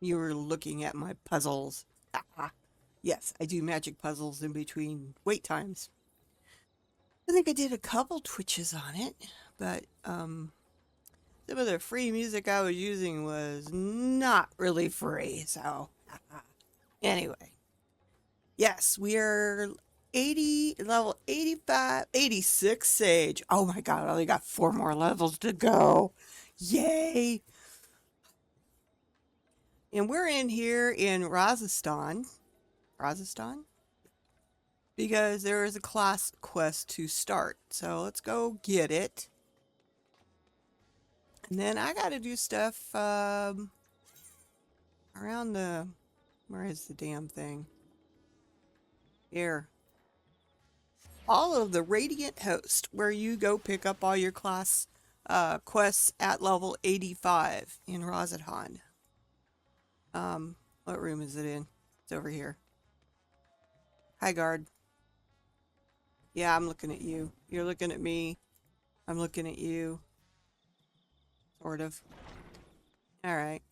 You were looking at my puzzles. Ah, yes, I do magic puzzles in between wait times. I think I did a couple Twitches on it, but some of the free music I was using was not really free, so anyway. Yes, we are 80, level 85, 86 Sage. Oh my god, I only got 4 more levels to go. Yay! And we're in here in Razistan. Razistan? Because there is a class quest to start. So let's go get it. And then I gotta do stuff around the... Where is the damn thing? Here. All of the Radiant Host, where you go pick up all your class quests at level 85 in Razathan. What room is it in? It's over here. Hi, guard. Yeah, I'm looking at you. You're looking at me. I'm looking at you. Sort of. Alright.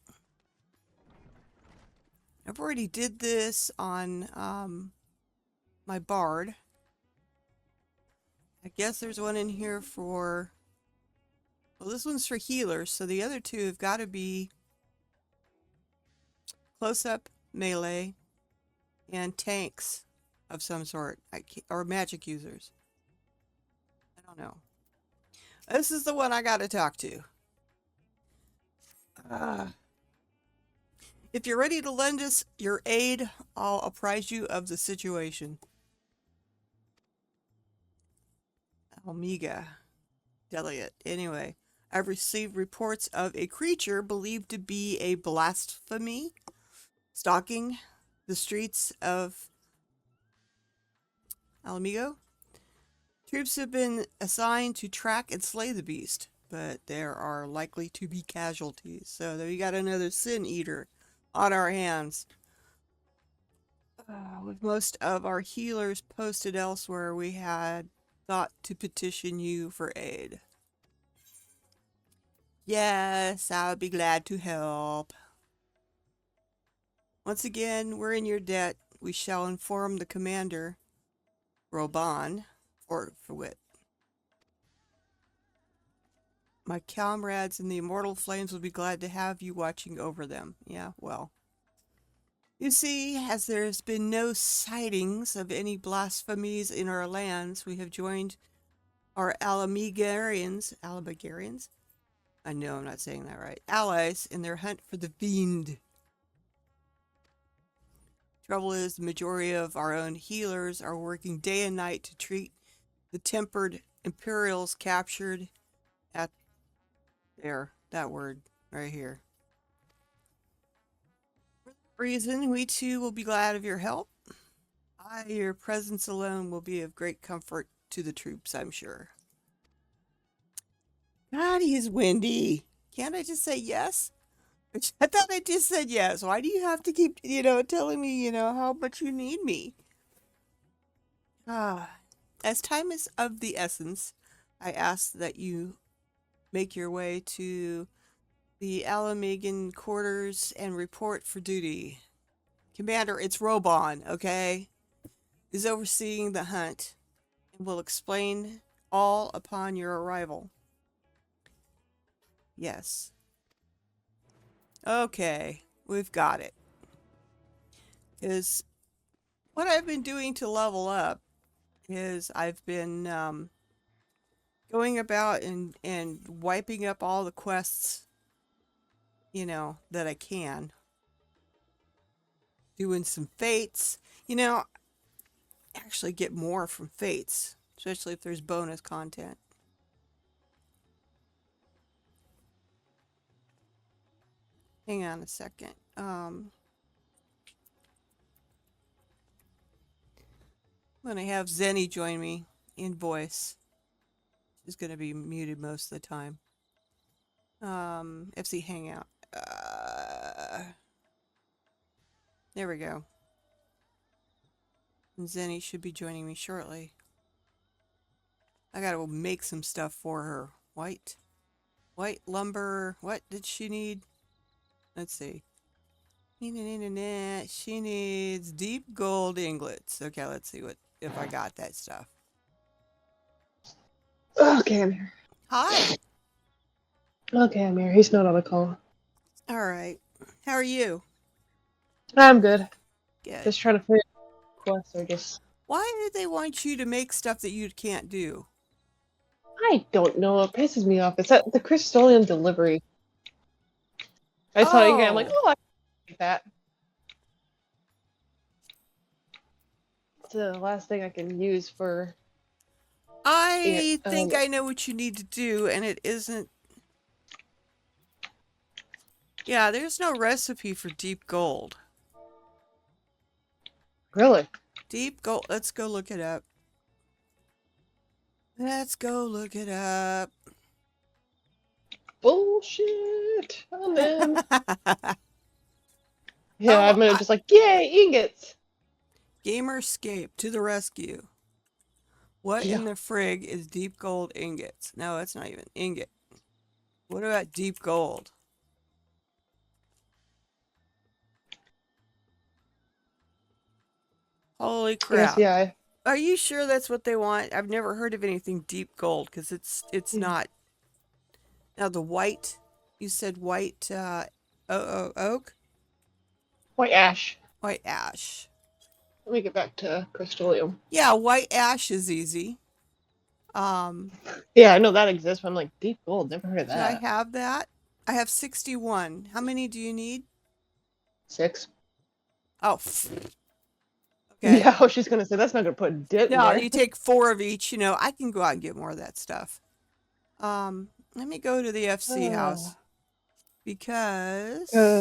I've already did this on my bard. I guess there's one in here for... Well, this one's for healers, so the other two have got to be close-up, melee, and tanks of some sort. Or magic users. I don't know. This is the one I got to talk to. If you're ready to lend us your aid, I'll apprise you of the situation. Omega. Deliot. Anyway, I've received reports of a creature believed to be a blasphemy stalking the streets of Alamigo. Troops have been assigned to track and slay the beast, but there are likely to be casualties. So we got another sin eater on our hands. With most of our healers posted elsewhere, we had thought to petition you for aid. Yes, I would be glad to help. Once again, we're in your debt. We shall inform the commander, Roban, for wit. My comrades in the Immortal Flames will be glad to have you watching over them. Yeah, well. You see, as there's been no sightings of any blasphemies in our lands, we have joined our Alamigarians, I know I'm not saying that right, allies in their hunt for the fiend. Trouble is, the majority of our own healers are working day and night to treat the tempered Imperials captured at there, that word right here. Reason we too will be glad of your help. Your presence alone will be of great comfort to the troops, I'm sure. God, he's windy. Can't I just say yes? I thought I just said yes. Why do you have to keep, telling me, how much you need me? As time is of the essence, I ask that you make your way to the Alamagan quarters and report for duty. Commander, it's Robon, okay? Is overseeing the hunt and will explain all upon your arrival. Yes. Okay, we've got it. Because what I've been doing to level up is I've been going about and wiping up all the quests, that I can. Doing some fates. Actually get more from fates, especially if there's bonus content. Hang on a second. I'm gonna have Zenny join me in voice. She's gonna be muted most of the time. FC Hangout. There we go. And Zenny should be joining me shortly. I gotta make some stuff for her. White lumber. What did she need? Let's see. She needs deep gold ingots. Okay, let's see if I got that stuff. Okay, I'm here. Hi. Okay, I'm here. He's not on the call. All right. How are you? I'm good. Good. Just trying to figure out quests or just... Why do they want you to make stuff that you can't do? I don't know. It pisses me off. It's that the Crystallium delivery. I saw it again. I'm like, Oh, oh, I like that. It's the last thing I can use for it. I think I know what you need to do, and it isn't. Yeah, there's no recipe for deep gold. Really? Deep gold. Let's go look it up. Let's go look it up. Bullshit. Oh, man. Yeah, Oh, I'm gonna just like, yay, ingots. Gamerscape to the rescue. What Yeah. in the frig is deep gold ingots? No, it's not even ingot. What about deep gold? Holy I guess, crap. yeah. Are you sure that's what they want? I've never heard of anything deep gold because it's not. Now the white, you said white oak? White ash. White ash. Let me get back to Crystallium. Yeah, white ash is easy. Um, Yeah, I know that exists, but I'm like, deep gold, never heard of do I that. have that? I have 61. How many do you need? 6. Oh, okay. Yeah, I was just gonna say, that's not gonna put a dent in No, there. you take 4 of each. I can go out and get more of that stuff. Let me go to the FC house because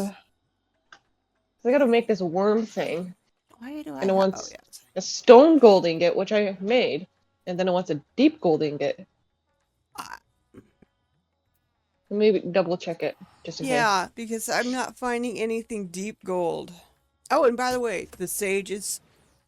I gotta make this worm thing. why do I And it have? Oh wants yes. a stone gold ingot, which I made, and then it wants a deep gold ingot. Uh, Maybe double check it, just in case. yeah, because I'm not finding anything deep gold. Oh, and by the way, the sage is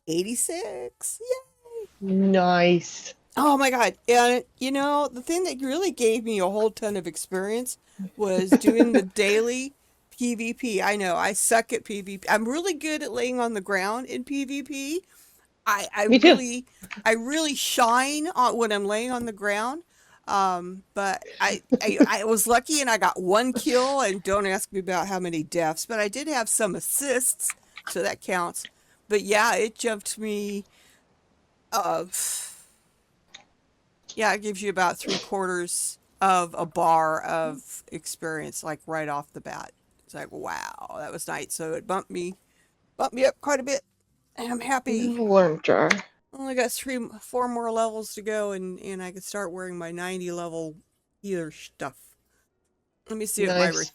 86. Yay! Nice. Oh my god. And the thing that really gave me a whole ton of experience was doing the daily PvP. I know, I suck at PvP. I'm really good at laying on the ground in PvP. I Me too. really I really shine on when I'm laying on the ground. But I was lucky and I got 1 kill, and don't ask me about how many deaths, but I did have some assists, so that counts. But yeah, it jumped me uh yeah, it gives you about 3/4 of a bar of experience, like right off the bat. It's like, wow, that was nice. So it bumped me up quite a bit. And I'm happy. Worm jar. Only got 4 more levels to go, and I can start wearing my 90 level healer stuff. Let me see Nice.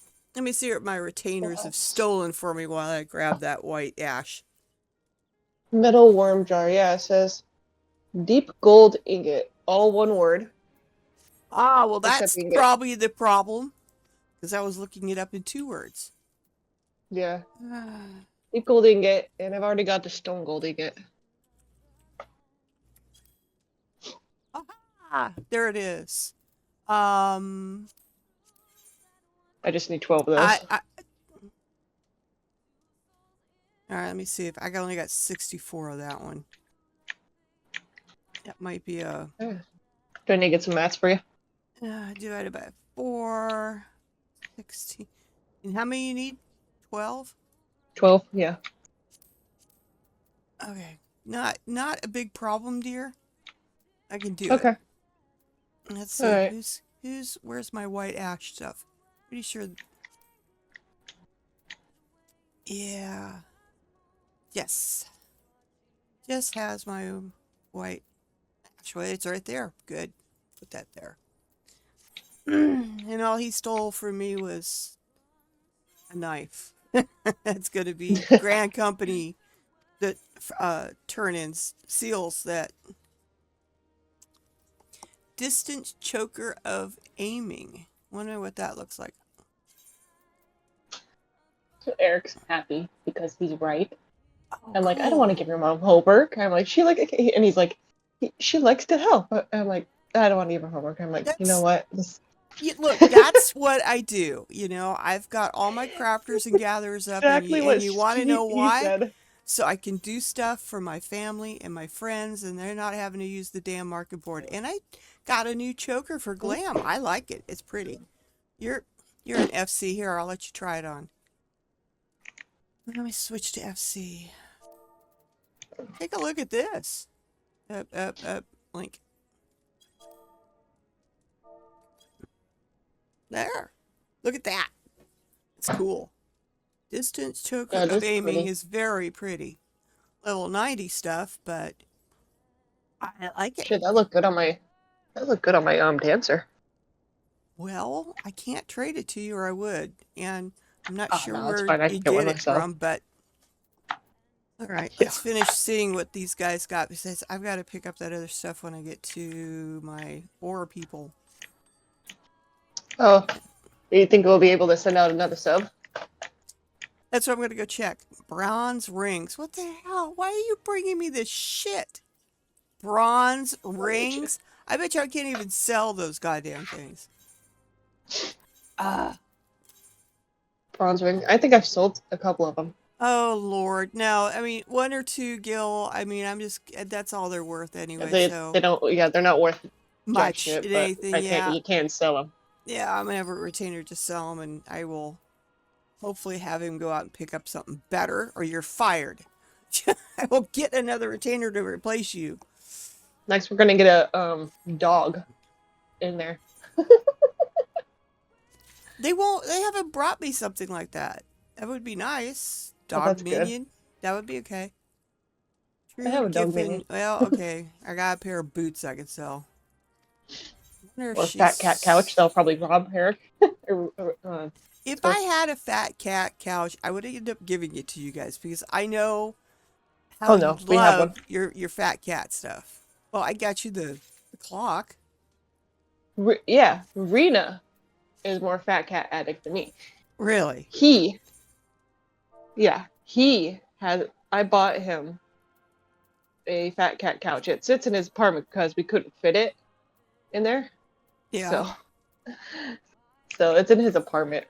what my retainers have stolen for me while I grab that white ash. Metal worm jar. Yeah, it says deep gold ingot. All one word. Ah, well, Except that's ingot. probably the problem, because I was looking it up in 2 words. Yeah. Deep gold ingot, and I've already got the stone gold ingot. Ah, there it is. Um, I just need 12 of those. All right, let me see if I only got 64 of that one. That might be a Do I need to get some mats for you? divided by 4, 16. And how many you need? 12? 12, yeah. Okay. Not a big problem, dear. I can do Okay. it. Let's see. Alright. Where's my white ash stuff? Pretty sure. Yeah. Yes. Just has my white ash. Well, it's right there. Good. Put that there. And all he stole from me was a knife. That's going to be Grand Company that turn-ins, seals that distant choker of aiming. Wonder what that looks like. So Eric's happy because he's right. Oh, I'm like, I don't cool. want to give your mom homework. I'm like, and he's like, she likes to help. But I'm like, I don't want to give her homework. I'm like, you know what? Look, that's what I do. You know, I've got all my crafters and gatherers up, and Exactly what you want to know he why? said. So I can do stuff for my family and my friends, and they're not having to use the damn market board. And I got a new choker for glam. I like it. It's pretty. You're you're an FC here. I'll let you try it on. Let me switch to FC. Take a look at this. Up, link. There. Look at that. It's cool. Distance choker That of is aiming pretty. is very pretty. Level 90 stuff, but I like it. Shit, that looked good on my. That looked good on my dancer. Well, I can't trade it to you or I would. And I'm not Oh sure no, it's where fine. I you can get one get it myself. from, but all right, Yeah. let's finish seeing what these guys got because I've got to pick up that other stuff when I get to my ore people. Oh, do you think we'll be able to send out another sub? That's what I'm going to go check. Bronze rings. What the hell? Why are you bringing me this shit? Bronze rings? I bet you I can't even sell those goddamn things. Bronze ring. I think I've sold a couple of them. Oh, Lord. No, I mean, one or two gil. I mean, that's all they're worth anyway, They so don't. Yeah, they're not worth jack much shit. in But anything, I yeah. can. You can sell them. Yeah, I'm gonna have a retainer to sell them, and I will hopefully have him go out and pick up something better, or you're fired. I will get another retainer to replace you. Next, we're gonna get a dog in there. They haven't brought me something like that. That would be nice. Oh, Dog that's good. minion. That would be okay. I have a dog Giffen. minion. Well, okay. I got a pair of boots I could sell. Or fat cat couch. They'll probably rob Eric. If I had a fat cat couch, I would end up giving it to you guys because I know how Oh you no, we have one. love your fat cat stuff. Well, I got you the clock. Yeah, Rena is more fat cat addict than me. Really? He has. I bought him a fat cat couch. It sits in his apartment because we couldn't fit it in there. Yeah. So it's in his apartment.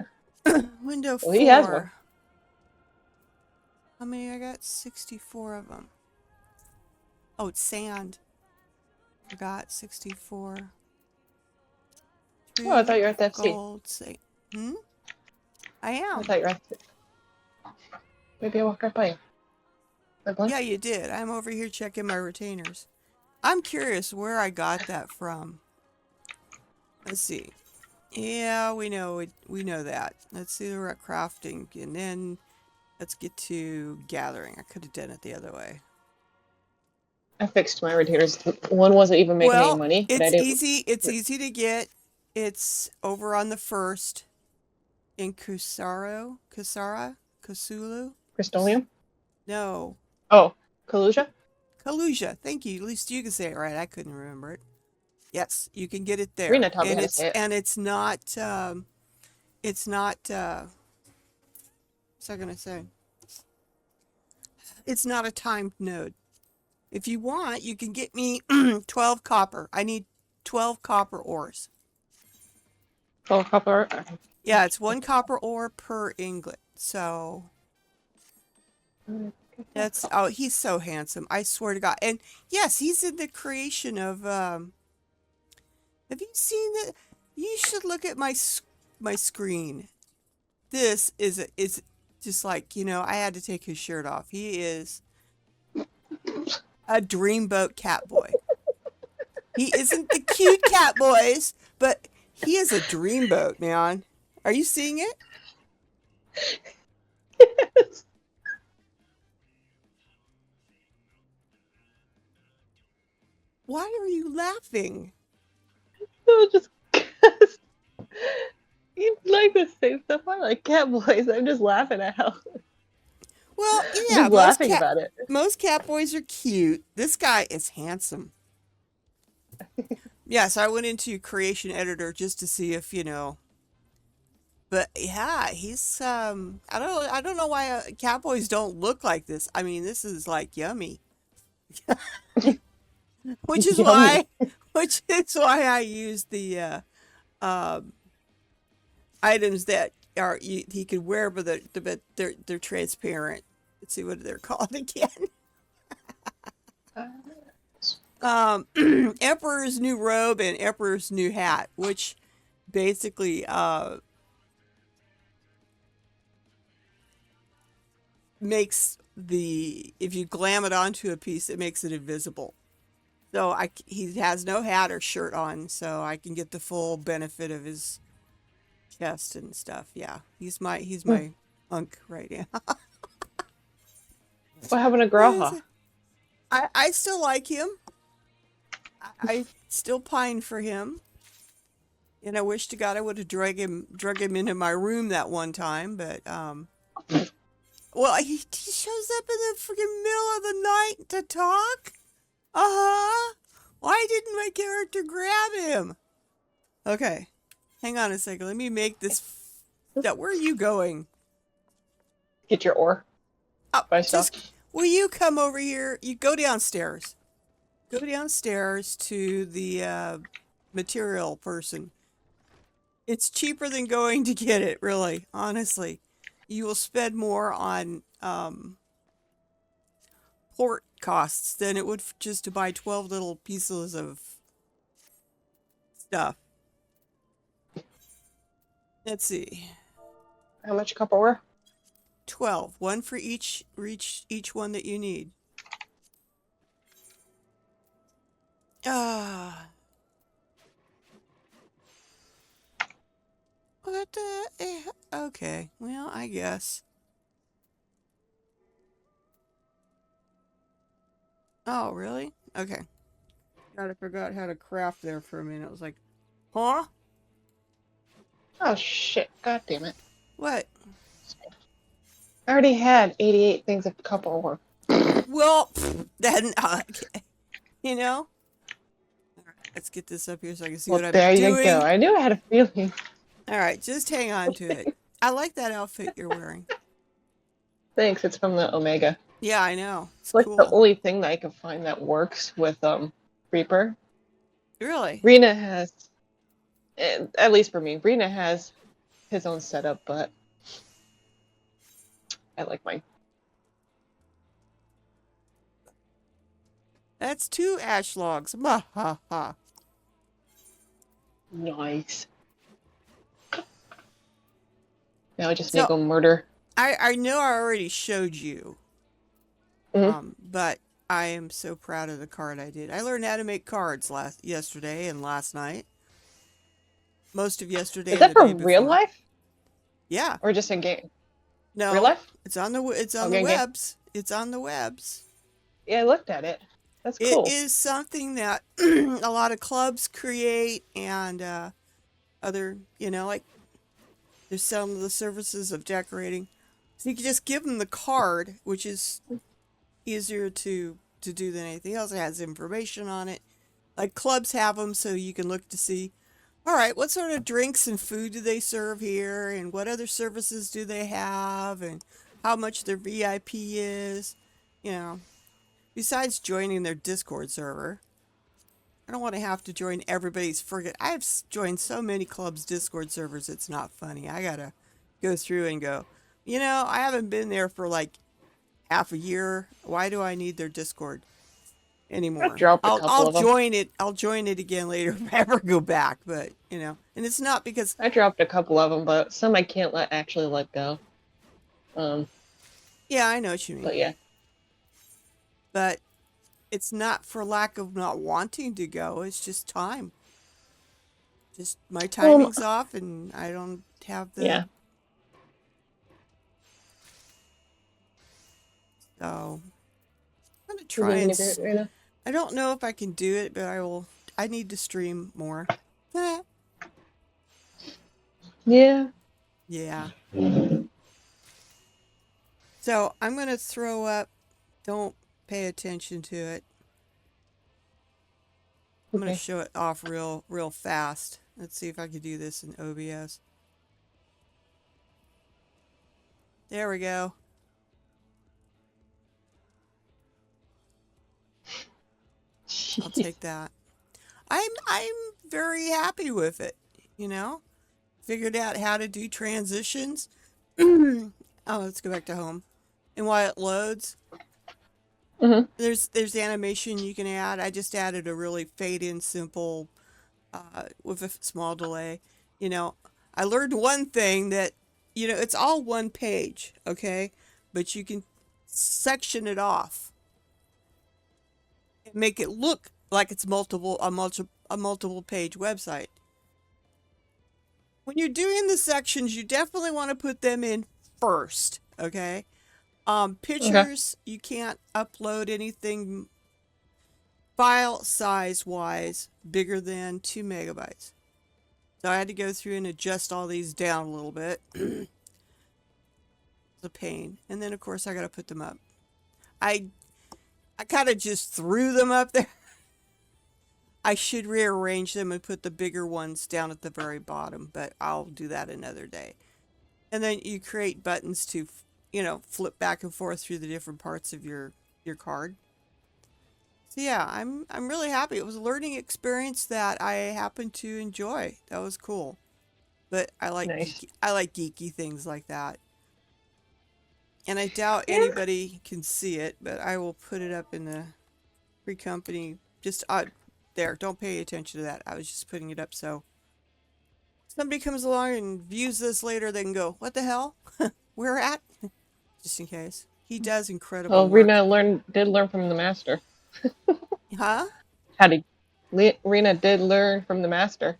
Window 4. Well, he has one. How many? I got 64 of them. Oh, it's sand. I got 64. Oh, I thought you were at the FC. Gold. I am. I thought you were at the... Maybe I walked right by you. Yeah, you did. I'm over here checking my retainers. I'm curious where I got that from. Let's see. Yeah, we know that. Let's see, we're at crafting, and then let's get to gathering. I could have done it the other way. I fixed my retainers. One wasn't even making any money. It's easy. It's easy to get. It's over on the first in Kusulu. Crystolium? No. Oh, Kalusia? Kalusia. Thank you. At least you can say it right. I couldn't remember it. Yes, you can get it there. Rena taught me how to say it. And it's not, what's I gonna say? It's not a timed node. If you want, you can get me 12 copper. I need 12 copper ores. 12 copper? Yeah, it's 1 copper ore per inglet. So that's, oh, he's so handsome. I swear to God. And yes, he's in the creation of, have you seen that? You should look at my screen. This is just like, I had to take his shirt off. He is a dreamboat cat boy. He isn't the cute cat boys, but he is a dreamboat, man. Are you seeing it? Yes. Why are you laughing? No, just because you like the same stuff. I like cat boys. I'm just laughing at how. Well, yeah, just laughing about it. Most cat boys are cute. This guy is handsome. Yeah, so I went into Creation Editor just to see if, But yeah, he's I don't know why cat boys don't look like this. I mean, this is like yummy. Which is why I use the um, items that are he could wear, but they're transparent. Let's see what they're called again. Emperor's new robe and Emperor's new hat, which basically makes if you glam it onto a piece, it makes it invisible. So he has no hat or shirt on, so I can get the full benefit of his chest and stuff. Yeah, he's my unk right now. What happened to Graha? I still like him. I still pine for him. And I wish to God I would have drug him into my room that one time, but well, he shows up in the freaking middle of the night to talk. Uh-huh. Why didn't my character grab him? Okay. Hang on a second. Let me make this where are you going? Get your ore. Will you come over here? You go downstairs. Go downstairs to the material person. It's cheaper than going to get it, really, honestly. You will spend more on port costs than it would just to buy 12 little pieces of stuff. Let's see. How much copper ore? 12. One for each one that you need. What the... Okay, well, I guess. Oh, really? Okay. God, I forgot how to craft there for a minute. It was like, huh? Oh, shit. God damn it. What? I already had 88 things of copper ore. Well, then, okay. You know? All right, let's get this up here so I can see what I'm doing. There you go. I knew I had a feeling. All right, just hang on to it. I like that outfit you're wearing. Thanks. It's from the Omega. Yeah, I know. It's like the only thing that I can find that works with Reaper. Really? Rena has, at least for me, Rena has his own setup, but I like mine. That's 2 ash logs. Ha ha ha. Nice. Now I just need to go murder. I know I already showed you. But I am so proud of the card I did. I learned how to make cards yesterday and last night. Most of yesterday. Is that for real life? Yeah. Or just in game? No. Real life? It's on the webs. It's on the webs. Yeah, I looked at it. That's cool. It is something that a lot of clubs create and other, like there's some of the services of decorating. So you can just give them the card, which is easier to do than anything else. It has information on it. Like clubs have them so you can look to see, all right, what sort of drinks and food do they serve here and what other services do they have and how much their VIP is, besides joining their Discord server. I don't want to have to join everybody's I've joined so many clubs' Discord servers, it's not funny. I gotta go through and go, I haven't been there for like half a year. Why do I need their Discord anymore? I'll join it. I'll join it again later if I ever go back. But and it's not because I dropped a couple of them, but some I can't actually let go. Yeah, I know what you mean. But yeah. But it's not for lack of not wanting to go. It's just time. Just my timing's off, and I don't have the. Yeah. So I'm gonna try and. I don't know if I can do it, but I will. I need to stream more. Yeah. Yeah. So I'm gonna throw up. Don't pay attention to it. I'm gonna show it off real fast. Let's see if I can do this in OBS. There we go. I'll take that. I'm very happy with it. you know? Figured out how to do transitions. Oh, let's go back to home. And while it loads, Hmm. there's animation you can add. I just added a really fade in simple with a small delay. You know, I learned one thing that, it's all one page, okay? But you can section it off and make it look like it's a multiple page website. When you're doing the sections, you definitely want to put them in first, okay? Okay. Pictures, you can't upload anything file size wise bigger than 2 megabytes. So I had to go through and adjust all these down a little bit. It's a pain. And then of course I got to put them up. I I kind of just threw them up there. I should rearrange them and put the bigger ones down at the very bottom, but I'll do that another day. And then you create buttons to, flip back and forth through the different parts of your card. So yeah, I'm really happy. It was a learning experience that I happened to enjoy. That was cool. But Nice. I like geeky things like that. And I doubt Yeah. anybody can see it, but I will put it up in the free company. Just there. Don't pay attention to that. I was just putting it up so somebody comes along and views this later, they can go, "What the hell? Where at?" Just in case. He does incredible Well, work. Rena did learn from the master. Huh? How to Rena did learn from the master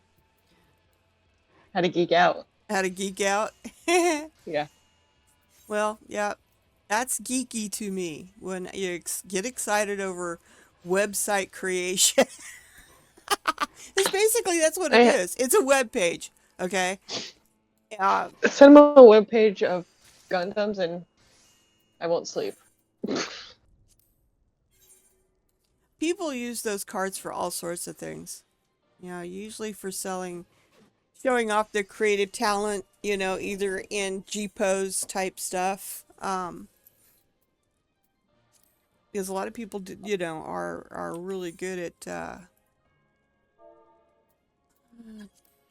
how to geek out. How to geek out? Yeah. Well, yeah, that's geeky to me when you get excited over website creation. It's basically that's what it I is. It's a web page, okay? Uh, send him a webpage of Gundams and I won't sleep. People use those cards for all sorts of things. Usually for showing off their creative talent. Either in G pose type stuff. Because a lot of people, are really good at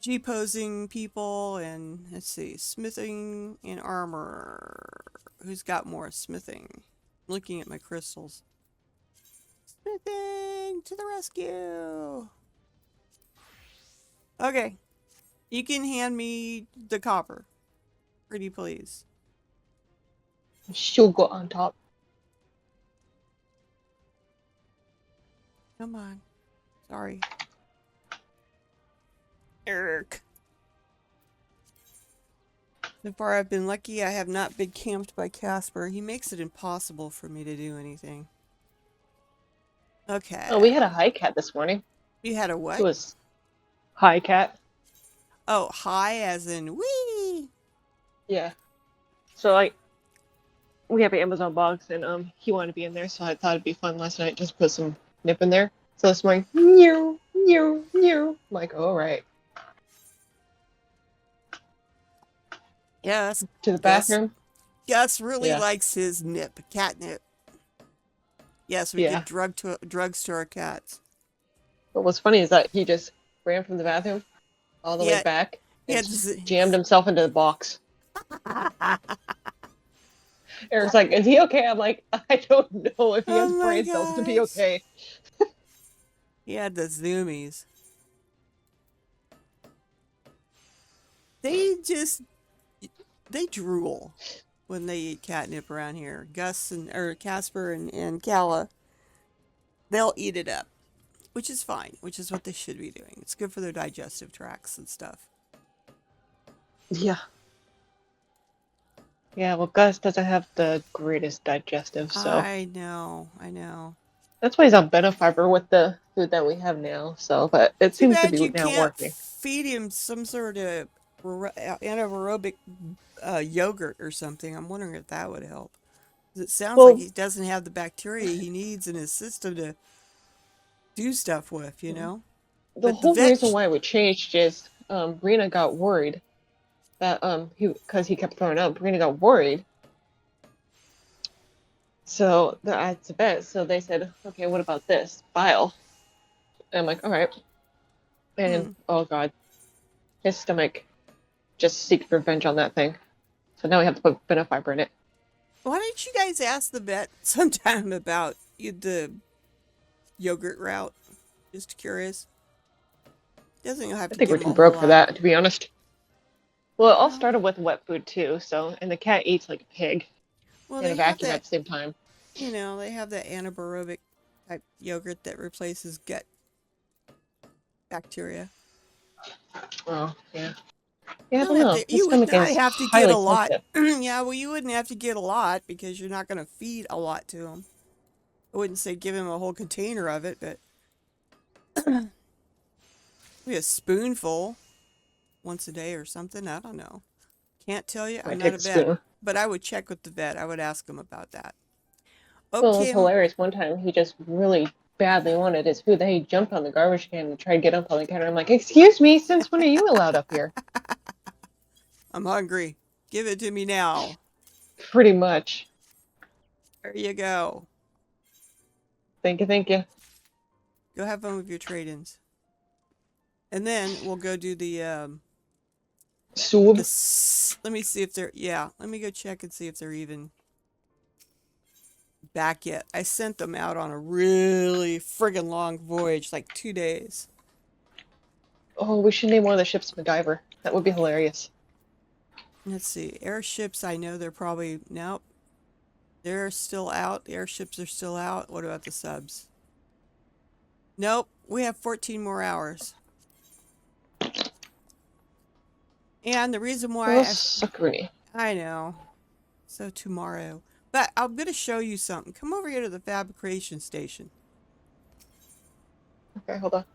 G posing people, and let's see, smithing and armor. Who's got more smithing? Looking at my crystals. Smithing to the rescue. Okay, you can hand me the copper, pretty please. She'll go on top. Come on. Sorry. Eric. So far, I've been lucky. I have not been camped by Casper. He makes it impossible for me to do anything. Okay. Oh, we had a high cat this morning. You had a It what? was high cat. Oh, high as in wee. Yeah. So like we have an Amazon box and he wanted to be in there, so I thought it'd be fun last night just put some nip in there. So this morning, meow, meow, meow. I'm like, all right. Yes. To the Gus. bathroom. Gus really Yeah. likes his nip, catnip. Yes, we Yeah. give drugs to our cats. But what's funny is that he just ran from the bathroom all the way Yeah, back yeah. and jammed himself into the box. Eric's like, is he okay? I'm like, I don't know if he has Oh my brain cells to be gosh. okay. He had the zoomies. They drool when they eat catnip around here. Gus or Casper and Calla, they'll eat it up, which is fine, which is what they should be doing. It's good for their digestive tracts and stuff. Yeah. Yeah, well, Gus doesn't have the greatest digestive, so I know. that's why he's on Benefiber with the food that we have now. So, but it Too seems to bad be you now can't working. feed him some sort of anaerobic yogurt or something. I'm wondering if that would help. 'Cause it sounds like Well, he doesn't have the bacteria he needs in his system to do stuff with, the But the whole vet, reason why we changed is Rena got worried that because he kept throwing up, Rena got worried. So at the vet, so they said, okay, what about this bile? And I'm like, all right. And hmm, oh god, his stomach just seeked revenge on that thing. So now we have to put benefiber in it. Why don't you guys ask the vet sometime about the yogurt route? Just curious. Doesn't have I to think we're give him too a whole broke for lot. that, to be honest. Well, it all started with wet food too, so and the cat eats like a pig Well, in a they have vacuum that, at the same time. they have that anaerobic type yogurt that replaces gut bacteria. Oh, yeah. Yeah, I You don't don't have know. to. His You would stomach not is have to get highly a lot. sensitive. Yeah, well, you wouldn't have to get a lot because you're not going to feed a lot to him. I wouldn't say give him a whole container of it, but maybe a spoonful once a day or something. I don't know. Can't tell you. I'm Might not take a a vet, spoon. but I would check with the vet. I would ask him about that. Well, it was Okay. hilarious. One time he just really badly wanted his food. Then he jumped on the garbage can and tried to get up on the counter. I'm like, excuse me, since when are you allowed up here? I'm hungry. Give it to me now. Pretty much. There you go. Thank you, thank you. Go have fun with your trade-ins. And then we'll go do the Soup. let me see if they're let me go check and see if they're even back yet. I sent them out on a really friggin' long voyage, like 2 days. Oh, we should name one of the ships MacGyver. That would be hilarious. Let's see. Airships, I know they're probably nope. They're still out. The airships are still out. What about the subs? Nope. We have 14 more hours. And the reason why I know. So tomorrow. But I'm going to show you something. Come over here to the fabrication station. Okay, hold on.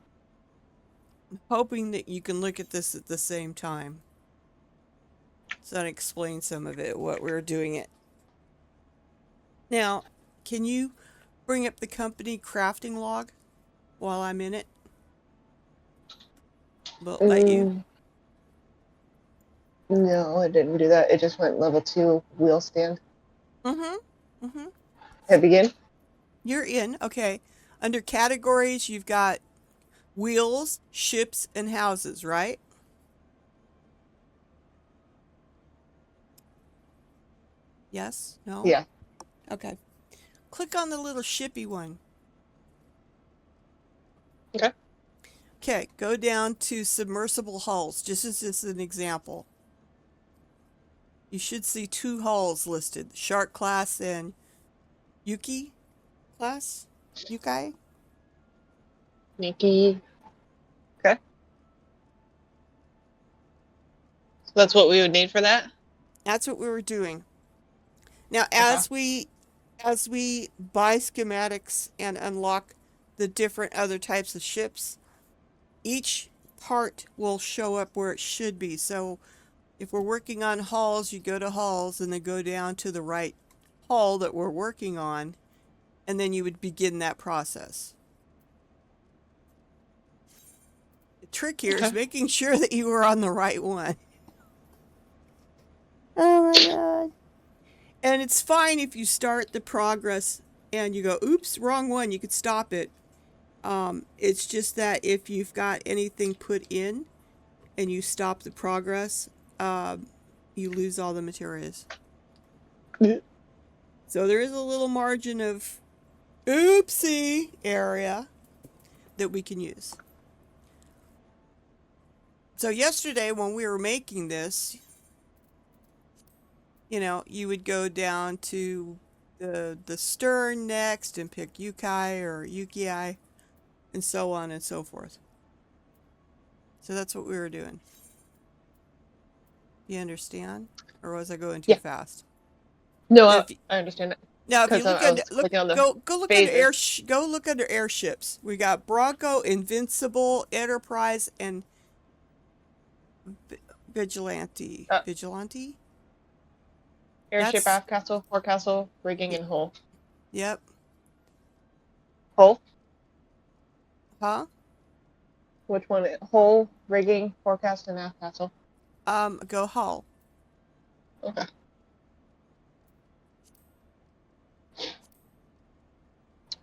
I'm hoping that you can look at this at the same time. So I can explain some of it, what we're doing it. Now, can you bring up the company crafting log while I'm in it? Will it let you? No, it didn't do that. It just went level 2 wheel stand. Mm-hmm. Mm-hmm. Hit begin. You're in. Okay. Under categories, you've got wheels, ships, and houses, right? Yes? No? Yeah. Okay. Click on the little shippy one. Okay. Okay, go down to submersible hulls, just as an example. You should see 2 hulls listed, Shark class and Yuki class? Yukai? Nikki. Okay. So that's what we would need for that? That's what we were doing. Now, as we buy schematics and unlock the different other types of ships, each part will show up where it should be. So if we're working on hulls, you go to hulls and then go down to the right hull that we're working on, and then you would begin that process. The trick here is making sure that you are on the right one. Oh my god. And it's fine if you start the progress and you go, oops, wrong one. You could stop it. It's just that if you've got anything put in and you stop the progress, you lose all the materials. So there is a little margin of oopsie area that we can use. So yesterday when we were making this, you would go down to the stern next and pick Yukai or Yukii and so on and so forth. So that's what we were doing. You understand? Or was I going too fast? No, I understand it. Now, if you look under, go look under go look under airships. We got Bronco, Invincible, Enterprise, and Vigilante. Vigilante? Airship, aft castle, forecastle, rigging, and hull. Yep. Hull? Huh? Which one? Hull, rigging, forecast, and aft castle. Go hull. Okay.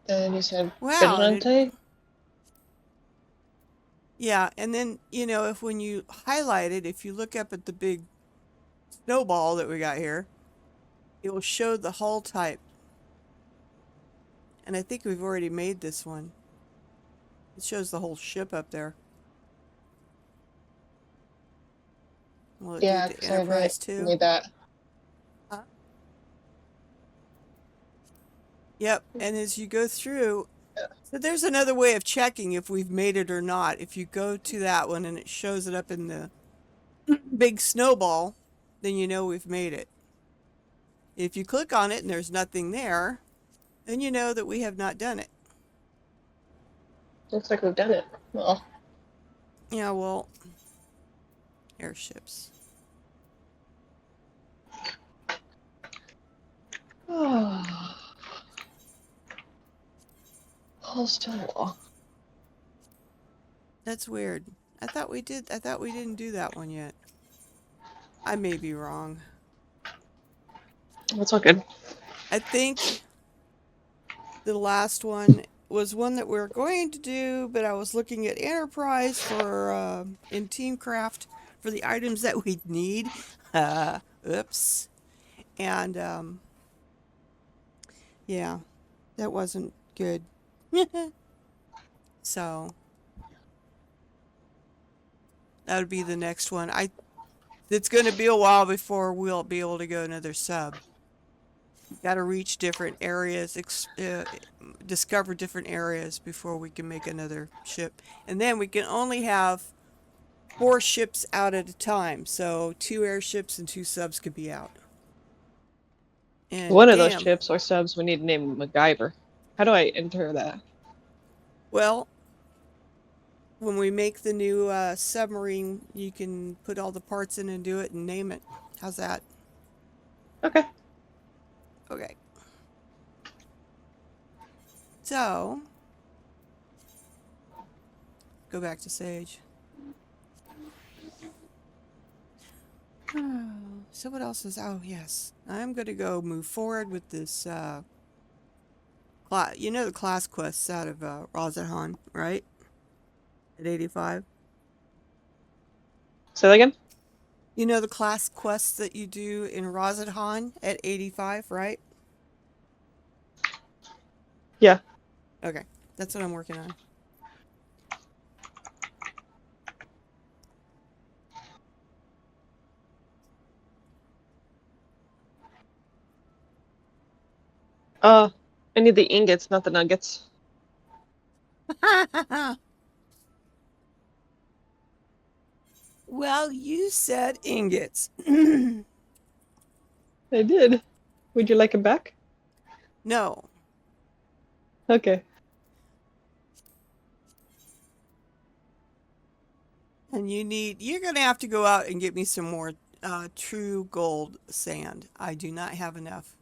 Then you said Vigilante? Yeah, and then, you know, if when you highlight it, if you look up at the big snowball that we got here, it will show the hull type. And I think we've already made this one. It shows the whole ship up there. Will it do Yeah, the because I made Enterprise too? made that. Huh? Yep, and as you go through, so there's another way of checking if we've made it or not. If you go to that one and it shows it up in the big snowball, then you know we've made it. If you click on it and there's nothing there, then you know that we have not done it. Looks like we've done it. Well, Yeah, well, airships. oh, all still long. That's weird. I thought we did. I thought we didn't do that one yet. I may be wrong. That's all good. I think the last one was one that we were going to do, but I was looking at Enterprise for in Teamcraft for the items that we'd need. Oops. And yeah, that wasn't good. So that would be the next one. It's going to be a while before we'll be able to go another sub. Got to reach different areas, discover different areas before we can make another ship. And then we can only have 4 ships out at a time. So 2 airships and 2 subs could be out. And One of those damn. ships or subs we need to name MacGyver. How do I enter that? Well, when we make the new submarine, you can put all the parts in and do it and name it. How's that? Okay. Okay. So, go back to Sage. So what else is... Oh, yes. I'm going to go move forward with this... you know the class quests out of Rosahan, right? At 85? Say that again? You know the class quests that you do in Rosahan at 85, right? Yeah. Okay. That's what I'm working I need the ingots, not the nuggets. on. Well, you said ingots. I did. Would you like them back? No. Okay. And you're going to have to go out and get me some more true gold sand. I do not have enough.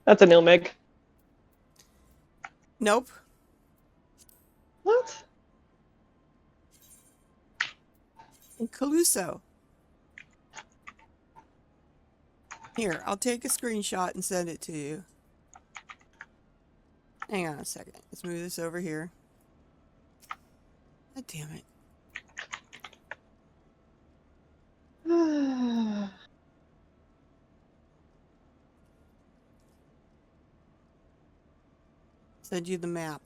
That's a nil meg. Nope. What? In Caluso. Here, I'll take a screenshot and send it to you. Hang on a second. Let's move this over here. God damn it. Send you the map.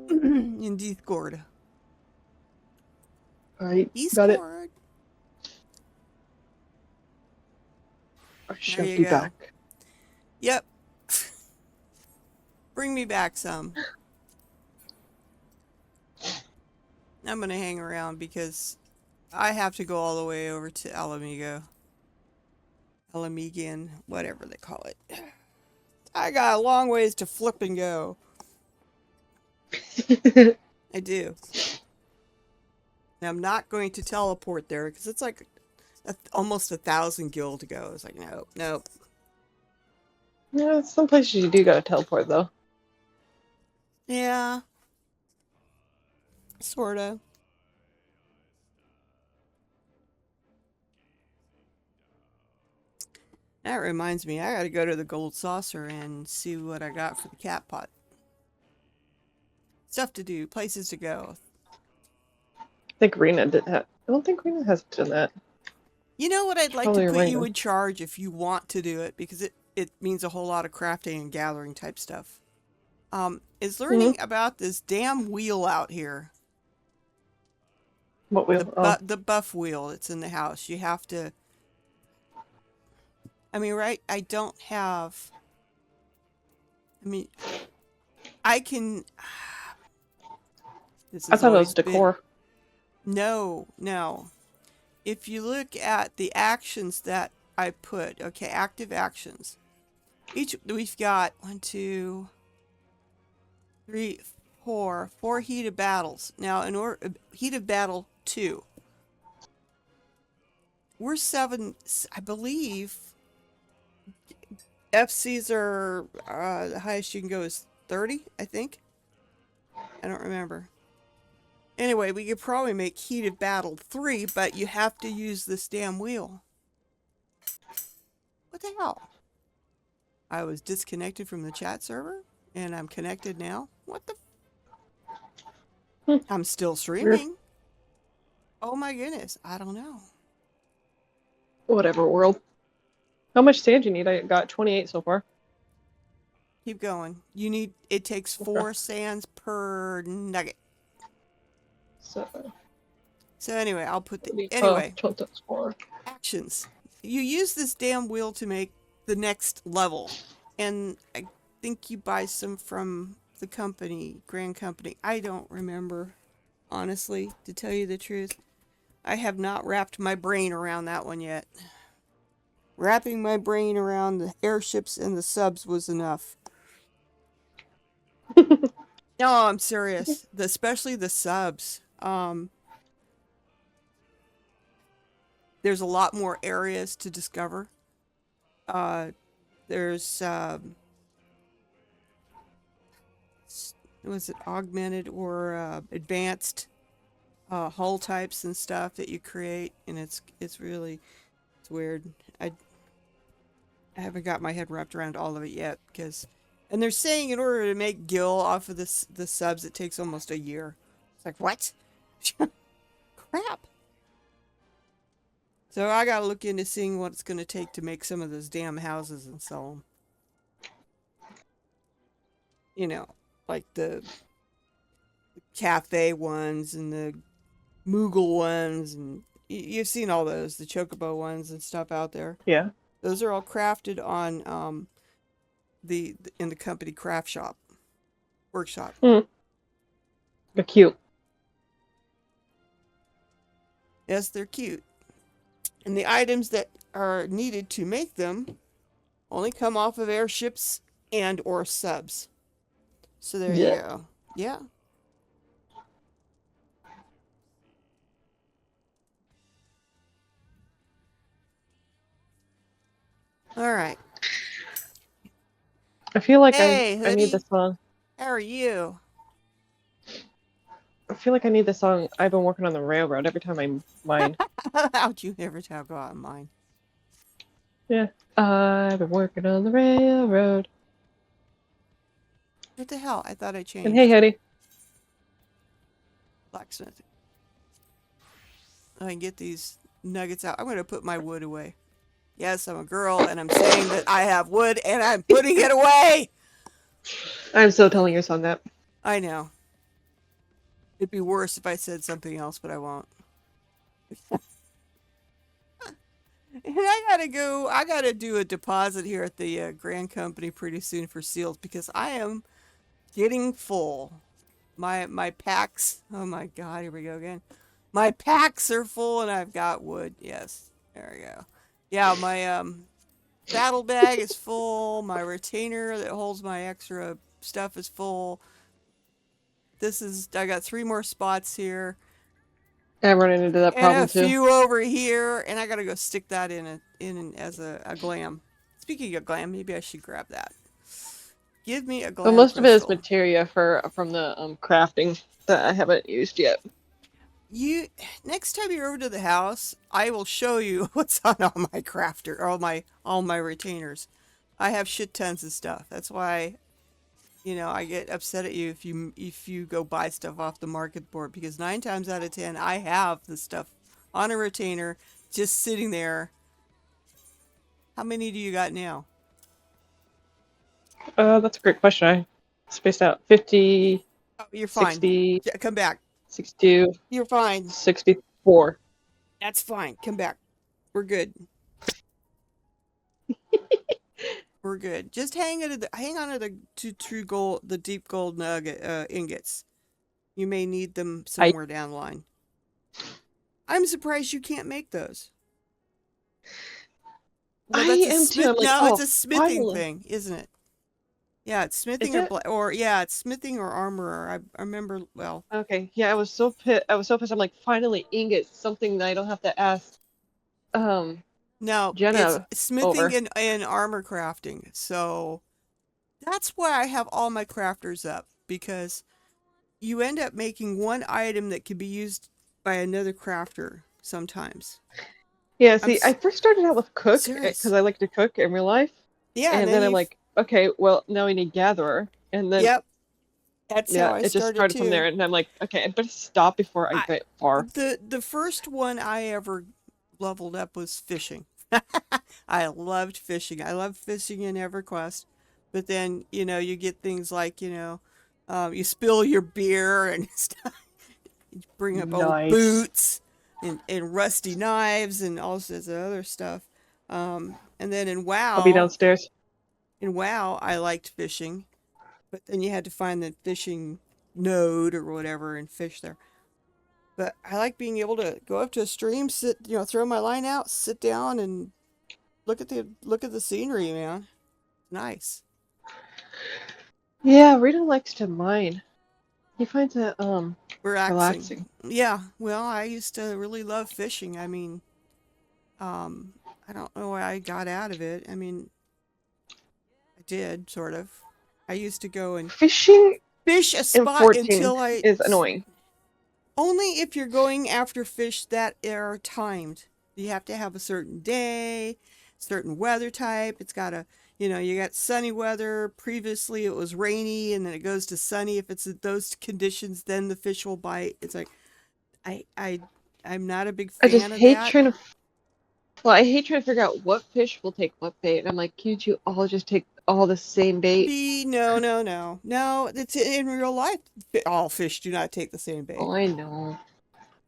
In Discord. Alright, got it. Discord. I There shoved you you go. back. Yep. Bring me back some. I'm going to hang around because I have to go all the way over to Alamigo. Alamigian, whatever they call it. I got a long ways to flip and go. I do. And I'm not going to teleport there because it's like almost 1,000 gil to go. It's like, no, nope. Yeah, some places you do gotta teleport though. Yeah. Sorta. That reminds me, I gotta go to the Gold Saucer and see what I got for the cat pot. stuff to do, places to go. I think Rena did that. I don't think Rena has done that. You know what I'd like Probably to put you Rena. in charge if you want to do it, because it means a whole lot of crafting and gathering type stuff. Is learning about this damn wheel out here. What wheel? The buff wheel that's in the house. You have to. I mean, right? I don't have. I mean, I can. This I has thought it was always been. decor. No. If you look at the actions that I put, okay, active actions. We've got 1, 2, 3, 4 heated battles. Now, in order heated battle 2, we're 7. I believe FCs are the highest you can go is 30. I think. I don't remember. Anyway, we could probably make heated battle 3, but you have to use this damn wheel. What the hell? I was disconnected from the chat server, and I'm connected now. What the? I'm still streaming. Oh my goodness, I don't know. Whatever, world. How much sand do you need? I got 28 so far. Keep going. It takes 4 sands per nugget. So anyway, I'll put anyway. Actions. You use this damn wheel to make the next level. And I think you buy some from the company, Grand Company. I don't remember, honestly, to tell you the truth. I have not wrapped my brain around that one yet. Wrapping my brain around the airships and the subs was enough. No, I'm serious. Especially the subs. There's a lot more areas to discover. There's was it augmented or advanced hull types and stuff that you create, and it's weird. I haven't got my head wrapped around all of it yet, and they're saying in order to make Gil off of the subs, it takes almost a year. It's like, what? Crap. So I gotta look into seeing what it's gonna take to make some of those damn houses and sell them. You know, like the cafe ones and the Moogle ones, and you've seen all those, the Chocobo ones and stuff out there. Yeah. Those are all crafted on in the company craft shop workshop. They're cute. Yes, they're cute. And the items that are needed to make them only come off of airships and or subs. So there you go. Yeah. All right. I feel like Hey, I need this song. How are you? I feel like I need the song I've been working on the railroad every time I mine. How'd you never tell go out and mine? Yeah. I've been working on the railroad. What the hell? I thought I changed. And hey, Hetty. Blacksmith. I can get these nuggets out. I'm going to put my wood away. Yes, I'm a girl, and I'm saying that I have wood, and I'm putting it away! I'm so telling your son that. I know. It'd be worse if I said something else, but I won't. And I gotta do a deposit here at the Grand Company pretty soon for seals, because I am getting full. My packs, oh my god, here we go again. My packs are full and I've got wood. Yes, there we go. Yeah, my saddle bag is full. My retainer that holds my extra stuff is full. I got 3 more spots here. I'm running into that problem too. And a few over here, and I gotta go stick that in as a glam. Speaking of glam, maybe I should grab that. Give me a glam. But most crystal. of it is materia from the crafting that I haven't used yet. Next time you're over to the house, I will show you what's on all my crafter, all my retainers. I have shit tons of stuff. That's why You know, I get upset at you if you go buy stuff off the market board because 9 times out of 10 I have the stuff on a retainer just sitting there. How many do you got now? That's a great question. I spaced out 50, Oh, you're fine. 60, Come back. 62, You're fine. 64. That's fine. Come back. We're good. We're good. Just hang on to the true gold, the deep gold nugget ingots. You may need them I somewhere down the line. I'm surprised you can't make those. Well, I am too. I'm like, no, oh, it's a smithing finally. thing, isn't it? Yeah, it's Is smithing it? or yeah, it's smithing or armorer. I remember well. Okay. Yeah, I was so pissed. I was so pissed. I'm like, finally, ingots, something that I don't have to ask um No, it's Jenna smithing over. and armor crafting. So that's why I have all my crafters up because you end up making one item that can be used by another crafter sometimes. Yeah, I'm see, I first started out with cook because serious. I like to cook in real life, Yeah, and and then then I'm you've like, okay, well, now we need gatherer, and then yep, that's how yeah, I it just started started from too. there, and I'm like, okay, I better stop before I I get far. the first one I ever leveled up was fishing. I loved fishing. I loved fishing in EverQuest. But then, you know, you get things like, you spill your beer and stuff. You bring up old Nice. boots and rusty knives and all sorts of other stuff. And then I'll be downstairs. In WoW, I liked fishing. But then you had to find the fishing node or whatever and fish there. But I like being able to go up to a stream, sit, throw my line out, sit down, and look at the scenery, man. Nice, Yeah, Rita likes to mine. He finds it relaxing. relaxing. Yeah. Well, I used to really love fishing. I mean, I don't know why I got out of it. I mean, I did sort of. I used to go and Fishing fish a in spot 14 until I is annoying. only if you're going after fish that are timed. You have to have a certain day, certain weather type. It's got to, you got sunny weather. Previously it was rainy and then it goes to sunny. If it's at those conditions, then the fish will bite. It's like I I I'm not a big I just fan of hate that. trying to. Well, I hate trying to figure out what fish will take what bait. And I'm like, can't you all just take all the same bait? No, no, no. No, it's in real life. All fish do not take the same bait. Oh, I know.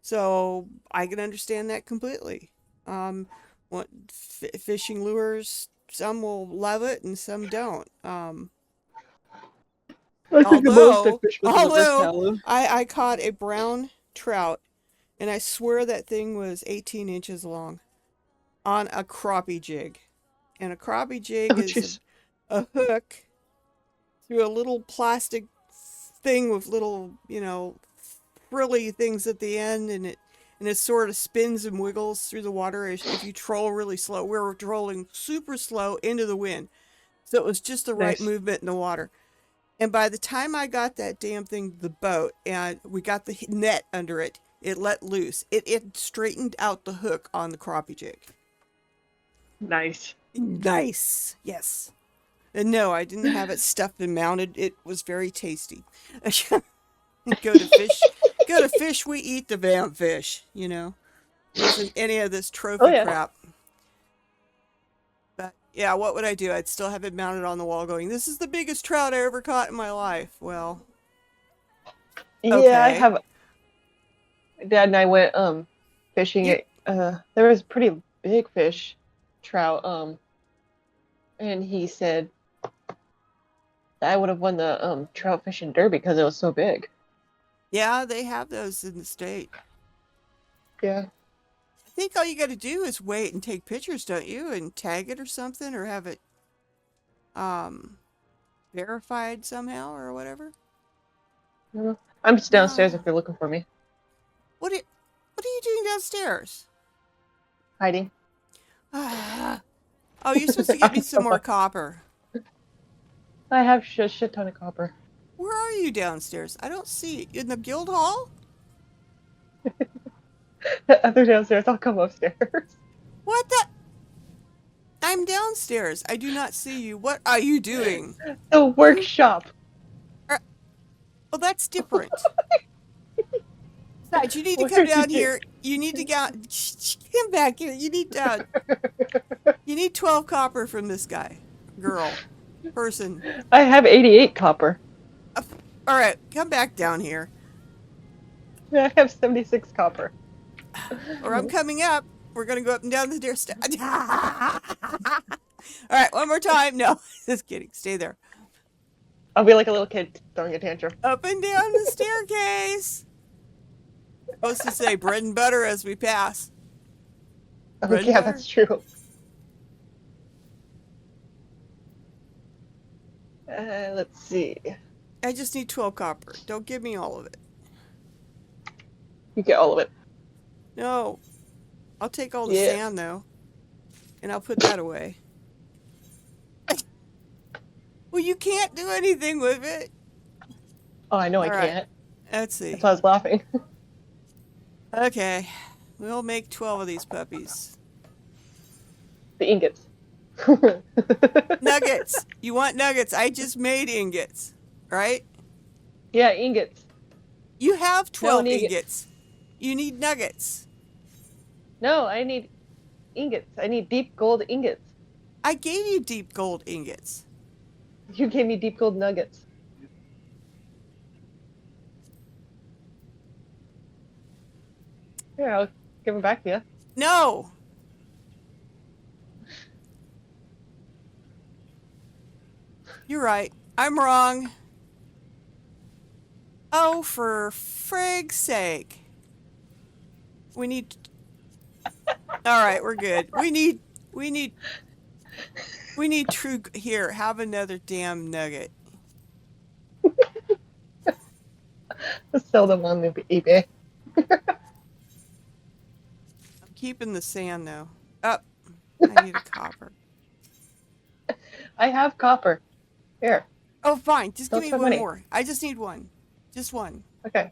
So I can understand that completely. What fishing lures, some will love it and some don't. I think the most I Although, fished was a river although salad. I caught a brown trout, and I swear that thing was 18 inches long on a crappie jig. And a crappie Oh, jig is jeez. a hook through a little plastic thing with little, frilly things at the end, and it sort of spins and wiggles through the water if you troll really slow. We were trolling super slow into the wind, so it was just the right Nice. movement in the water. And by the time I got that damn thing to the boat and we got the net under it, it let loose. It straightened out the hook on the crappie jig. Nice. Nice, yes. And no, I didn't have it stuffed and mounted. It was very tasty. Go to fish. Go to fish. We eat the damn fish. Wasn't any of this Oh, trophy yeah. crap. But yeah, what would I do? I'd still have it mounted on the wall, going, "This is the biggest trout I ever caught in my life." Well, Yeah, I okay. have. Dad and I went fishing You at there was pretty big fish, trout, and he said that I would have won the trout fishing derby because it was so big. Yeah, they have those in the state. Yeah. I think all you got to do is wait and take pictures, don't you? And tag it or something, or have it um verified somehow or whatever. I'm just downstairs No. if you're looking for me. What are you doing downstairs? Hiding. Ah. Oh, you're supposed to get me I'm some so more copper. I have a shit ton of copper. Where are you downstairs? I don't see you. In the guild hall? They're downstairs. I'll come upstairs. What the? I'm downstairs. I do not see you. What are you doing? The Are you? workshop. Oh, that's different. Besides, you need to What come did you down do? here. You need to come back here. You need 12 copper from this guy, girl, person. I have 88 copper. All right, come back down here, Yeah, I have 76 copper. or I'm coming up. We're gonna go up and down the stairs. All right, one more time. No, just kidding. Stay there. I'll be like a little kid throwing a tantrum. Up and down the staircase. Supposed to say bread and butter as we pass. Oh, Bread and yeah, butter. that's true. Let's see. I just need 12 copper. Don't give me all of it. You get all of it. No, I'll take all the Yeah. sand though, and I'll put that away. Well, you can't do anything with it. Oh, I know I All right. can't. Let's see. That's why I was laughing. Okay, we'll make 12 of these puppies. The ingots. Nuggets. You want nuggets? I just made ingots, right? Yeah, ingots. You have 12 ingots. ingots. You need nuggets. No, I need ingots. I need deep gold ingots. I gave you deep gold ingots. You gave me deep gold nuggets. Here, I'll give them back to you. No. You're right. I'm wrong. Oh, for frig's sake. We need... All right, we're good. We need true... Here, have another damn nugget. Let's sell them on eBay. I'm keeping the sand, though. Up. I need a copper. I have copper. Here. Oh, fine. Just Don't give me spend one money. more. I just need one. Just one. Okay.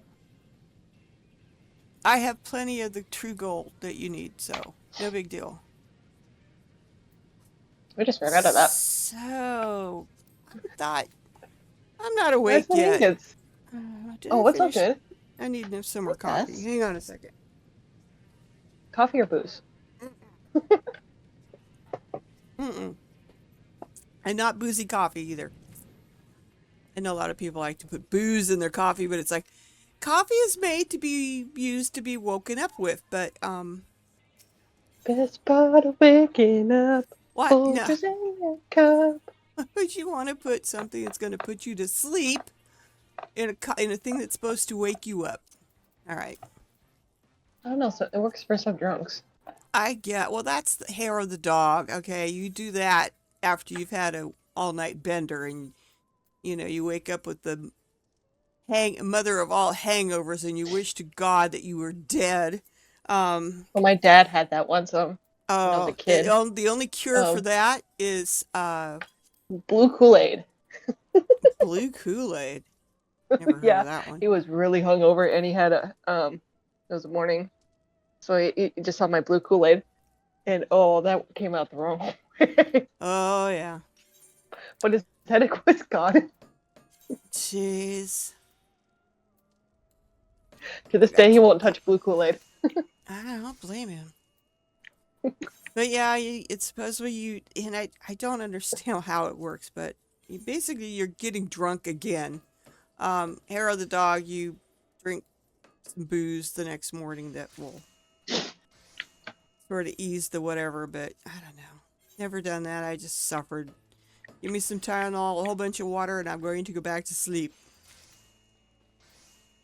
I have plenty of the true gold that you need, so no big deal. We just ran out of that. So, I thought... I'm not awake Where's the yet. ingots? Did Oh, I what's all finish? good? I need some more coffee. Yes. Hang on a second. Coffee or booze? Mm-mm. And not boozy coffee either. I know a lot of people like to put booze in their coffee, but it's like, coffee is made to be used to be woken up with, but, Best part of waking up. what? No. Folgers in your cup. Why would you want to put something that's going to put you to sleep in a thing that's supposed to wake you up? All right. I don't know. So it works for some drunks. Well, that's the hair of the dog. Okay, you do that after you've had a all-night bender, and you wake up with the mother of all hangovers, and you wish to God that you were dead. Well, my dad had that once. When I was a kid. The only cure for that is Blue Kool-Aid. blue Kool-Aid. Never heard of that one. He was really hungover, and he had it was a morning, so he just saw my blue Kool-Aid, and that came out the wrong way. Oh yeah. But his headache was gone. Jeez. To this day, he won't touch blue Kool-Aid. I don't blame him. But yeah, it's supposedly and I don't understand how it works, but basically you're getting drunk again. Hair of the dog, you drink some booze the next morning that will sort of ease the whatever, but I don't know. Never done that. I just suffered. Give me some Tylenol, a whole bunch of water, and I'm going to go back to sleep.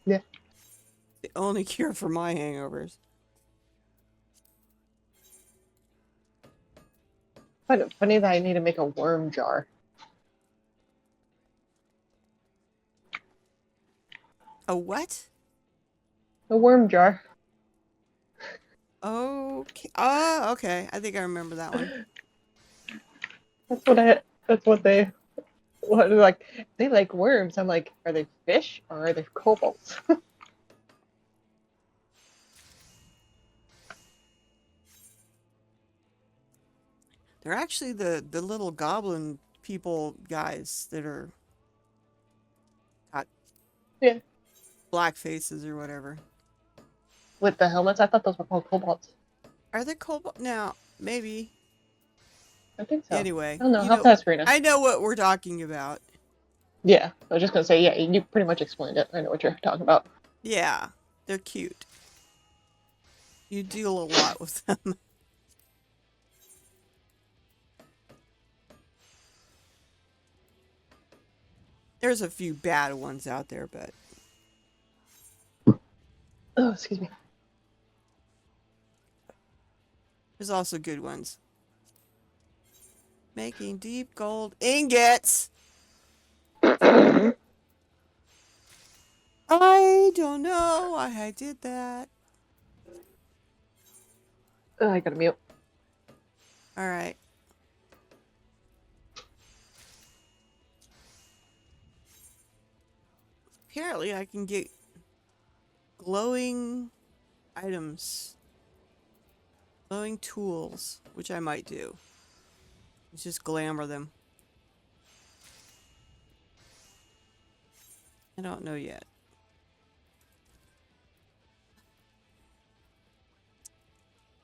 Yeah. The only cure for my hangovers. But funny that I need to make a worm jar. A what? A worm jar. Okay. Oh, okay. I think I remember that one. That's what they like. They like worms. I'm like, are they fish or are they kobolds? They're actually the little goblin people guys that are got Yeah. Black faces or whatever. With the helmets, I thought those were called kobolds. Are they cobalt? No, maybe. I think so. Anyway, I don't know. you How know, fast, Rena? I know what we're talking about. Yeah, I was just gonna say, yeah, you pretty much explained it. I know what you're talking about. Yeah, they're cute. You deal a lot with them. There's a few bad ones out there, but Oh, excuse me. there's also good ones. Making deep gold ingots. Oh, I don't know why I did that. I gotta mute. All right. Apparently, I can get glowing items, glowing tools, which I might do. Let's just glamour them. I don't know yet.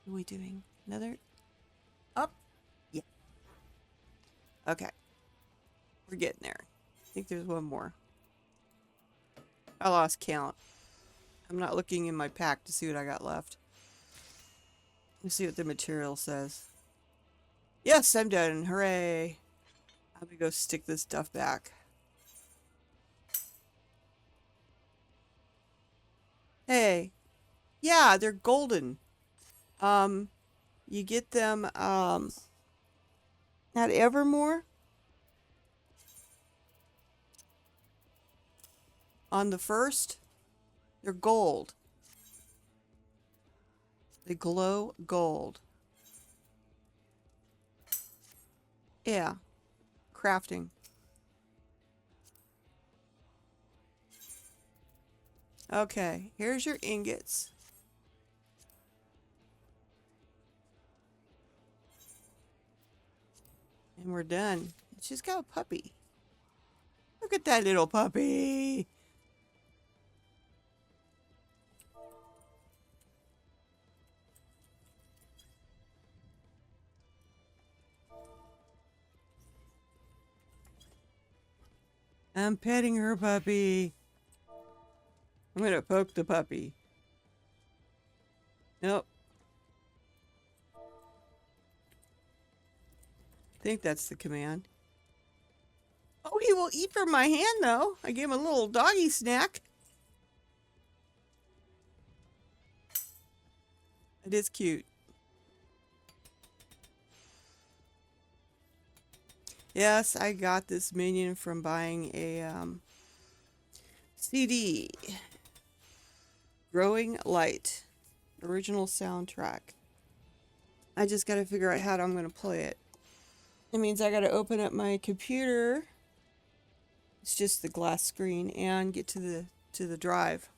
What are we doing? Another up? Yeah. Okay. We're getting there. I think there's one more. I lost count. I'm not looking in my pack to see what I got left. Let's see what the material says. Yes, I'm done. Hooray. I'm gonna go stick this stuff back. Hey. Yeah, they're golden. You get them, at Evermore. On the first, they're gold. They glow gold. Yeah. Crafting. Okay, here's your ingots. And we're done. She's got a puppy. Look at that little puppy. I'm petting her puppy. I'm gonna poke the puppy. Nope. I think that's the command. Oh, he will eat from my hand, though. I gave him a little doggy snack. It is cute. Yes, I got this minion from buying a CD. Growing Light. Original soundtrack. I just gotta figure out how I'm gonna play it. It means I gotta open up my computer. It's just the glass screen, and get to the drive,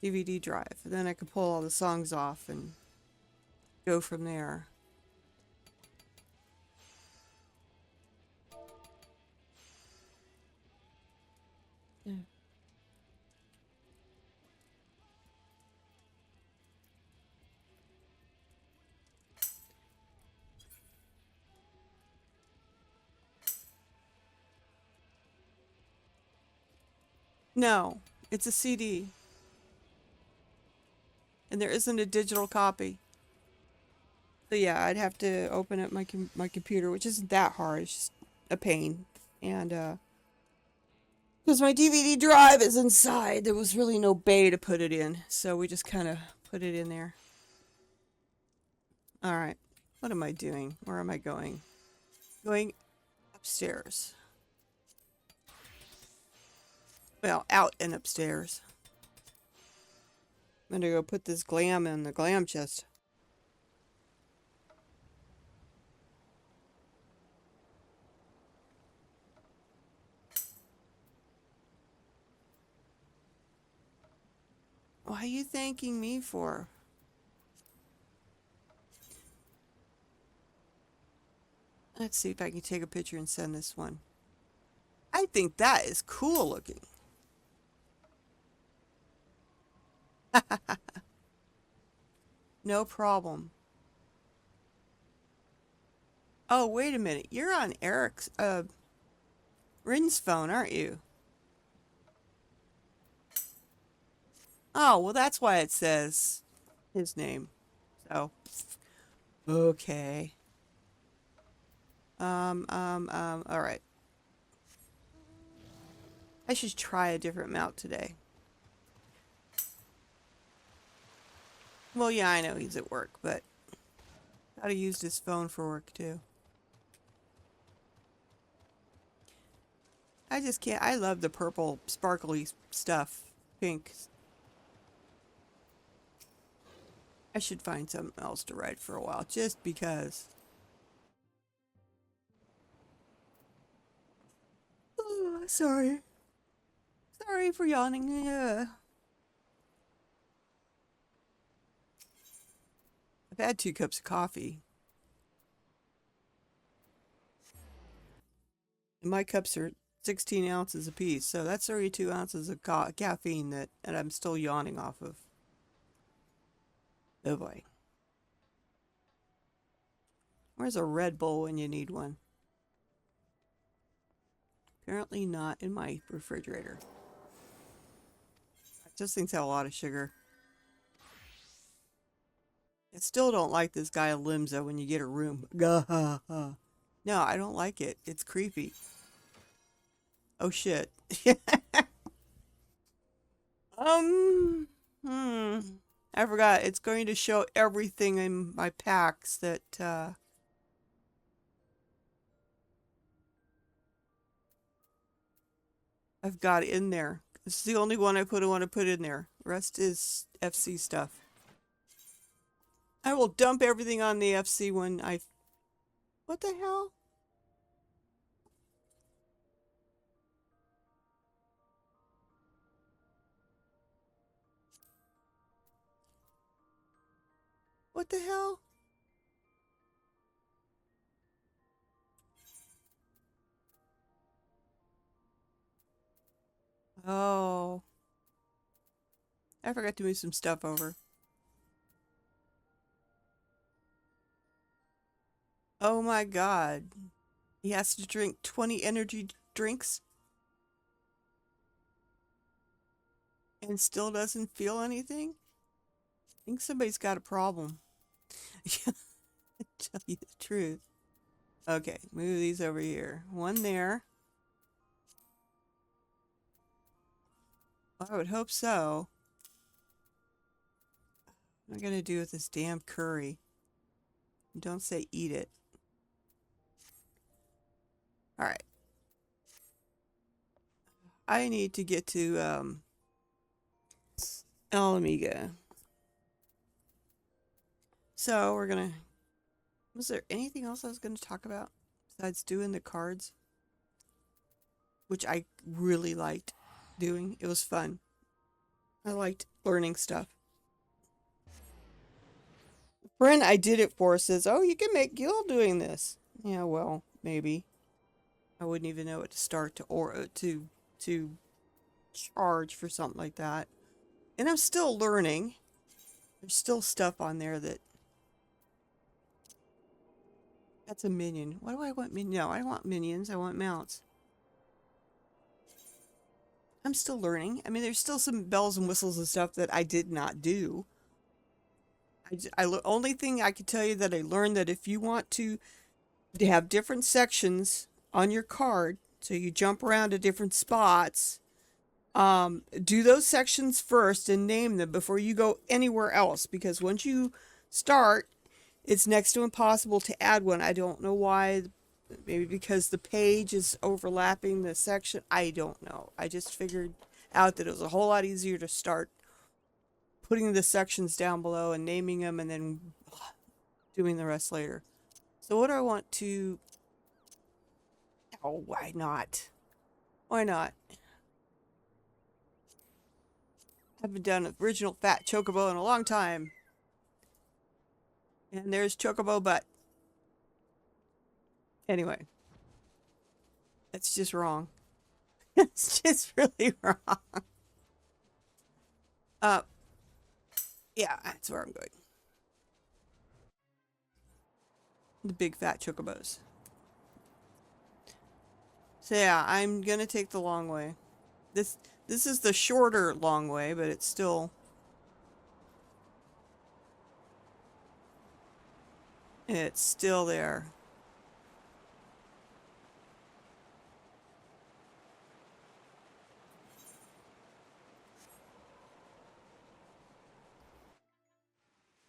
DVD drive. And then I can pull all the songs off and go from there. Yeah. No, it's a CD. And there isn't a digital copy. So yeah, I'd have to open up my computer, which isn't that hard. It's just a pain. And because my DVD drive is inside, there was really no bay to put it in. So we just kind of put it in there. All right. What am I doing? Where am I going? Going upstairs. Well, out and upstairs. I'm gonna go put this glam in the glam chest. What are you thanking me for? Let's see if I can take a picture and send this one. I think that is cool looking. No problem. Oh, wait a minute. You're on Eric's, Rin's phone, aren't you? Oh, well, that's why it says his name. So, okay. All right. I should try a different mount today. Well, yeah, I know he's at work, but gotta use his phone for work too. I just can't. I love the purple sparkly stuff. Pink. I should find something else to ride for a while, just because. Oh, sorry. Sorry for yawning. I've had 2 cups of coffee. And my cups are 16 ounces apiece, so that's 32 ounces of caffeine that I'm still yawning off of. Oh boy. Where's a Red Bull when you need one? Apparently not in my refrigerator. Those things have a lot of sugar. I still don't like this guy Limza when you get a room. No, I don't like it. It's creepy. Oh shit. Hmm. I forgot. It's going to show everything in my packs that, I've got in there. This is the only one I want to put in there. The rest is FC stuff. I will dump everything on the FC when I... What the hell? What the hell? Oh. I forgot to move some stuff over. Oh my god. He has to drink 20 energy drinks and still doesn't feel anything? I think somebody's got a problem. Tell you the truth. Okay, move these over here. One there. Well, I would hope so. What am I gonna do with this damn curry? Don't say eat it. Alright. I need to get to, Alameda. So, we're gonna... Was there anything else I was gonna talk about besides doing the cards? Which I really liked doing. It was fun. I liked learning stuff. The friend I did it for says, oh, you can make guild doing this. Yeah, well, maybe. I wouldn't even know what to start to charge for something like that. And I'm still learning. There's still stuff on there that... That's a minion. Why do I want minions? No, I don't want minions. I want mounts. I'm still learning. I mean, there's still some bells and whistles and stuff that I did not do. Only thing I could tell you that I learned that if you want to have different sections on your card, so you jump around to different spots, do those sections first and name them before you go anywhere else. Because once you start, it's next to impossible to add one. I don't know why. Maybe because the page is overlapping the section. I don't know. I just figured out that it was a whole lot easier to start putting the sections down below and naming them and then doing the rest later. So what do I want to... Oh, why not? Why not? I haven't done an original fat chocobo in a long time. And there's chocobo butt. Anyway. It's just wrong. It's just really wrong. Yeah, that's where I'm going. The big fat chocobos. So yeah, I'm gonna take the long way. This this is the shorter long way, but it's still there.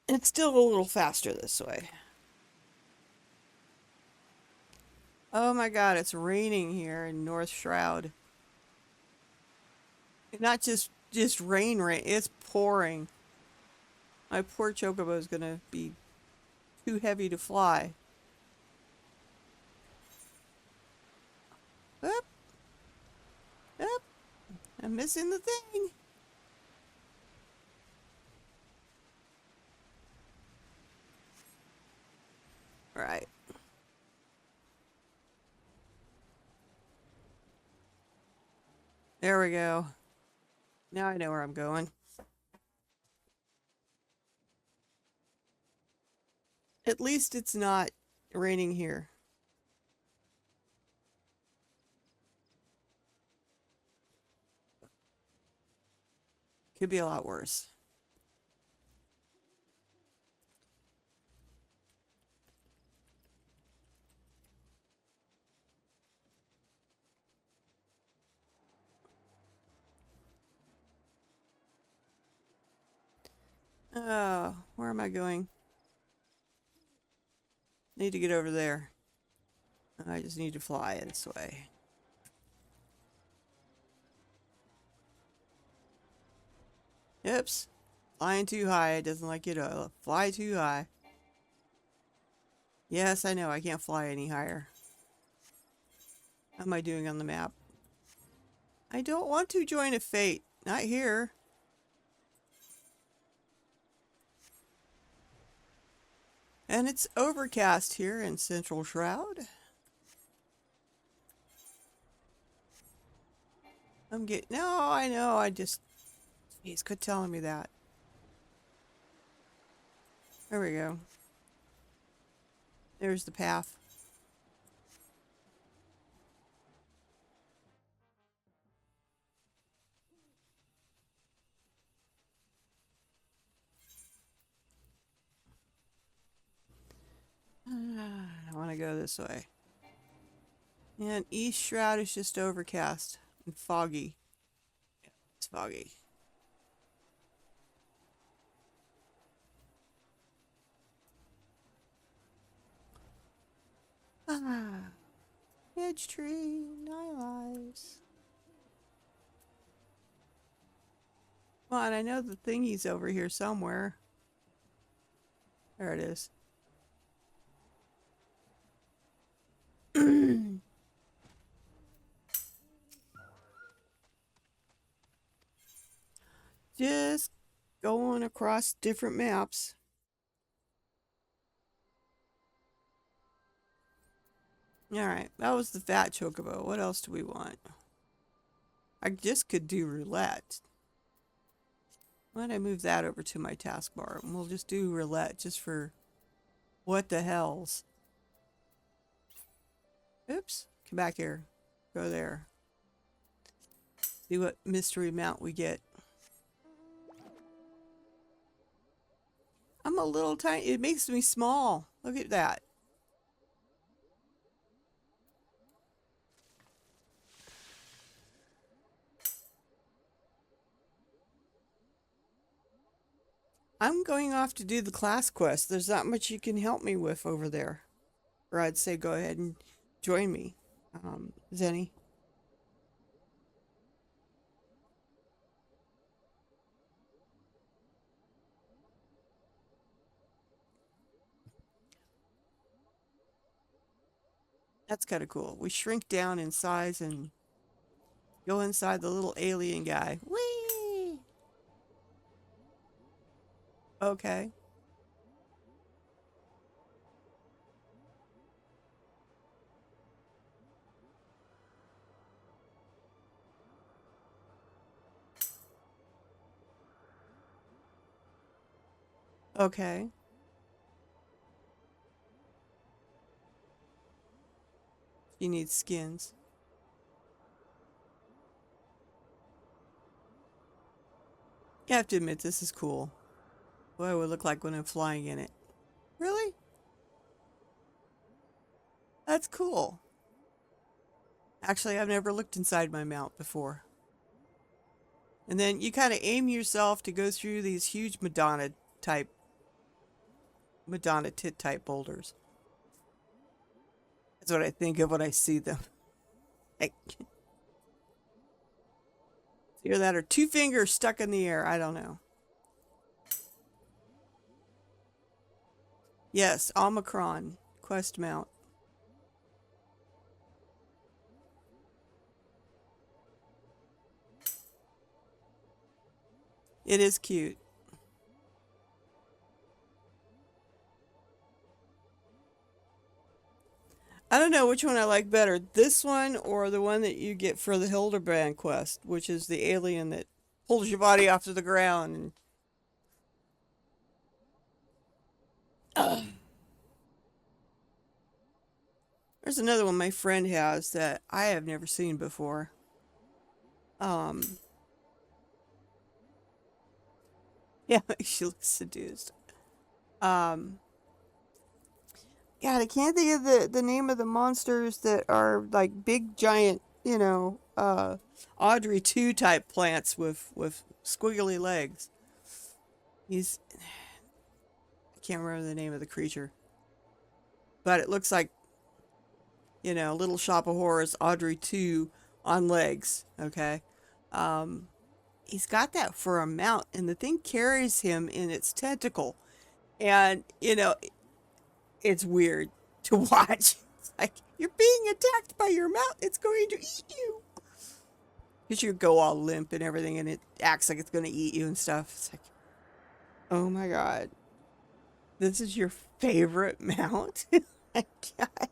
It's still a little faster this way. Oh my god, it's raining here in North Shroud. Not just rain, it's pouring. My poor chocobo is gonna be too heavy to fly. Up, up. I'm missing the thing. Right. There we go. Now I know where I'm going. At least it's not raining here. Could be a lot worse. Oh, where am I going? Need to get over there. I just need to fly this way. Oops. Flying too high. It doesn't like you to fly too high. Yes, I know. I can't fly any higher. How am I doing on the map? I don't want to join a fate. Not here. And it's overcast here in Central Shroud. No, I know. Jeez, quit telling me that. There we go. There's the path. I want to go this way. And East Shroud is just overcast and foggy. It's foggy. Ah, Edge tree, 9 lives. Come on, I know the thingy's over here somewhere. There it is. Just going across different maps. Alright, that was the fat chocobo. What else do we want? I just could do roulette. Why don't I move that over to my taskbar? And we'll just do roulette just for what the hells. Oops. Come back here. Go there. See what mystery mount we get. I'm a little tiny. It makes me small. Look at that. I'm going off to do the class quest. There's not much you can help me with over there. Or I'd say go ahead and join me, Zenny. That's kind of cool. We shrink down in size and go inside the little alien guy. Whee! Okay. Okay. You need skins. You have to admit, this is cool. What it would look like when I'm flying in it. Really? That's cool. Actually, I've never looked inside my mount before. And then you kind of aim yourself to go through these huge Madonna tit type boulders. That's what I think of when I see them. Like, either that or two fingers stuck in the air. I don't know. Yes, Omicron quest mount. It is cute. I don't know which one I like better. This one or the one that you get for the Hildebrand quest, which is the alien that pulls your body off to the ground. And there's another one my friend has that I have never seen before. Um, yeah, she looks seduced. Um, God, I can't think of the name of the monsters that are like big giant, Audrey 2 type plants with squiggly legs. I can't remember the name of the creature. But it looks like, Little Shop of Horrors Audrey 2 on legs, okay? Um, he's got that for a mount, and the thing carries him in its tentacle. And, it's weird to watch. It's like, you're being attacked by your mount. It's going to eat you. Because you go all limp and everything, and it acts like it's going to eat you and stuff. It's like, oh my God. This is your favorite mount? My God.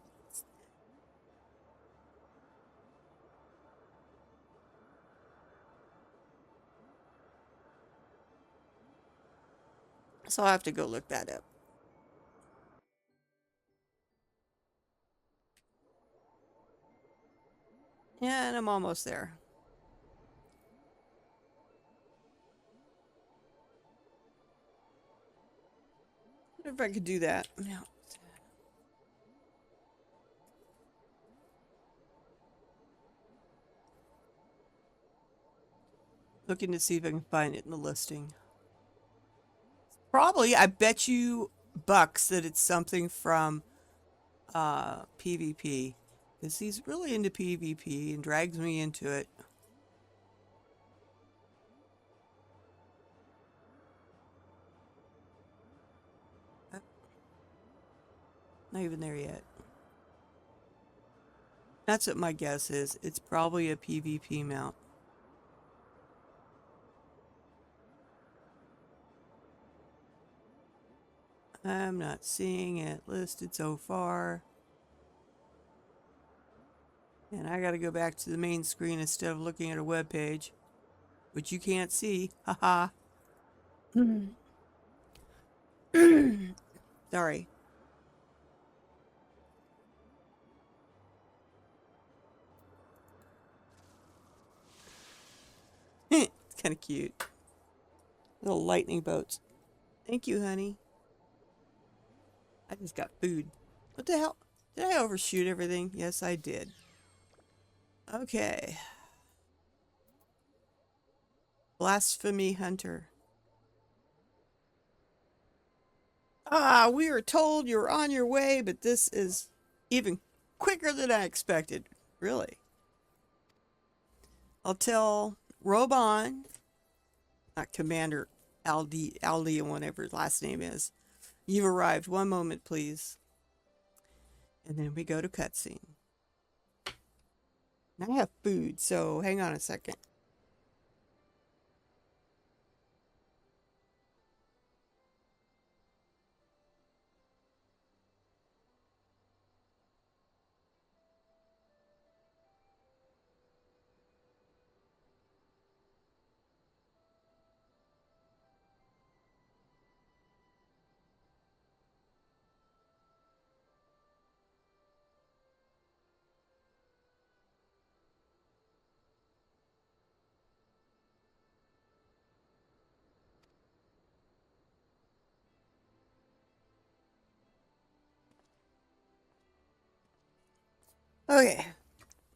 So I'll have to go look that up. Yeah, and I'm almost there. I wonder if I could do that. Now, looking to see if I can find it in the listing. Probably, I bet you bucks that it's something from PvP. Because he's really into PvP and drags me into it. Not even there yet. That's what my guess is. It's probably a PvP mount. I'm not seeing it listed so far. And I gotta go back to the main screen instead of looking at a web page, which you can't see. Haha. Sorry. It's kind of cute. Little lightning boats. Thank you, honey. I just got food. What the hell? Did I overshoot everything? Yes, I did. Okay. Blasphemy Hunter. Ah, we were told you were on your way, but this is even quicker than I expected. Really. I'll tell Robon, not Commander Aldi, and whatever his last name is. You've arrived. One moment, please. And then we go to cutscene. Now I have food, so hang on a second. Okay.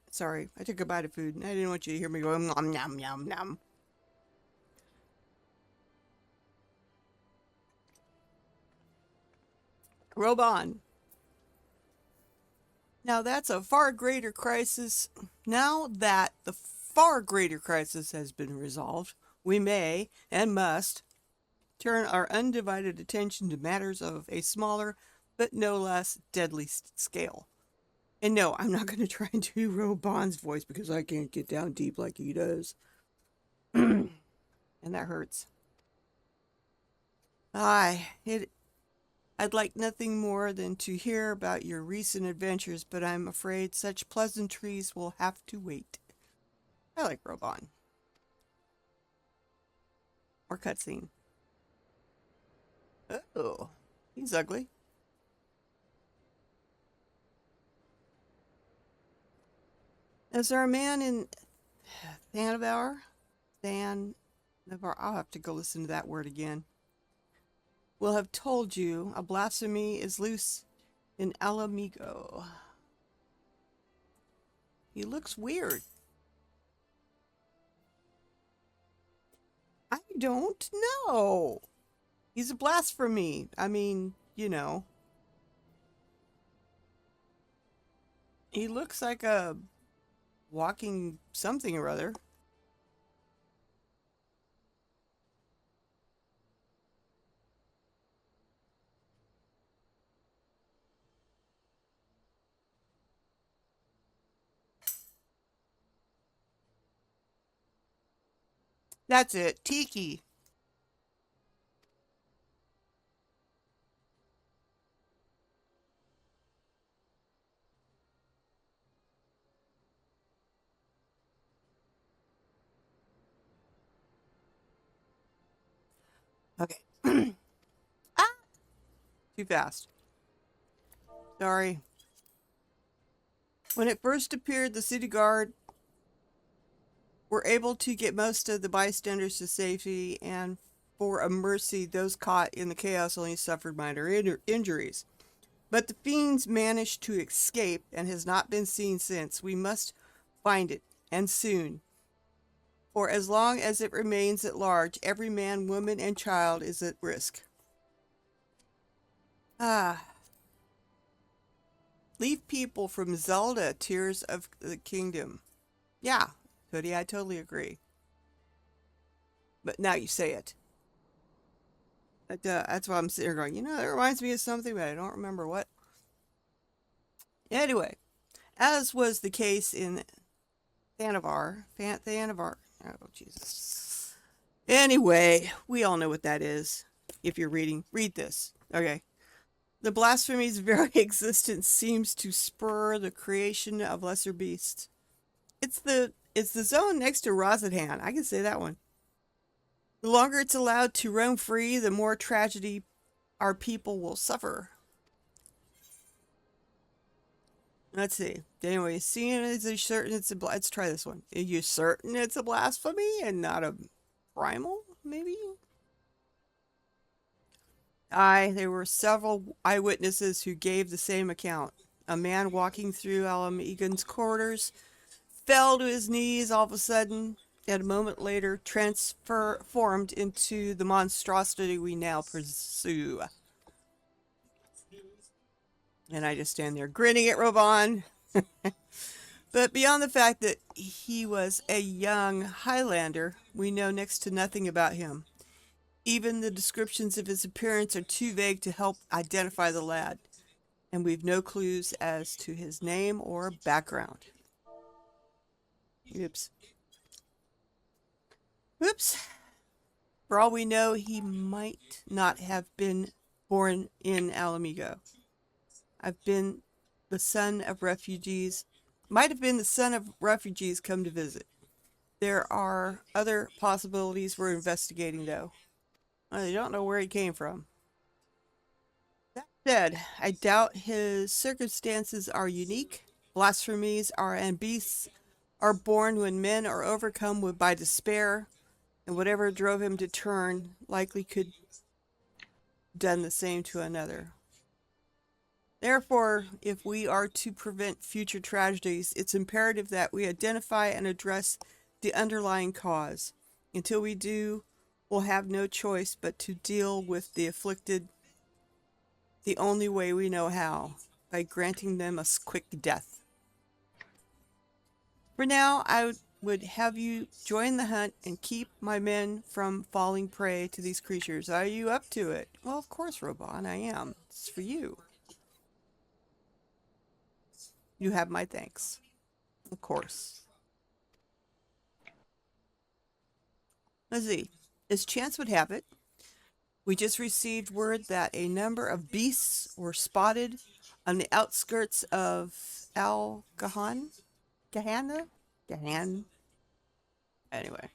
Sorry, I took a bite of food and I didn't want you to hear me going nom nom nom nom. Robon. Now that's a far greater crisis. Now that the far greater crisis has been resolved, we may and must turn our undivided attention to matters of a smaller but no less deadly scale. And no, I'm not going to try and do Robon's voice because I can't get down deep like he does. And that hurts. I'd like nothing more than to hear about your recent adventures, but I'm afraid such pleasantries will have to wait. I like Robon. Or cutscene. Oh, he's ugly. Is there a man in Thanavar? I'll have to go listen to that word again. Will have told you a blasphemy is loose in Alamigo. He looks weird. I don't know. He's a blasphemy. I mean, you know. He looks like a walking something or other. That's it. Tiki. Okay. Ah! Too fast. Sorry. When it first appeared, the city guard were able to get most of the bystanders to safety, and for a mercy, those caught in the chaos only suffered minor injuries. But the fiends managed to escape and has not been seen since. We must find it, and soon. For as long as it remains at large, every man, woman, and child is at risk. Ah. Leave people from Zelda, Tears of the Kingdom. Yeah, Hoodie, I totally agree. But now you say it. That's why I'm sitting here going, you know, that reminds me of something, but I don't remember what. Anyway, as was the case in Thanavar. Oh, Jesus. Anyway, we all know what that is. If you're reading, read this. Okay. The blasphemy's very existence seems to spur the creation of lesser beasts. It's the zone next to Rozathan. I can say that one. The longer it's allowed to roam free, the more tragedy our people will suffer. Let's see. Anyway, seeing as you're certain it's let's try this one. Are you certain it's a blasphemy and not a primal, maybe? Aye, there were several eyewitnesses who gave the same account. A man walking through Alam Egan's corridors fell to his knees all of a sudden, and a moment later transformed into the monstrosity we now pursue. And I just stand there grinning at Robon. But beyond the fact that he was a young Highlander, we know next to nothing about him. Even the descriptions of his appearance are too vague to help identify the lad, and we've no clues as to his name or background. Oops. Whoops. For all we know, he might not have been born in Alamigo. I've been the son of refugees. Might have been the son of refugees come to visit. There are other possibilities we're investigating, though. I don't know where he came from. That said, I doubt his circumstances are unique. Blasphemies and beasts are born when men are overcome by despair, and whatever drove him to turn likely could done the same to another. Therefore, if we are to prevent future tragedies, it's imperative that we identify and address the underlying cause. Until we do, we'll have no choice but to deal with the afflicted the only way we know how, by granting them a quick death. For now, I would have you join the hunt and keep my men from falling prey to these creatures. Are you up to it? Well, of course, Robon, I am. It's for you. You have my thanks. Of course. Let's see. As chance would have it, we just received word that a number of beasts were spotted on the outskirts of Al Gahan. Gahan. Anyway.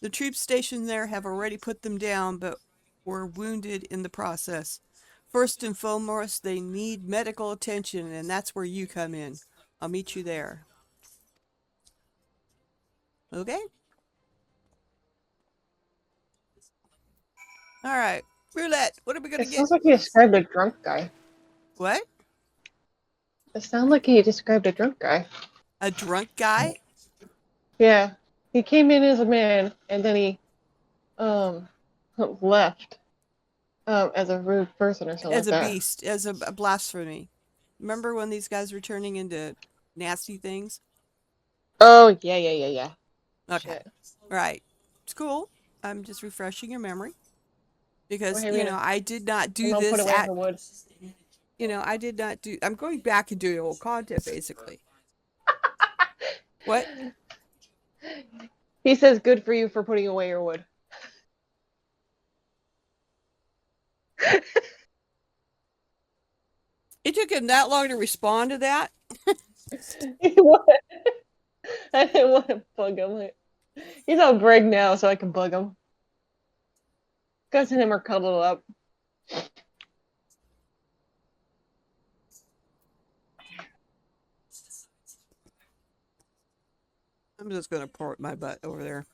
The troops stationed there have already put them down, but were wounded in the process. First and foremost, they need medical attention, and that's where you come in. I'll meet you there. Okay? All right. Roulette, what are we going It to get? sounds like he described a drunk guy. What? It sounds like he described a drunk guy. A drunk guy? Yeah. He came in as a man, and then he left as a rude person or something As like a that. beast, as a blasphemy. Remember when these guys were turning into nasty things? Oh, yeah. Okay. Shit. Right. It's cool. I'm just refreshing your memory. Because, Okay, I did not do I'll this put away at... her wood. I did not do... I'm going back and doing old content, basically. What? He says, good for you for putting away your wood. It took him that long to respond to that? What? I didn't want to bug him. He's on break now, so I can bug him. Gus and him are cuddled up. I'm just going to port my butt over there.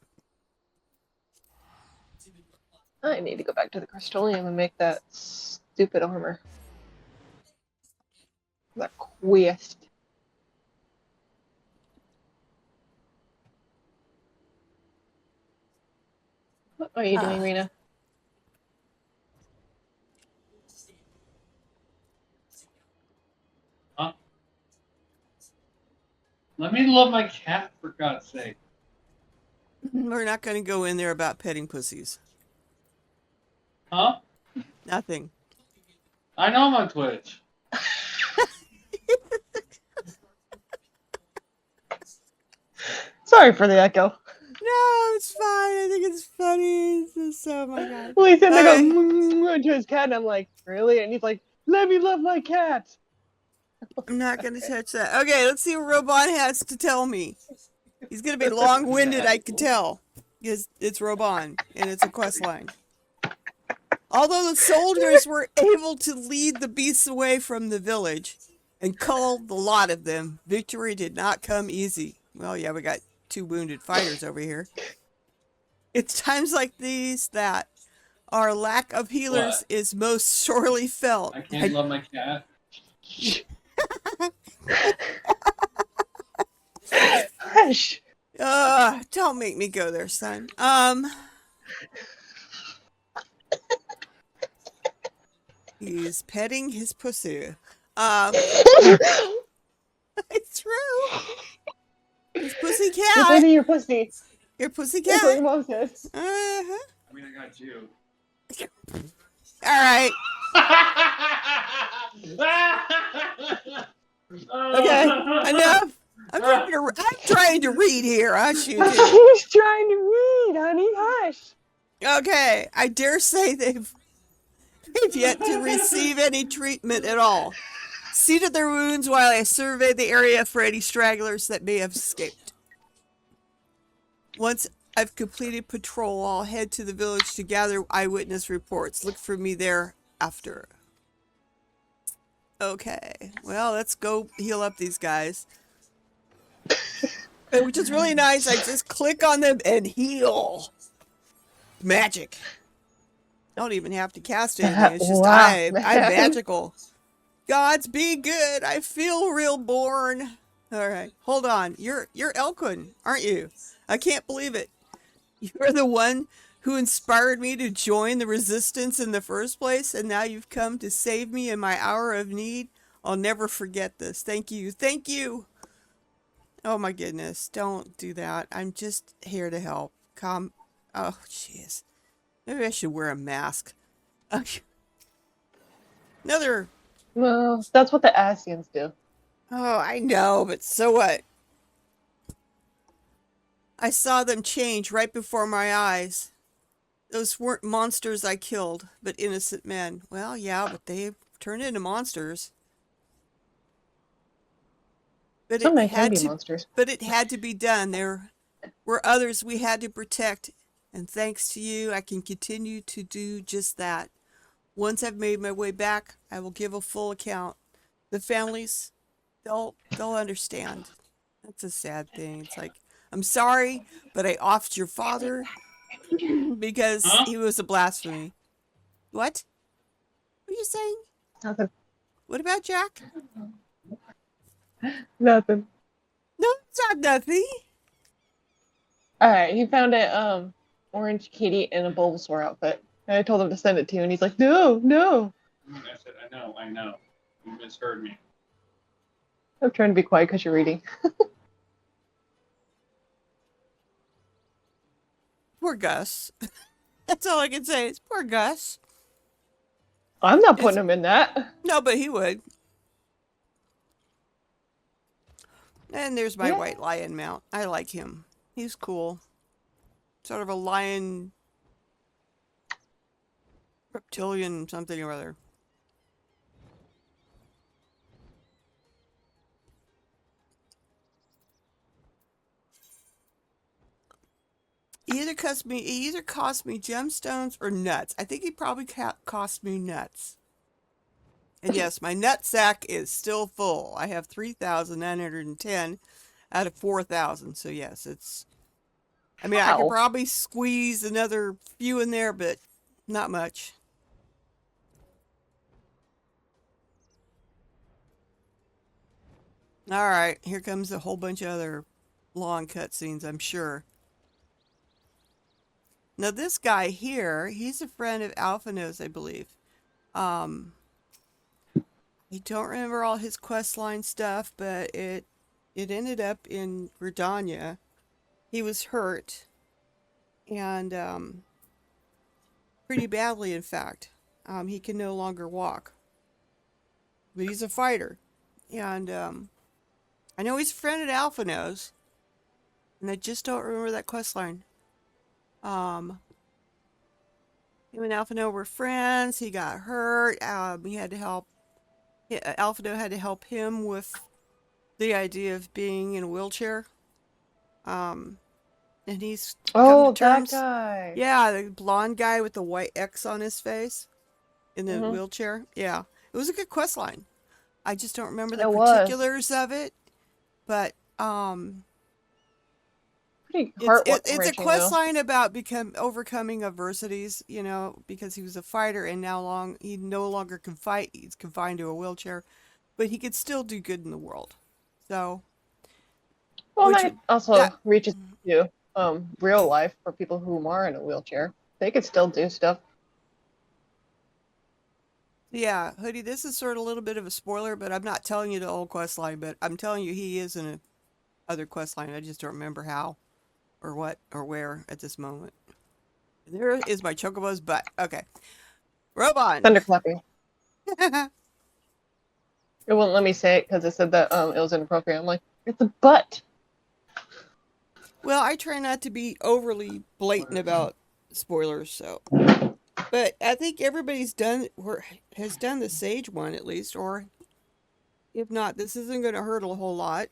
I need to go back to the Crystolium and make that stupid armor. That quest. What are you doing, Rena? Huh? Let me love my cat, for God's sake. We're not going to go in there about petting pussies. Huh? Nothing. I know I'm on Twitch. Sorry for the echo. No, it's fine. I think it's funny. It's just, oh my God. Well, he said they Alright. go to his cat, and I'm like, really? And he's like, let me love my cat. I'm not going to touch that. Okay, let's see what Robon has to tell me. He's going to be long-winded, I can tell. Because it's Robon, and it's a quest line. Although the soldiers were able to lead the beasts away from the village and cull the lot of them, victory did not come easy. Well, yeah, we got 2 wounded fighters over here. It's times like these that our lack of healers is most sorely felt. I can't love my cat. Hush. Don't make me go there, son. He's petting his pussy. It's true. His pussy You're cat. petting your pussy. Your pussy That's what your cat. mom says. Uh-huh. I mean, I got you. All right. Okay. Enough. I'm trying to read here. He's trying to read, honey. Hush. Okay. I dare say they've yet to receive any treatment at all. See to their wounds while I survey the area for any stragglers that may have escaped. Once I've completed patrol, I'll head to the village to gather eyewitness reports. Look for me there after. Okay. Well, let's go heal up these guys. Which is really nice. I just click on them and heal. Magic. Don't even have to cast anything. It's just Wow, I'm man. magical. Gods be good. I feel real born. All right, hold on. You're Elquin, aren't you? I can't believe it. You're the one who inspired me to join the resistance in the first place, and now you've come to save me in my hour of need. I'll never forget this. Thank you. Thank you. Oh my goodness. Don't do that. I'm just here to help. Come. Oh, jeez. Maybe I should wear a mask. Another. Well, that's what the Asians do. Oh, I know, but so what? I saw them change right before my eyes. Those weren't monsters I killed, but innocent men. Well, yeah, but they turned into monsters. But Some it men can had be to monsters. but it had to be done. There were others we had to protect, and thanks to you, I can continue to do just that. Once I've made my way back, I will give a full account. The families, they'll understand. That's a sad thing. It's like, I'm sorry, but I offed your father because Huh? he was a blasphemy. What? What are you saying? Nothing. What about Jack? Nothing. No, it's not nothing. Alright, he found a orange kitty in a Bulbasaur outfit. And I told him to send it to you, and he's like, no, no. I said, I know. You misheard me. I'm trying to be quiet because you're reading. Poor Gus. That's all I can say. It's poor Gus. I'm not putting him in that. No, but he would. And there's my Yeah. white lion mount. I like him. He's cool. Sort of a lion reptilian something or other. He either cost me gemstones or nuts. I think he probably cost me nuts. And yes, my nut sack is still full. I have 3,910 out of 4,000. So yes, it's. I mean, I could Wow. probably squeeze another few in there, but not much. All right, here comes a whole bunch of other long cutscenes, I'm sure. Now this guy here, he's a friend of Alphino's, I believe. I don't remember all his questline stuff, but it ended up in Gridania. He was hurt, and pretty badly, in fact. He can no longer walk, but he's a fighter, and I know he's a friend at Alphino's, and I just don't remember that questline. Him and Alphino were friends. He got hurt. He had to help. Alphino had to help him with the idea of being in a wheelchair. And he's come to Oh, that terms. guy. Yeah, the blonde guy with the white X on his face in the Mhm. wheelchair. Yeah, it was a good quest line. I just don't remember the It was. particulars of it, but Pretty it's a heart-wrenching, quest though. line about overcoming adversities, because he was a fighter and he no longer can fight. He's confined to a wheelchair, but he could still do good in the world. So, Well, which that also that reaches to real life for people who are in a wheelchair. They could still do stuff. yeah, Hoodie, this is sort of a little bit of a spoiler, but I'm not telling you the old quest line, but I'm telling you he is in a other quest line. I just don't remember how or what or where at this moment. There is my Chocobo's butt. Okay. Robon. Thunderclapping. It wouldn't let me say it because it said that it was inappropriate. I'm like, it's a butt. Well, I try not to be overly blatant about spoilers, so. But I think everybody's has done the Sage one at least, or if not, this isn't going to hurt a whole lot.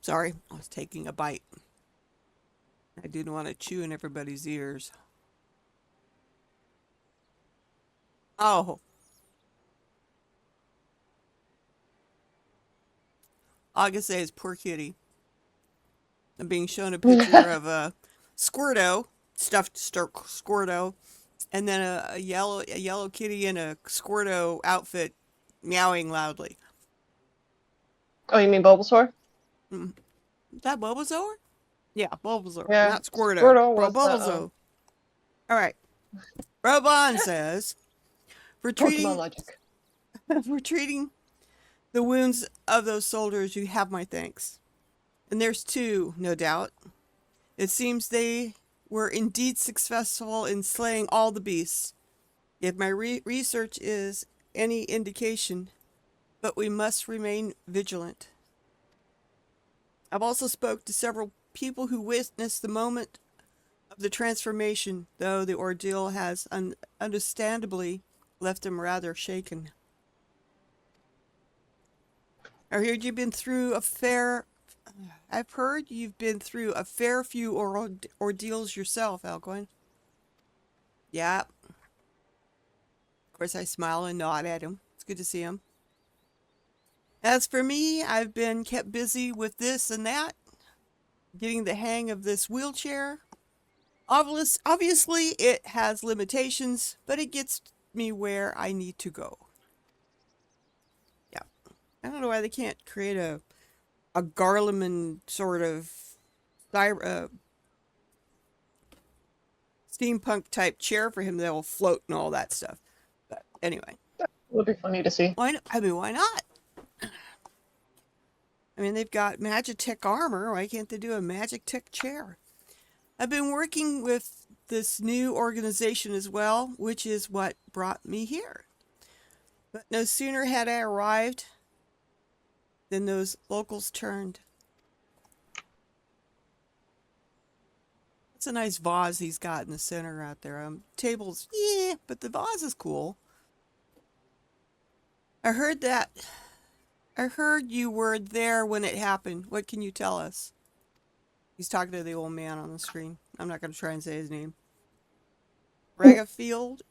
Sorry, I was taking a bite. I didn't want to chew in everybody's ears. Oh. All I can say is poor kitty. I'm being shown a picture of a Squirtle, stuffed Squirtle, and then a yellow kitty in a Squirtle outfit meowing loudly. Oh, you mean Bulbasaur? Is that Bulbasaur? Yeah, Bulbasaur, Yeah. not Squirtle. Squirtle was the, Bulbasaur. All right. Robon says, for Pokemon logic. treating the wounds of those soldiers, you have my thanks. And there's two, no doubt. It seems they were indeed successful in slaying all the beasts. If my research is any indication, but we must remain vigilant. I've also spoke to several people who witnessed the moment of the transformation, though the ordeal has understandably left them rather shaken. I've heard you've been through a fair few ordeals yourself, Alcoin. Yeah. Of course, I smile and nod at him. It's good to see him. As for me, I've been kept busy with this and that, getting the hang of this wheelchair. Obviously, it has limitations, but it gets me where I need to go. Yeah. I don't know why they can't create a Garleman sort of steampunk type chair for him that will float and all that stuff. But anyway. It would be funny to see. Why not? I mean, they've got Magitech armor. Why can't they do a Magitech chair? I've been working with this new organization as well, which is what brought me here. But no sooner had I arrived than those locals turned. It's a nice vase he's got in the center out there. Tables, yeah, but the vase is cool. I heard you were there when it happened. What can you tell us? He's talking to the old man on the screen. I'm not going to try and say his name. Ragafield?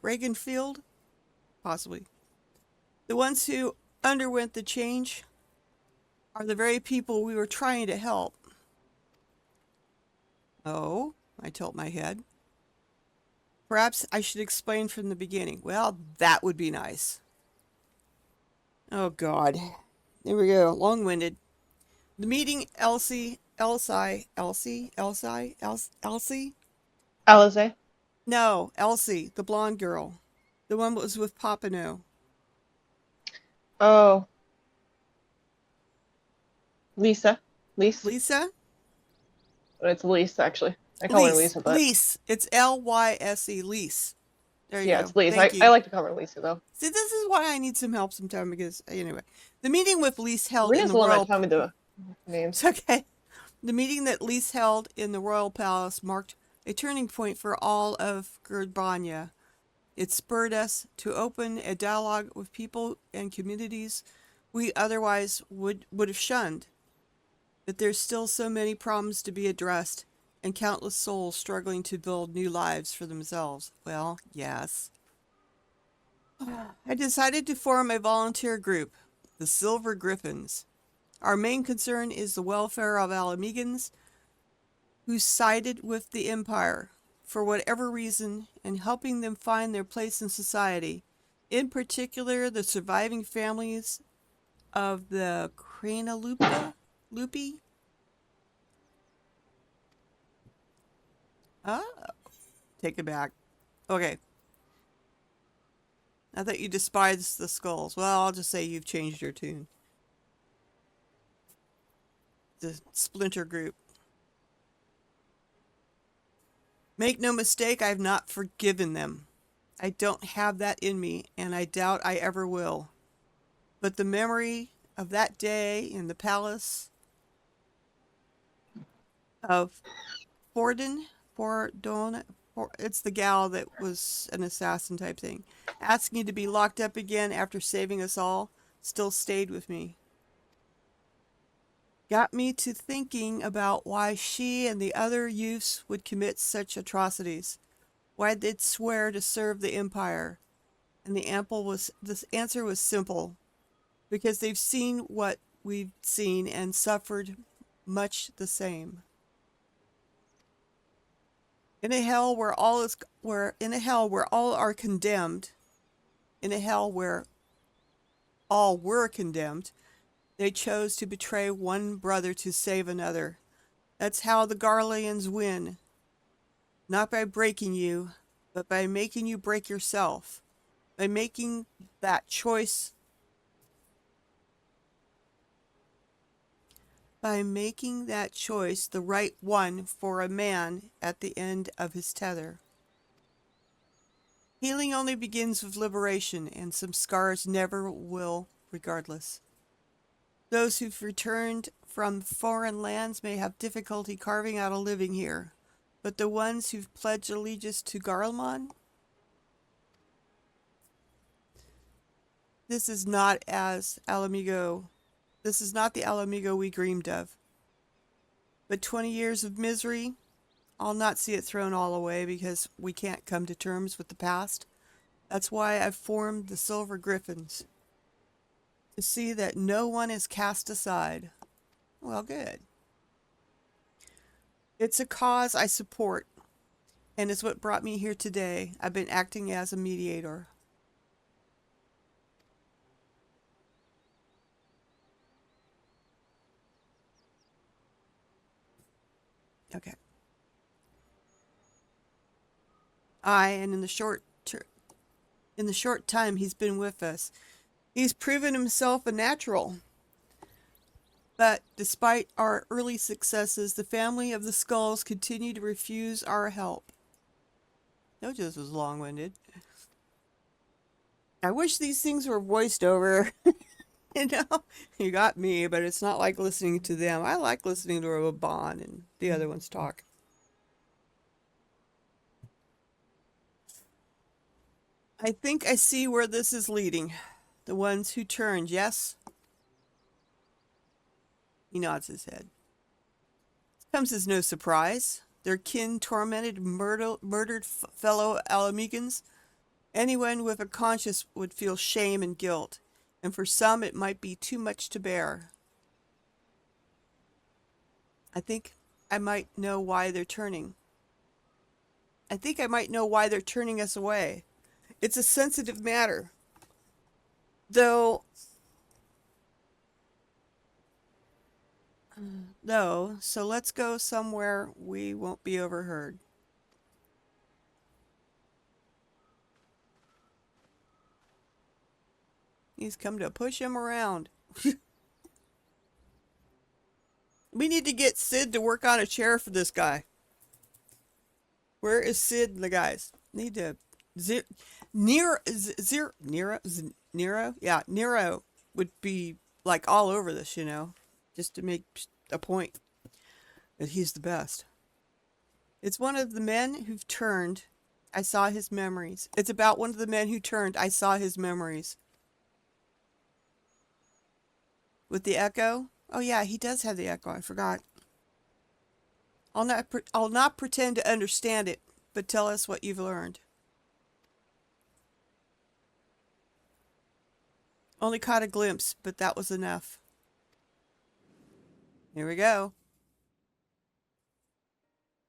Reaganfield? Possibly. The ones who underwent the change are the very people we were trying to help. Oh, I tilt my head. Perhaps I should explain from the beginning. Well, that would be nice. Oh, God. There we go. Long-winded. The meeting, Elsie? Alize? No, Elsie, the blonde girl. The one that was with Papano. Oh. Lisa? Lisa? It's Lise, actually. I call her Lisa, but... Lise. It's Lyse. Lise. There you go. Yeah, it's Lise. Thank you. I like to call her Lisa, though. See, this is why I need some help sometime because, anyway. The meeting with Lise held Rena's in the the one that royal... taught me the names. It's okay. The meeting that Lise held in the royal palace marked a turning point for all of Gerdbanya. It spurred us to open a dialogue with people and communities we otherwise would have shunned. But there's still so many problems to be addressed, and countless souls struggling to build new lives for themselves. Well, yes. I decided to form a volunteer group, the Silver Griffins. Our main concern is the welfare of Alamegans who sided with the Empire for whatever reason and helping them find their place in society. In particular, the surviving families of the Lupi? Oh, take it back. Okay. I thought you despised the skulls. Well, I'll just say you've changed your tune. The splinter group. Make no mistake, I've not forgiven them. I don't have that in me, and I doubt I ever will. But the memory of that day in the palace of it's the gal that was an assassin type thing, asking to be locked up again after saving us all, still stayed with me. got me to thinking about why she and the other youths would commit such atrocities, why they'd swear to serve the Empire. And the answer was simple, because they've seen what we've seen and suffered much the same. In a hell where all are condemned, in a hell where all were condemned, they chose to betray one brother to save another. That's how the Garleans win. Not by breaking you, but by making you break yourself. By making that choice. By making that choice the right one for a man at the end of his tether. Healing only begins with liberation, and some scars never will, regardless. Those who've returned from foreign lands may have difficulty carving out a living here, but the ones who've pledged allegiance to Garlemon, this is not the Alamigo we dreamed of. But 20 years of misery, I'll not see it thrown all away because we can't come to terms with the past. That's why I've formed the Silver Griffins. To see that no one is cast aside. Well, good. It's a cause I support, and it's what brought me here today. I've been acting as a mediator. Okay. And in the short time he's been with us, he's proven himself a natural. But despite our early successes, the family of the Skulls continue to refuse our help. No, just was long-winded. I wish these things were voiced over. You know, you got me, but it's not like listening to them. I like listening to Raban and the other ones talk. I think I see where this is leading. The ones who turned, yes? He nods his head. This comes as no surprise. Their kin tormented, murdered fellow Alamegans. Anyone with a conscience would feel shame and guilt, and for some it might be too much to bear. I think I might know why they're turning. I think I might know why they're turning us away. It's a sensitive matter. Though, so let's go somewhere we won't be overheard. He's come to push him around. We need to get Sid to work on a chair for this guy. Where is Sid and the guys? Need to... Nero? Yeah, Nero would be like all over this, you know, just to make a point that he's the best. It's one of the men who've turned. I saw his memories. It's about one of the men who turned. I saw his memories. With the echo? Oh yeah, he does have the echo. I forgot. I'll not pretend to understand it, but tell us what you've learned. Only caught a glimpse, but that was enough. Here we go.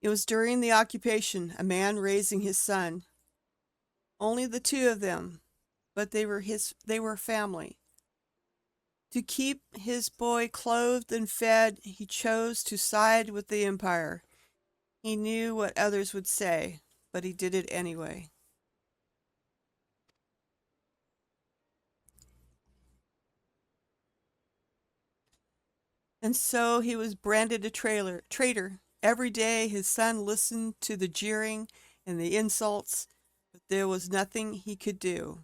It was during the occupation, a man raising his son. Only the two of them, but they were family. To keep his boy clothed and fed, he chose to side with the Empire. He knew what others would say, but he did it anyway. And so he was branded a traitor. Every day his son listened to the jeering and the insults, but there was nothing he could do.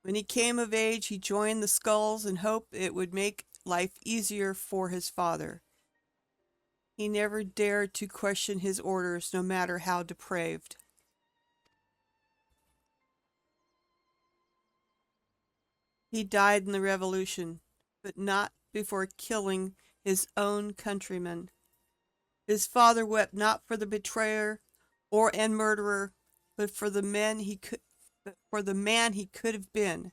When he came of age, he joined the Skulls and hoped it would make life easier for his father. He never dared to question his orders, no matter how depraved. He died in the revolution, but not before killing his own countrymen. His father wept not for the betrayer and murderer, but for the man he could have been.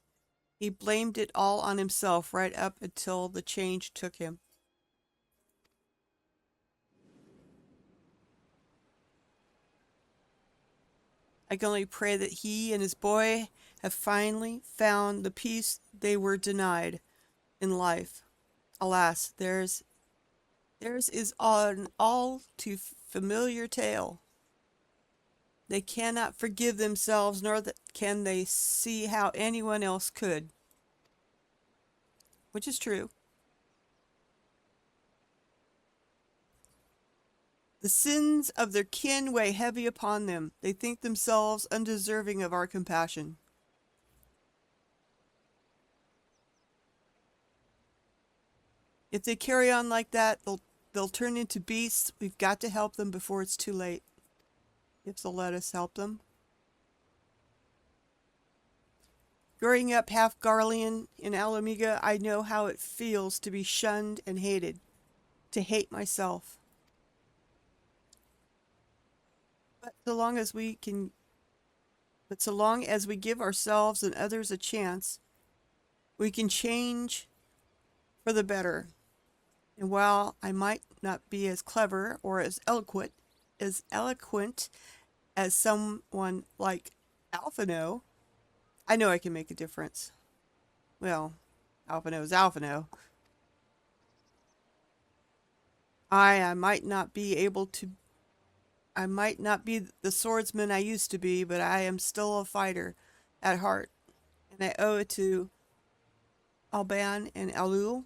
He blamed it all on himself right up until the change took him. I can only pray that he and his boy have finally found the peace they were denied in life. Alas, theirs is an all too familiar tale. They cannot forgive themselves, nor can they see how anyone else could. Which is true. The sins of their kin weigh heavy upon them. They think themselves undeserving of our compassion. If they carry on like that, they'll turn into beasts. We've got to help them before it's too late. If they'll let us help them. Growing up half Garlean in Alamega, I know how it feels to be shunned and hated. To hate myself. But so long as we give ourselves and others a chance, we can change for the better. And while I might not be as clever or as eloquent as someone like Alphino, I know I can make a difference. Well, Alphino is Alphino. I might not be the swordsman I used to be, but I am still a fighter at heart. And I owe it to Alban and Alul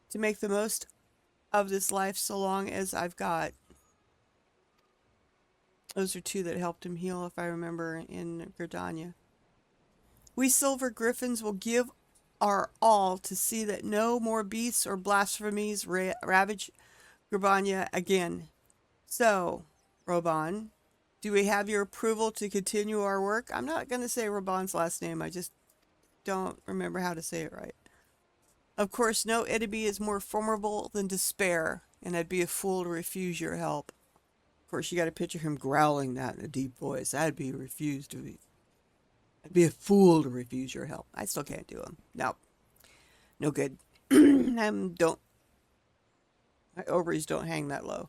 to make the most of this life so long as I've got. Those are two that helped him heal, if I remember, in Gridania. We silver griffins will give our all to see that no more beasts or blasphemies ravage Gridania again. So, Roban, do we have your approval to continue our work? I'm not going to say Roban's last name. I just don't remember how to say it right. Of course, no enemy is more formidable than despair, and I'd be a fool to refuse your help. Of course, you got to picture him growling that in a deep voice. I'd be a fool to refuse your help. I still can't do him. No good. My ovaries don't hang that low.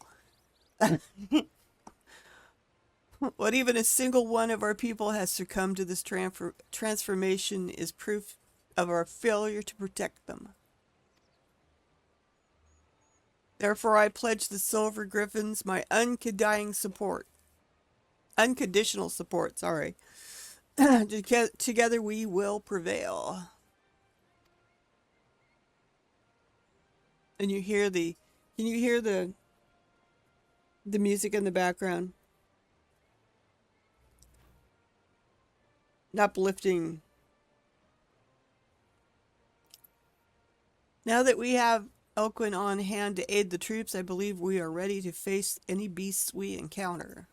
What even a single one of our people has succumbed to this transformation is proof of our failure to protect them. Therefore, I pledge the Silver Griffins my unconditional support. Together we will prevail. And can you hear the music in the background? Uplifting. Now that we have Elquin on hand to aid the troops, I believe we are ready to face any beasts we encounter.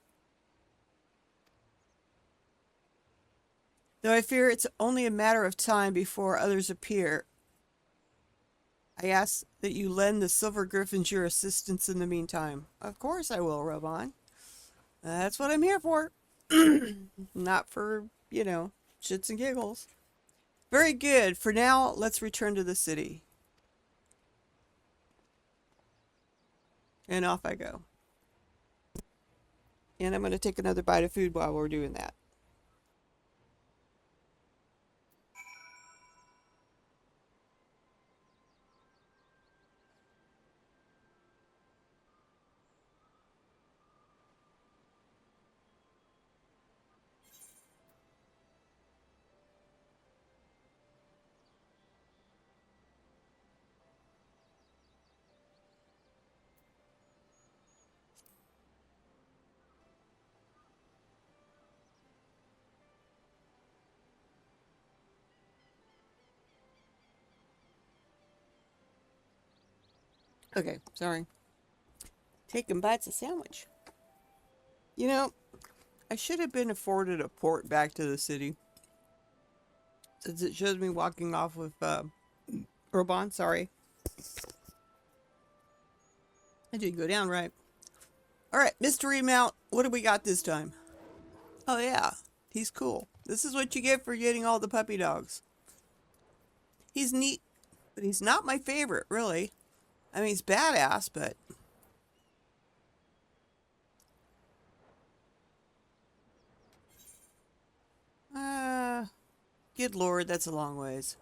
Though I fear it's only a matter of time before others appear, I ask that you lend the Silver Griffins your assistance in the meantime. Of course I will, Roban. That's what I'm here for. Not for, shits and giggles. Very good. For now, let's return to the city. And off I go. And I'm going to take another bite of food while we're doing that. Okay, sorry. Taking bites of sandwich. I should have been afforded a port back to the city. Since it shows me walking off with Roban, sorry. I didn't go down right. All right, mystery mount. What do we got this time? Oh yeah, he's cool. This is what you get for getting all the puppy dogs. He's neat, but he's not my favorite, really. I mean, he's badass, but... good lord, that's a long ways.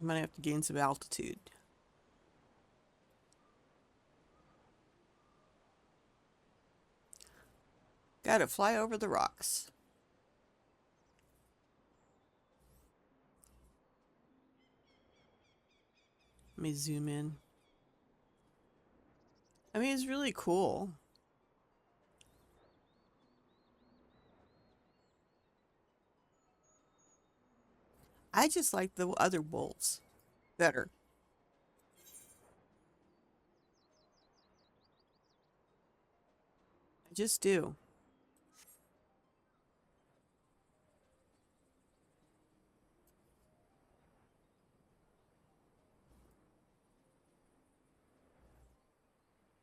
I'm gonna have to gain some altitude. Gotta fly over the rocks. Let me zoom in. I mean, it's really cool. I just like the other wolves better. I just do.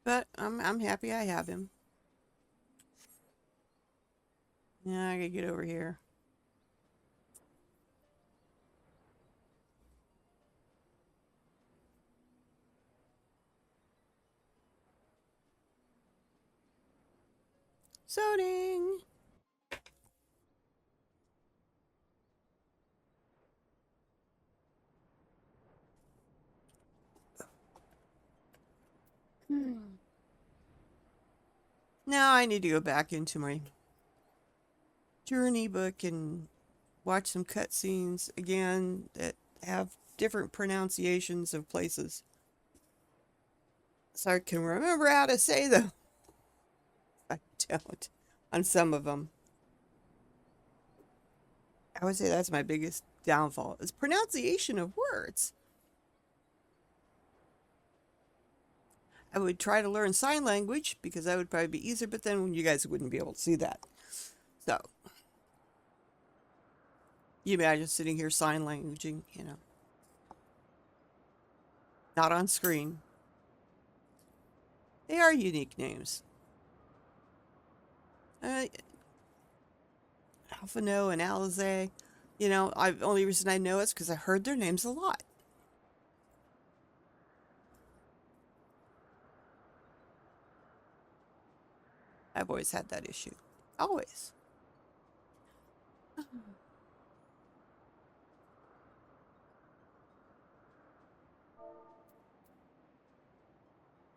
But I'm happy I have him. Yeah, I gotta get over here. Zoning. Now I need to go back into my journey book and watch some cutscenes again that have different pronunciations of places, so I can remember how to say them. I don't on some of them. I would say that's my biggest downfall, is pronunciation of words. I would try to learn sign language because that would probably be easier, but then you guys wouldn't be able to see that. So, you imagine sitting here sign languaging, you know. Not on screen. They are unique names. Alphano and Alize, you know, the only reason I know is because I heard their names a lot. I've always had that issue. Always. Where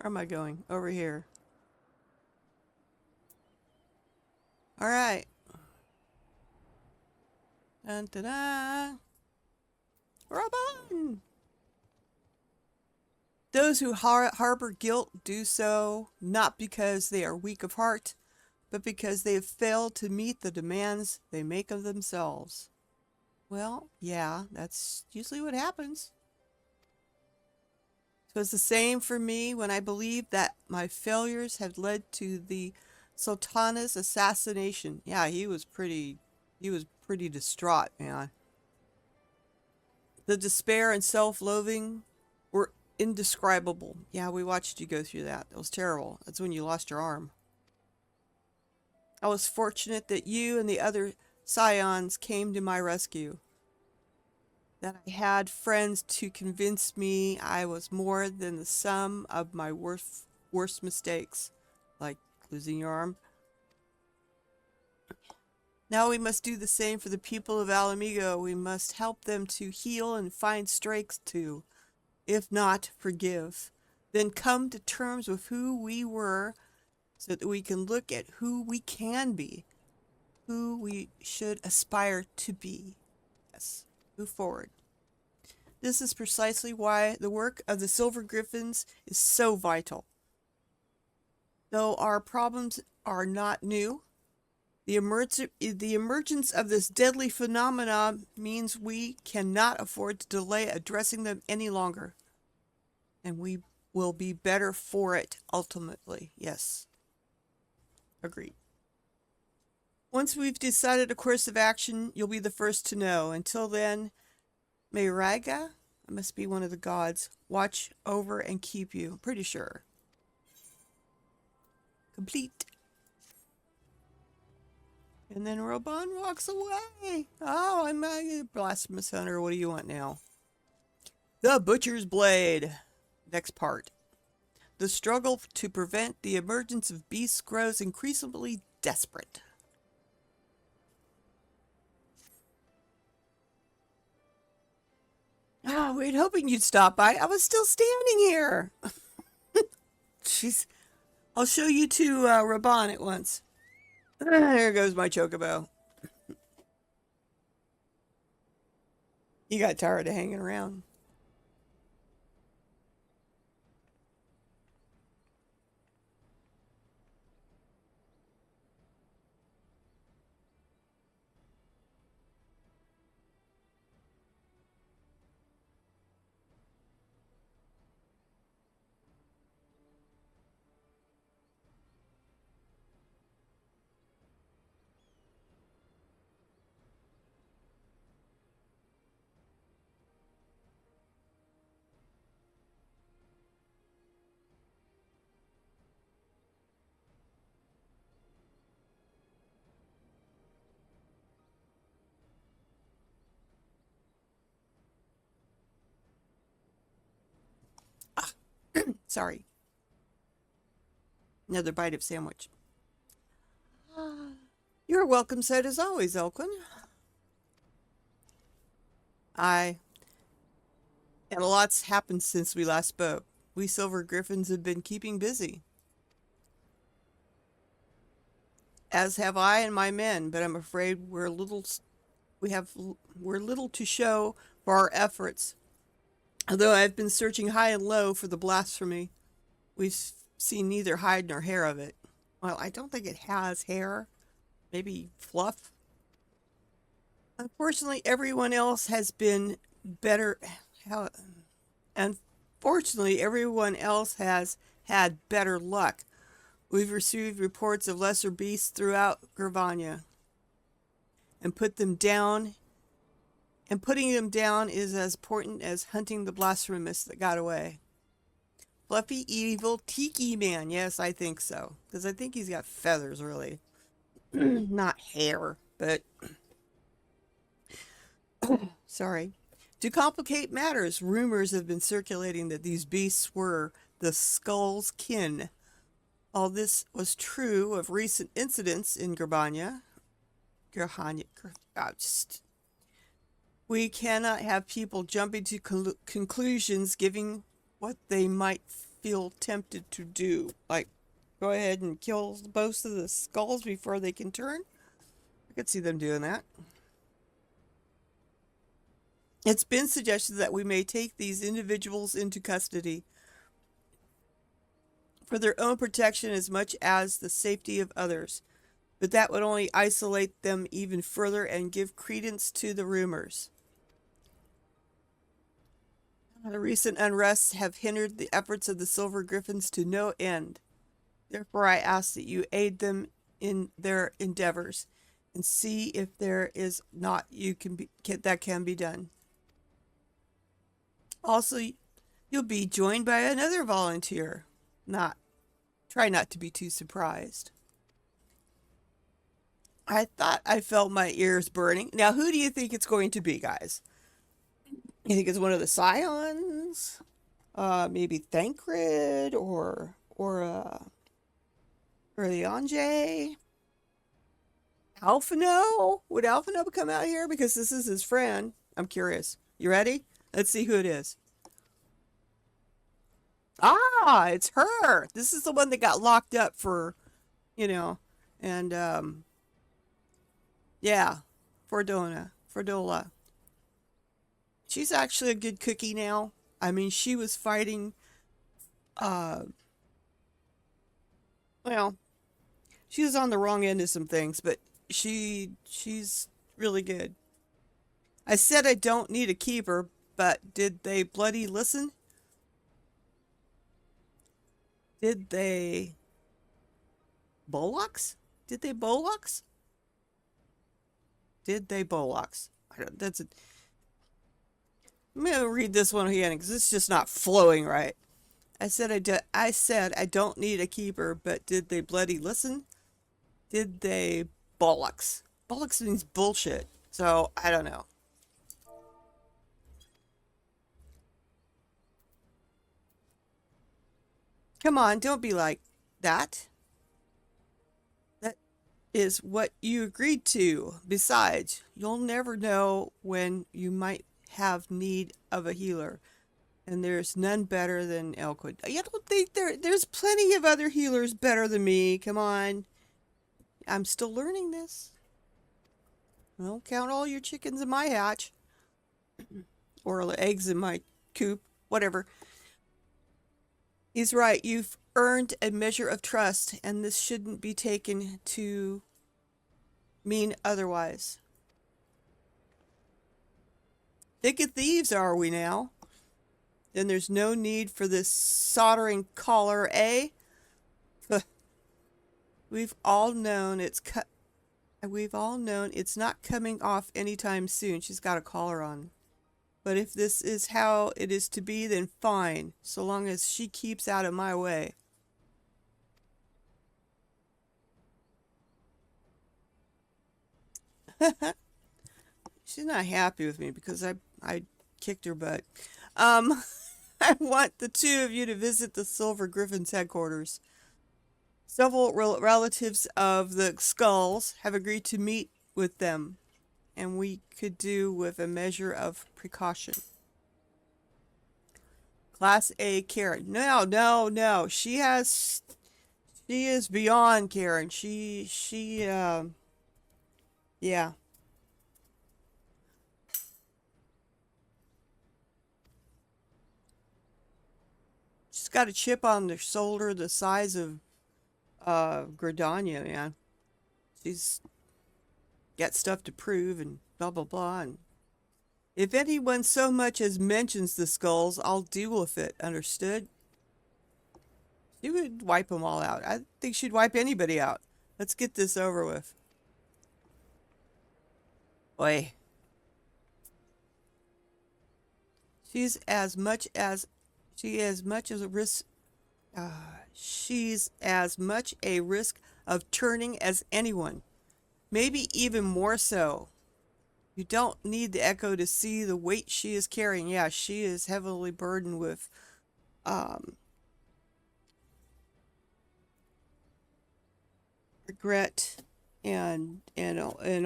am I going? Over here. All right. Dun, da, da. Robin! Those who harbor guilt do so not because they are weak of heart, but because they have failed to meet the demands they make of themselves. Well, yeah, that's usually what happens. So it's the same for me when I believe that my failures have led to the Sultana's assassination. Yeah, he was pretty distraught, man. The despair and self-loathing were indescribable. Yeah, we watched you go through that. It was terrible. That's when you lost your arm. I was fortunate that you and the other scions came to my rescue. That I had friends to convince me I was more than the sum of my worst mistakes, like losing your arm. Now we must do the same for the people of Alamigo. We must help them to heal and find strength to, if not forgive, then come to terms with who we were so that we can look at who we can be, who we should aspire to be. Yes, move forward. This is precisely why the work of the Silver Griffins is so vital. Though our problems are not new, the emergence of this deadly phenomenon means we cannot afford to delay addressing them any longer. And we will be better for it ultimately. Yes. Agreed. Once we've decided a course of action, you'll be the first to know. Until then, Mayraga, I must be one of the gods. Watch over and keep you. Pretty sure. Complete. And then Robon walks away. Oh, I'm a blasphemous hunter. What do you want now? The Butcher's Blade. Next part. The struggle to prevent the emergence of beasts grows increasingly desperate. Oh, we'd hoping you'd stop by. I was still standing here. Jeez. I'll show you to Raban at once. There goes my chocobo. He got tired of hanging around. Sorry. Another bite of sandwich. You're welcome, said as always, Elquin. And a lot's happened since we last spoke. We Silver Griffins have been keeping busy. As have I and my men, but I'm afraid we're little to show for our efforts. Although I've been searching high and low for the blasphemy, we've seen neither hide nor hair of it. Well, I don't think it has hair. Maybe fluff. Unfortunately, everyone else has been better. Unfortunately, everyone else has had better luck. We've received reports of lesser beasts throughout Gravania, and putting them down is as important as hunting the blasphemous that got away. Fluffy, evil, tiki man. Yes, I think so. Because I think he's got feathers, really. Not hair, but... Sorry. To complicate matters, rumors have been circulating that these beasts were the Skull's kin. All this was true of recent incidents in Gravania. We cannot have people jumping to conclusions, giving what they might feel tempted to do. Like, go ahead and kill both of the skulls before they can turn. I could see them doing that. It's been suggested that we may take these individuals into custody for their own protection as much as the safety of others. But that would only isolate them even further and give credence to the rumors. The recent unrests have hindered the efforts of the Silver Griffins to no end. Therefore, I ask that you aid them in their endeavors and see if there is not that can be done. Also, you'll be joined by another volunteer. Try not to be too surprised. I thought I felt my ears burning. Now, who do you think it's going to be, guys? You think it's one of the Scions? Maybe Thancred or the Anjay? Alphino? Would Alphino come out here? Because this is his friend. I'm curious. You ready? Let's see who it is. Ah, it's her. This is the one that got locked up for, and, yeah, Fordola. She's actually a good cookie now. I mean, she was fighting, she was on the wrong end of some things, but she's really good. I said I don't need a keeper, but did they bloody listen? Did they Bolux? Did they Bolux? Did they Bolux? That's a... I'm gonna read this one again because it's just not flowing right. I said I don't need a keeper, but did they bloody listen? Did they bollocks? Bollocks means bullshit. So I don't know. Come on, don't be like that. That is what you agreed to. Besides, you'll never know when you might have need of a healer. And there's none better than Elkwood. I don't think there's plenty of other healers better than me. Come on. I'm still learning this. Don't count all your chickens in my hatch. Or eggs in my coop. Whatever. He's right. You've earned a measure of trust, and this shouldn't be taken to mean otherwise. Thick of thieves are we now? Then there's no need for this soldering collar, eh? We've all known it's not coming off anytime soon. She's got a collar on. But if this is how it is to be, then fine, so long as she keeps out of my way. She's not happy with me because I kicked her butt. I want the two of you to visit the Silver Griffin's headquarters. Several relatives of the Skulls have agreed to meet with them, and we could do with a measure of precaution. Class A Karen. No. She is beyond Karen. Yeah. She's got a chip on her shoulder the size of Gridania, man. She's got stuff to prove and blah blah blah. And if anyone so much as mentions the Skulls, I'll deal with it. Understood? She would wipe them all out. I think she'd wipe anybody out. Let's get this over with. Oi. She's as much a risk. She's as much a risk of turning as anyone. Maybe even more so. You don't need the Echo to see the weight she is carrying. Yeah, she is heavily burdened with regret and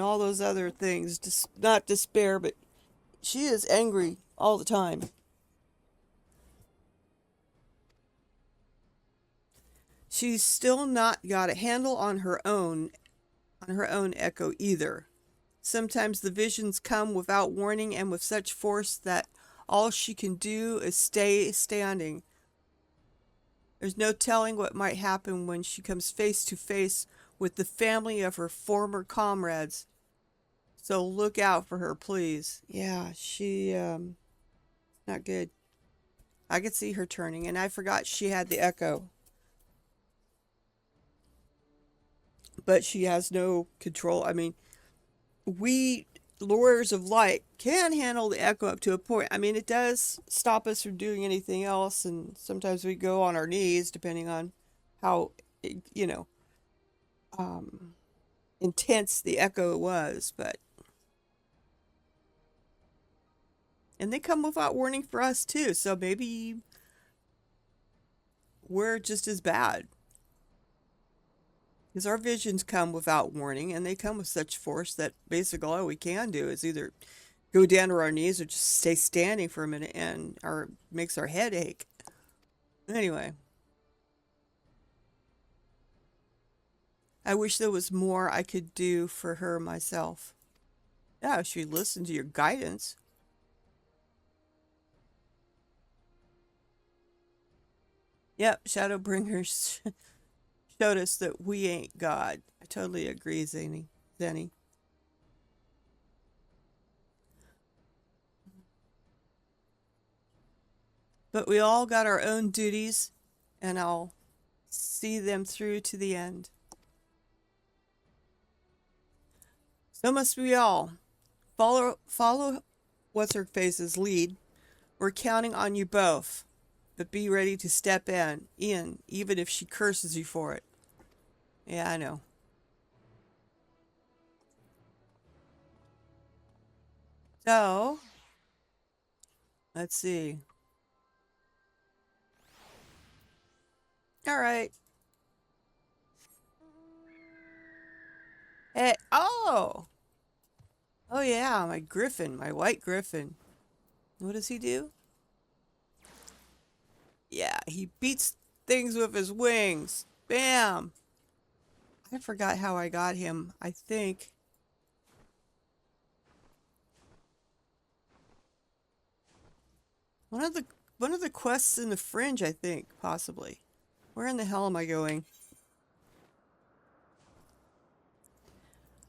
all those other things. Not despair, but she is angry all the time. She's still not got a handle on her own Echo either. Sometimes the visions come without warning and with such force that all she can do is stay standing. There's no telling what might happen when she comes face to face with the family of her former comrades. So look out for her, please. Yeah, she, not good. I could see her turning, and I forgot she had the Echo. But she has no control. I mean, we Lawyers of Light can handle the Echo up to a point. I mean, it does stop us from doing anything else, and sometimes we go on our knees, depending on how, intense the Echo was. And they come without warning for us, too, so maybe we're just as bad. Because our visions come without warning, and they come with such force that basically all we can do is either go down to our knees or just stay standing for a minute, and makes our head ache. Anyway. I wish there was more I could do for her myself. Yeah, she listened to your guidance. Yep, Shadowbringers showed us that we ain't God. I totally agree, Zenny. But we all got our own duties, and I'll see them through to the end. So must we all. Follow what's-her-face's lead. We're counting on you both, but be ready to step in, even if she curses you for it. Yeah, I know. So, let's see. All right. Hey, oh! Oh yeah, my griffin, my white griffin. What does he do? Yeah, he beats things with his wings. Bam! I forgot how I got him, I think. One of the quests in the fringe, I think, possibly. Where in the hell am I going?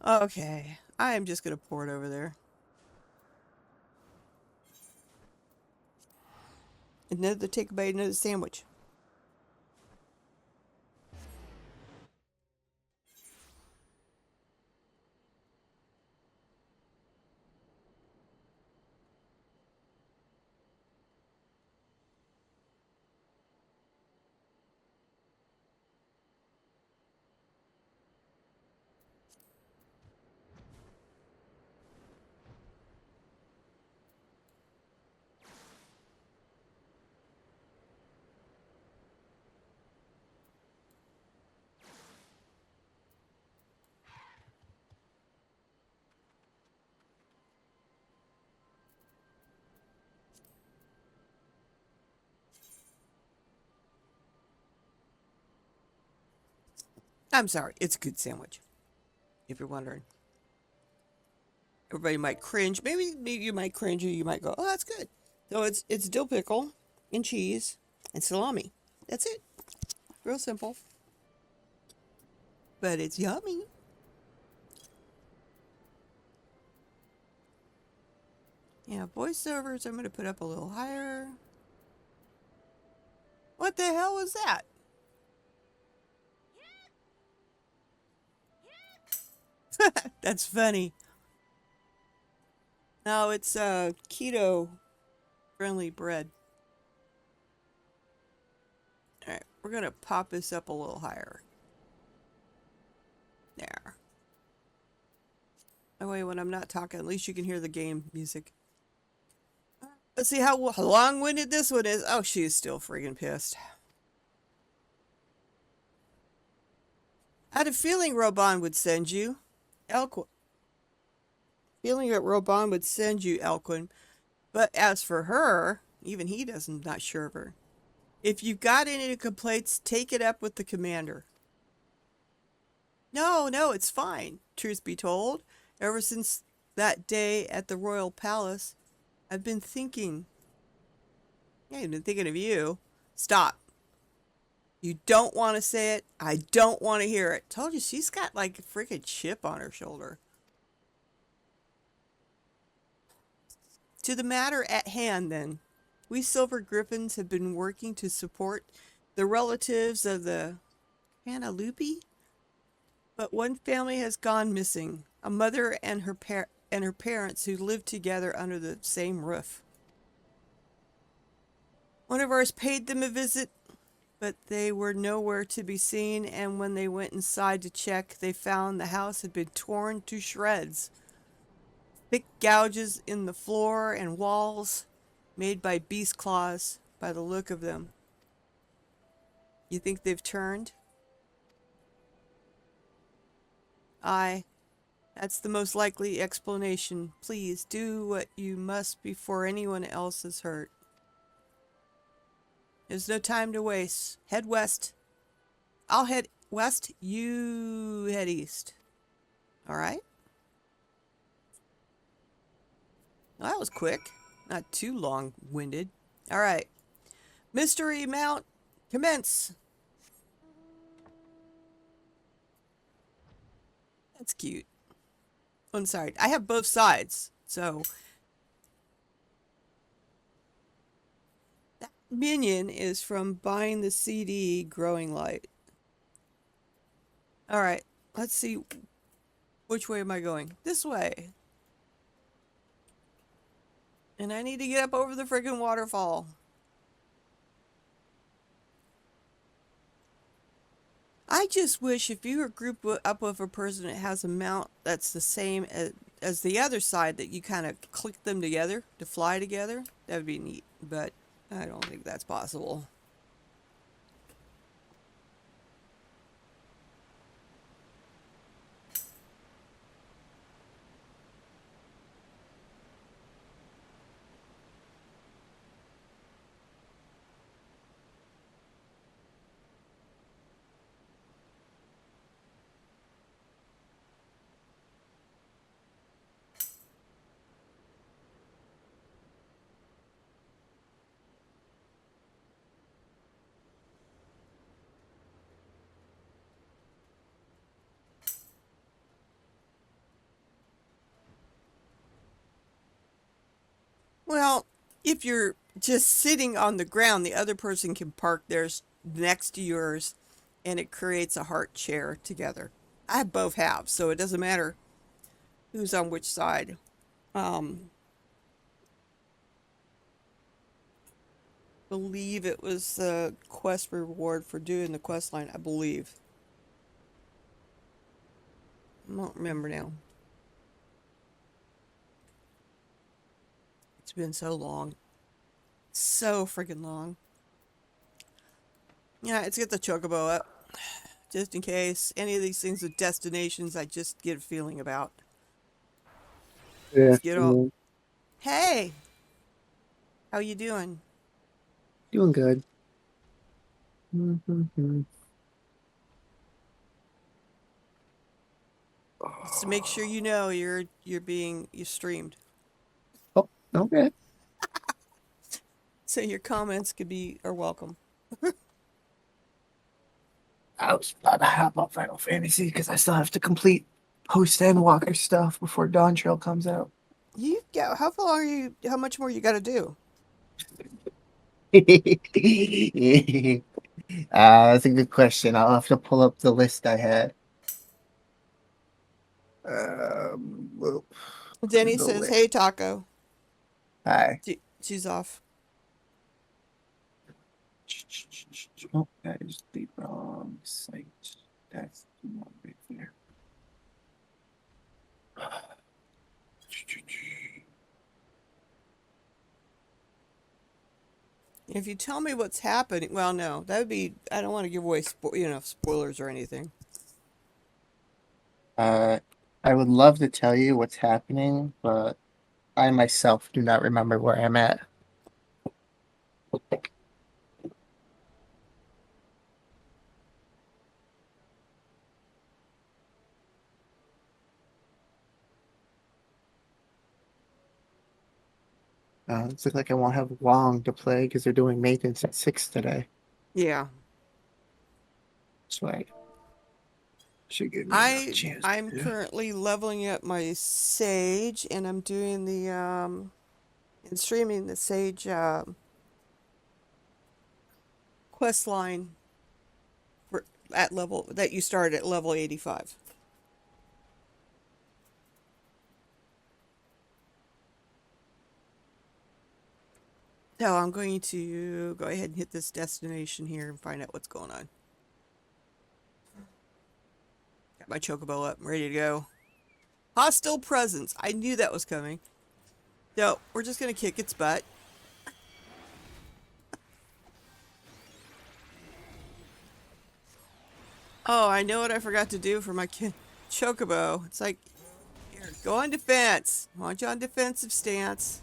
Okay, I am just gonna port over there. Another take a bite, another sandwich. I'm sorry, it's a good sandwich. If you're wondering. Everybody might cringe. Maybe you might cringe or you might go, oh, that's good. So it's dill pickle and cheese and salami. That's it. Real simple. But it's yummy. Yeah, voiceovers I'm going to put up a little higher. What the hell was that? That's funny. No, it's keto friendly bread. Alright, we're going to pop this up a little higher. There. That way when I'm not talking, at least you can hear the game music. Let's see how long-winded this one is. Oh, she's still friggin' pissed. I had a feeling Robon would send you. Elquin. Feeling that Robon would send you, Elquin. But as for her, even he doesn't, not sure of her. If you've got any complaints, take it up with the commander. No, it's fine. Truth be told, ever since that day at the Royal Palace, I've been thinking. Yeah, I've been thinking of you. Stop. You don't want to say it. I don't want to hear it. Told you she's got like a freaking chip on her shoulder. To the matter at hand, then. We Silver Griffins have been working to support the relatives of the Canalupi, but one family has gone missing. A mother and her parents who lived together under the same roof. One of ours paid them a visit, but they were nowhere to be seen, and when they went inside to check, they found the house had been torn to shreds. Thick gouges in the floor and walls, made by beast claws by the look of them. You think they've turned? Aye, that's the most likely explanation. Please do what you must before anyone else is hurt. There's no time to waste. Head west. I'll head west, you head east. Alright? Well, that was quick. Not too long-winded. Alright. Mystery Mount, commence. That's cute. I'm sorry. I have both sides, so... That minion is from buying the CD Growing Light. Alright, let's see. Which way am I going? This way. And I need to get up over the friggin' waterfall. I just wish if you were grouped up with a person that has a mount that's the same as the other side, that you kind of click them together to fly together. That would be neat, but I don't think that's possible. Well, if you're just sitting on the ground, the other person can park theirs next to yours and it creates a heart chair together. I both have, so it doesn't matter who's on which side. Um, believe it was the quest reward for doing the quest line, I believe. I don't remember now. It's been so long. So freaking long. Yeah, let's get the chocobo up. Just in case any of these things are destinations I just get a feeling about. Yeah. Let's get all... Hey! How you doing? Doing good. Mm-hmm. Just to make sure you know you're streamed. Oh, okay. So your comments are welcome. I was about to hop on Final Fantasy because I still have to complete Post Endwalker stuff before Dawn Trail comes out. You go. How much more you got to do? That's a good question. I'll have to pull up the list I had. Well, Denny the says, list. "Hey, Taco." Hi. She's off. Oh, that is the wrong site. That's the one right there. If you tell me what's happening, well, no, that would be. I don't want to give away spoilers or anything. I would love to tell you what's happening, but I myself do not remember where I'm at. It's like I won't have long to play because they're doing maintenance at 6 today. Yeah. So I should give me enough chance. I'm currently leveling up my Sage, and I'm doing the and streaming the Sage quest line for at level that you start at level 85. So I'm going to go ahead and hit this destination here and find out what's going on. Got my chocobo up, I'm ready to go. Hostile presence. I knew that was coming. So we're just going to kick its butt. Oh, I know what I forgot to do for my chocobo. It's like, here, go on defense. I want you on defensive stance.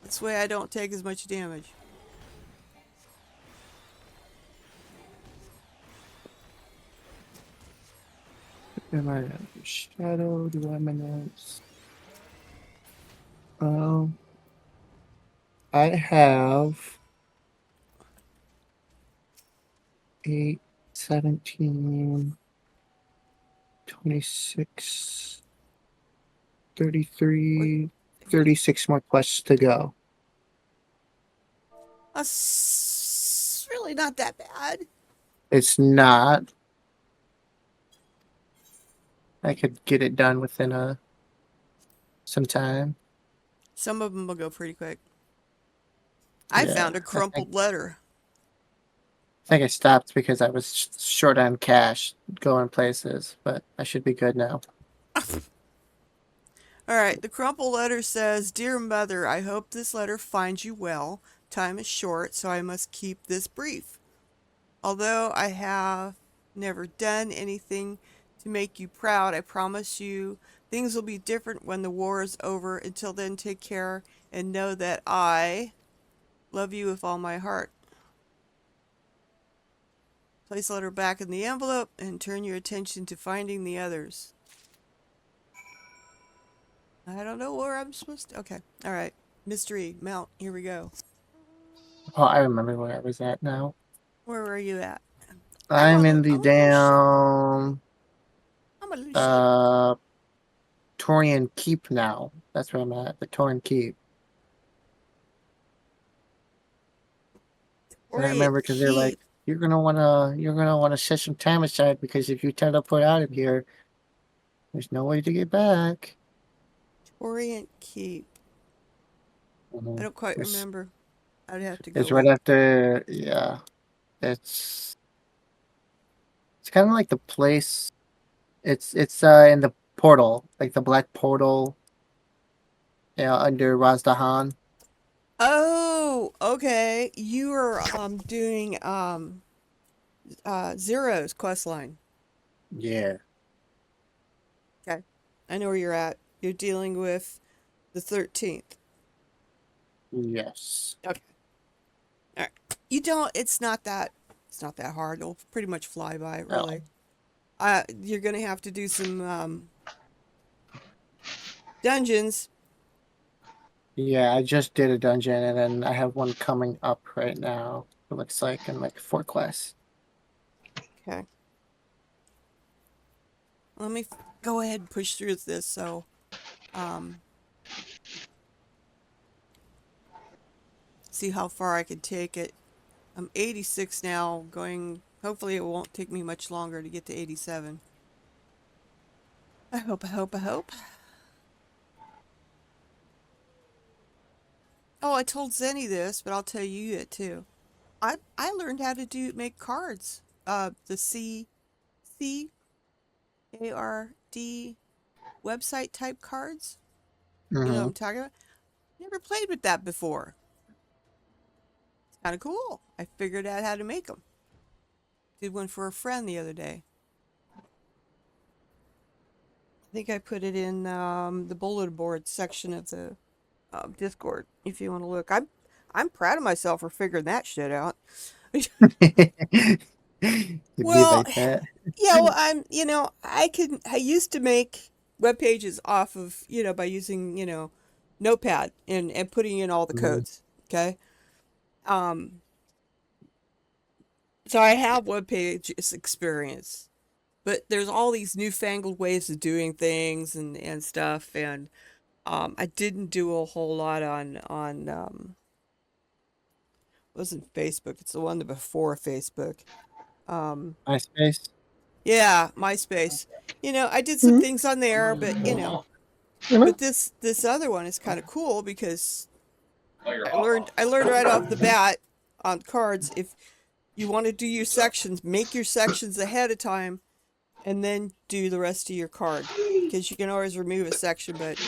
This way I don't take as much damage. Am I shadow? Do I minutes? I have 8, 17, 26, 33, 36 more quests to go. That's really not that bad. It's not. I could get it done within some time. Some of them will go pretty quick. I Yeah, found a crumpled letter. I think I stopped because I was short on cash going places, but I should be good now. All right, the crumpled letter says, "Dear Mother, I hope this letter finds you well. Time is short, so I must keep this brief. Although I have never done anything to make you proud, I promise you things will be different when the war is over. Until then, take care and know that I love you with all my heart." Place letter back in the envelope and turn your attention to finding the others. I don't know where I'm supposed to... Okay, all right. Mystery, mount, here we go. Oh, I remember where I was at now. Where were you at? I'm in the I'm a little ship. damn I'm a little ship. Torian Keep now. That's where I'm at. The Torian Keep. And I Orient remember because they're like, Keep. you're gonna wanna set some time aside because if you teleport out of here, there's no way to get back. Orient Keep. I don't quite remember. I'd have to go It's right look. after, yeah. It's kind of like the place. It's in the portal, like the black portal. Yeah, under Razdahan. Oh, okay. You are doing Zero's quest line. Yeah. Okay. I know where you're at. You're dealing with the 13th. Yes. Okay. All right. You don't, it's not that hard. It'll pretty much fly by, really. You're going to have to do some dungeons. Yeah, I just did a dungeon, and then I have one coming up right now. It looks like in like 4 quests. Okay. Let me go ahead and push through this. So, see how far I can take it. I'm 86 now, going, hopefully it won't take me much longer to get to 87. I hope. Oh, I told Zenny this, but I'll tell you it too. I learned how to make cards. The CARD website type cards. You know what I'm talking about? Never played with that before. It's kind of cool. I figured out how to make them. Did one for a friend the other day. I think I put it in the bulletin board section of the Discord. If you want to look, I'm proud of myself for figuring that shit out. It'd Well, be like that. yeah. Well, I used to make web pages off of by using Notepad and putting in all the codes. Okay. So I have web pages experience, but there's all these newfangled ways of doing things and stuff, and I didn't do a whole lot on wasn't Facebook. It's the one before Facebook. MySpace. Yeah, MySpace. I did some things on there, but but this other one is kind of cool because I learned right off the bat on cards, if you want to do your sections, make your sections ahead of time and then do the rest of your card, because you can always remove a section, but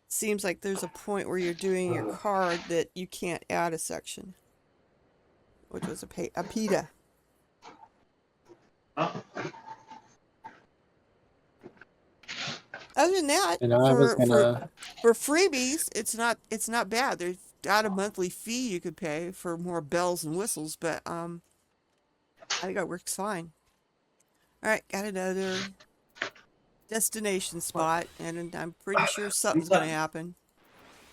seems like there's a point where you're doing your card that you can't add a section, which was a PETA. Other than that, I was gonna. for freebies, it's not bad. There's got a monthly fee you could pay for more bells and whistles, but I think it works fine. All right, got another destination spot, and I'm pretty sure something's gonna happen.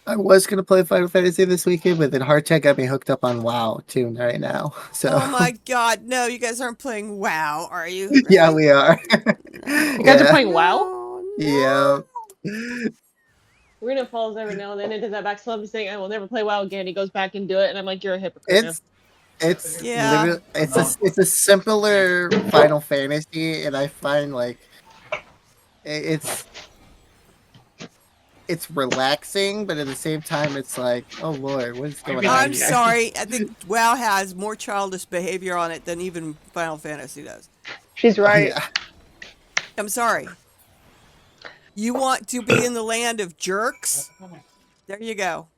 I was gonna play Final Fantasy this weekend, but then Hardtech got me hooked up on WoW too right now. So. Oh my God, no! You guys aren't playing WoW, are you? Really? Yeah, we are. You guys are playing WoW? Yeah. Rena falls every now and then into that backslide saying, "I will never play WoW again." He goes back and do it, and I'm like, "You're a hypocrite." It's Yeah. literally it's a simpler Final Fantasy, and I find like it's it's relaxing, but at the same time, it's like, oh Lord, what is going on I'm here? sorry. I think WoW has more childish behavior on it than even Final Fantasy does. She's Oh, right. yeah. I'm sorry. You want to be in the land of jerks? There you go.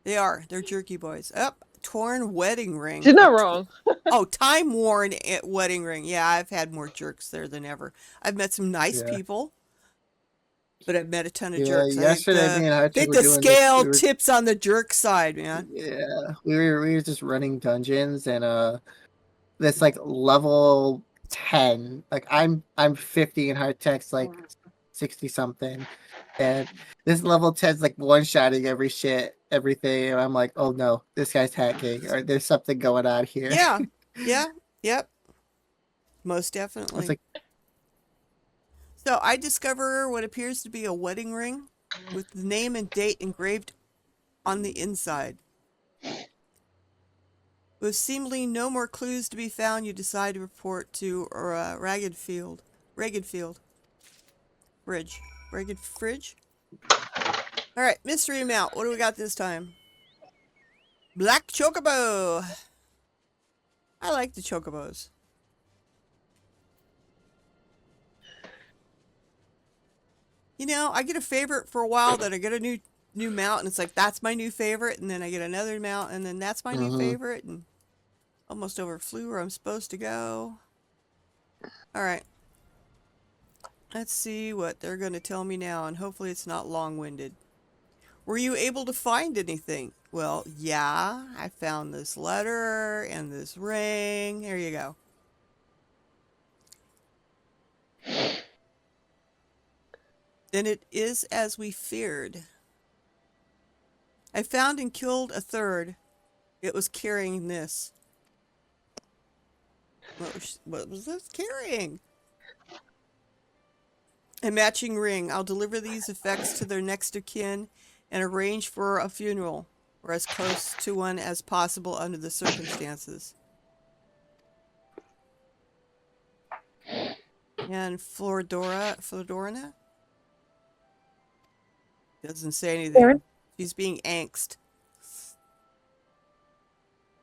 They are. They're jerky boys. Up, torn wedding ring. She's not wrong. Oh, time worn wedding ring. Yeah, I've had more jerks there than ever. I've met some nice Yeah. people, but I've met a ton of Yeah, jerks. yesterday me and I Hudson think were the doing this. scale tips on the jerk side, man. Yeah, we were just running dungeons and this like level 10. Like I'm 50 and hard text like 60 something. And this level 10's like one-shotting everything, and I'm like, oh no, this guy's hacking or there's something going on here. Yeah. Yeah. Yep. Most definitely. It's like, So I discover what appears to be a wedding ring with the name and date engraved on the inside. With seemingly no more clues to be found, you decide to report to Ragged Field. Fridge. Ragged Fridge? Alright, mystery amount. What do we got this time? Black Chocobo! I like the Chocobos. You know, I get a favorite for a while, then I get a new mount, and it's like, that's my new favorite, and then I get another mount, and then that's my new favorite, and almost overflew where I'm supposed to go. Alright. Let's see what they're going to tell me now, and hopefully it's not long-winded. Were you able to find anything? Well, yeah, I found this letter and this ring. There you go. Then it is as we feared. I found and killed a third. It was carrying this. What was this carrying? A matching ring. I'll deliver these effects to their next of kin and arrange for a funeral, or as close to one as possible under the circumstances. And Florina? Doesn't say anything. She's being angst.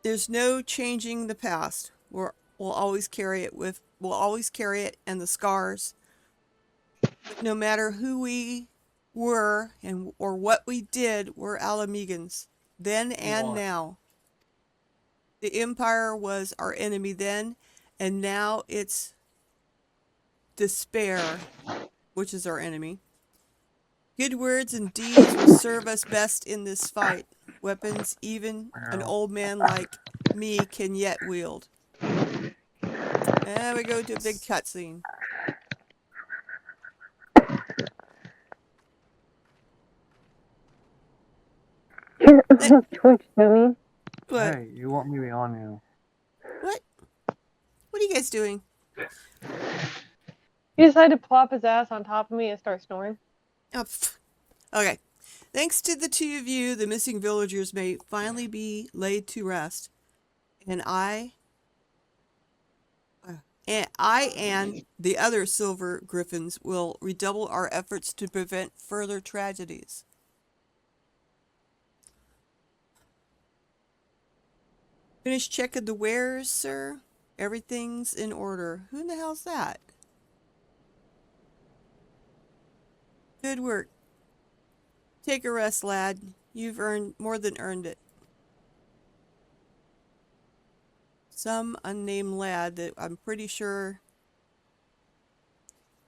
There's no changing the past. We'll always carry it and the scars. But no matter who we were or what we did, we're Alamegans, then and now. The Empire was our enemy then, and now it's despair, which is our enemy. Good words and deeds will serve us best in this fight. Weapons even an old man like me can yet wield. And we go to a big cutscene. Twitch to me. What? Hey, you want me on you? What? What are you guys doing? He decided to plop his ass on top of me and start snoring. Oh, okay. Thanks to the two of you, the missing villagers may finally be laid to rest. And I and the other silver griffins will redouble our efforts to prevent further tragedies. Finished checking the wares, sir? Everything's in order. Who in the hell's that? Good work. Take a rest, lad. You've earned more than earned it. Some unnamed lad that I'm pretty sure...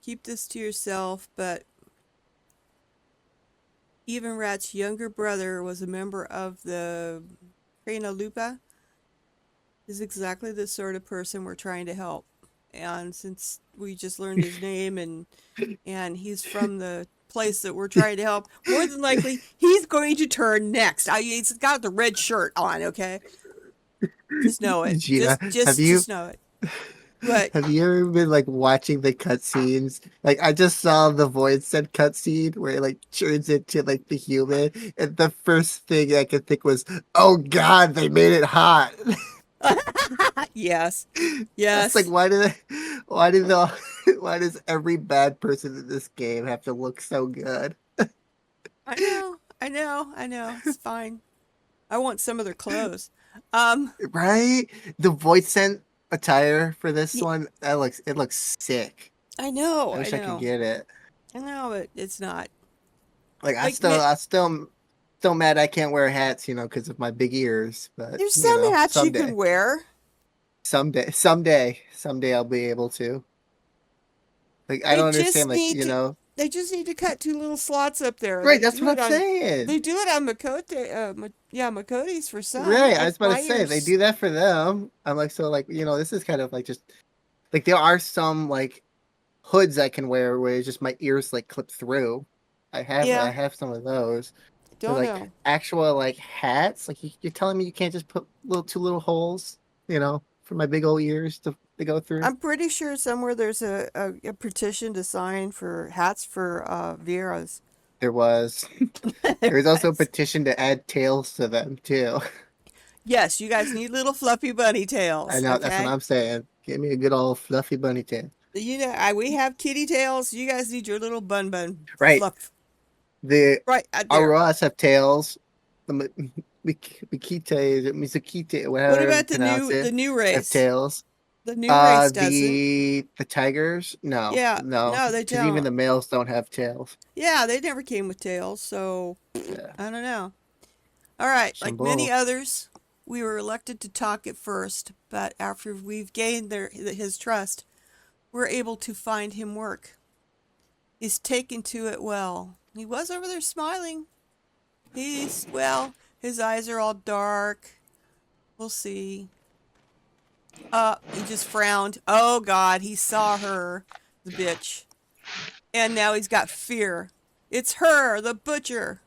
Keep this to yourself, but... Even Rat's younger brother was a member of the Crena Lupa. Is exactly the sort of person we're trying to help. And since we just learned his name and he's from the place that we're trying to help, more than likely he's going to turn next. He's got the red shirt on, okay? Just know it. Gina, just know it. But have you ever been like watching the cutscenes? Like I just saw the Void Set cutscene where it like turns into like the human, and the first thing I could think was, "Oh God, they made it hot." yes. It's like why does every bad person in this game have to look so good? I know. I know. I know. It's fine. I want some of their clothes. Right? The void scent attire for this Ye- one, it looks sick. I know. I I wish I could know. get it. I know, but it's not. Like Like, I still mad I can't wear hats, because of my big ears. But there's some hats you can someday, wear. someday I'll be able to. Like I They don't understand, just like need to. They just need to cut 2 little slots up there. right? They That's do what it I'm on. saying. They do it on Makote. Makotes for some. Right, I Like was about to my say they ears. do that for them. I'm like, so like this is kind of like just like there are some like hoods I can wear where it's just my ears like clip through. I Yeah. have some of those. But Don't like know. actual like hats, like you're telling me you can't just put two little holes, for my big old ears to go through. I'm pretty sure somewhere there's a petition to sign for hats for Vieras. There was there was also a petition to add tails to them too. Yes, you guys need little fluffy bunny I tails, know that's what okay? I'm saying. Give me a good old fluffy bunny tail. We have kitty tails. You guys need your little bun Right. fluff The right out there. Auroras have tails. The Mikite, Mizukite, What whatever you about the pronounce new it, the new have race? tails. The new race doesn't. The tigers, no, Yeah, no, no, they because even don't. the males don't have tails. Yeah, they never came with tails, so Yeah, I don't know. All right, some like many bull. others, we were elected to talk at first, but after we've gained his trust, we're able to find him work. He's taken to it well. He was over there smiling. His eyes are all dark. We'll see. He just frowned. Oh God, he saw her, the bitch. And now he's got fear. It's her, the butcher.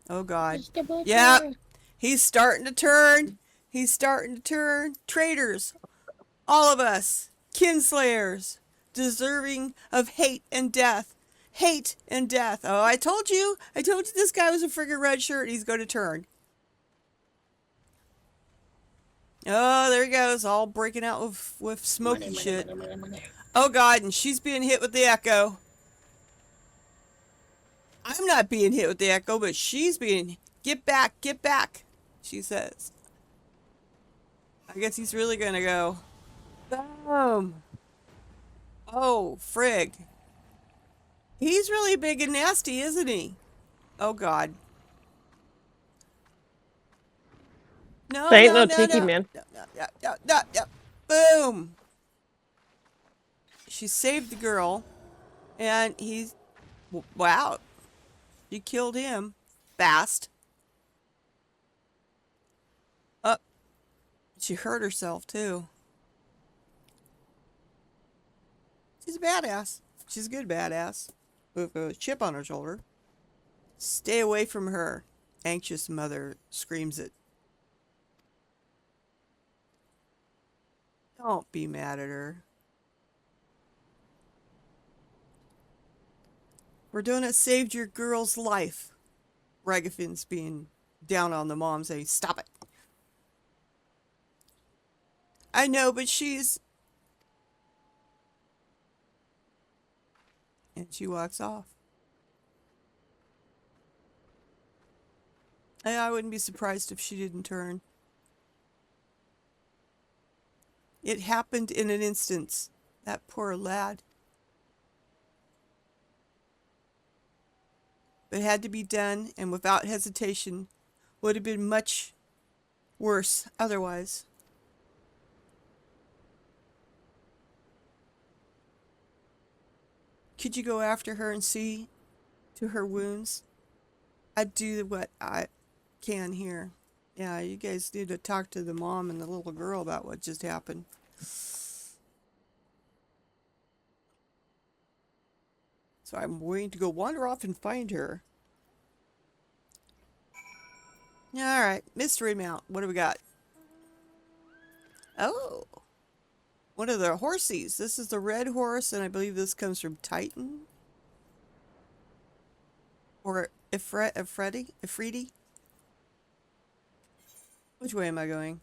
Oh God. It's the butcher. Yep. He's starting to turn. He's starting to turn. Traitors. All of us. Kinslayers. Deserving of hate and death. Hate and death. Oh, I told you. I told you this guy was a friggin' red shirt. He's going to turn. Oh, there he goes. All breaking out with smoky shit. Oh, God. And she's being hit with the echo. I'm not being hit with the echo, but she's being... Get back, she says. I guess he's really gonna go. Boom. Oh, frig. He's really big and nasty, isn't he? Oh, God. No, That ain't no, no no, tiki no. man. No, no, no, no, no, no. Boom. She saved the girl. And he's... Wow. She killed him. Fast. She hurt herself, too. She's a badass. She's a good badass. With a chip on her shoulder. Stay away from her. Anxious mother screams it. Don't be mad at her. We're doing it saved your girl's life. Ragafin's being down on the mom saying, stop it. I know, but she's... And she walks off. I wouldn't be surprised if she didn't turn. It happened in an instant. That poor lad. But it had to be done, and without hesitation, would have been much worse otherwise. Could you go after her and see to her wounds? I'd do what I can here. Yeah, you guys need to talk to the mom and the little girl about what just happened. So I'm going to go wander off and find her. Alright, mystery mount. What do we got? Oh, one of the horsies. This is the red horse, and I believe this comes from Titan. Or Ifriti? Which way am I going?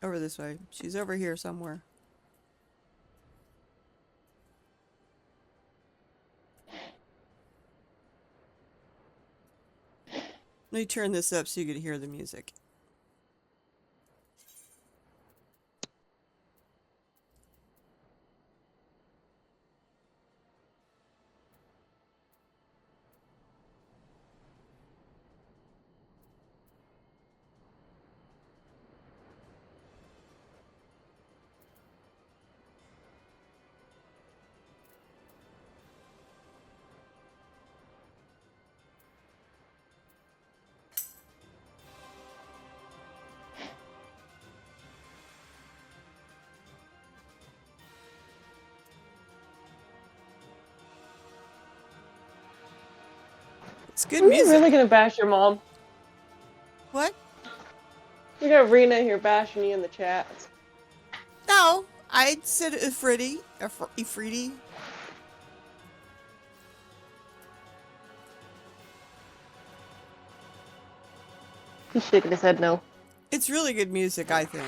Over this way. She's over here somewhere. Let me turn this up so you can hear the music. It's good Are you music. really gonna bash your mom? What? We got Rena here bashing you in the chat. No, I said Ifriti. Ifriti. He's shaking his head no. It's really good music, I think.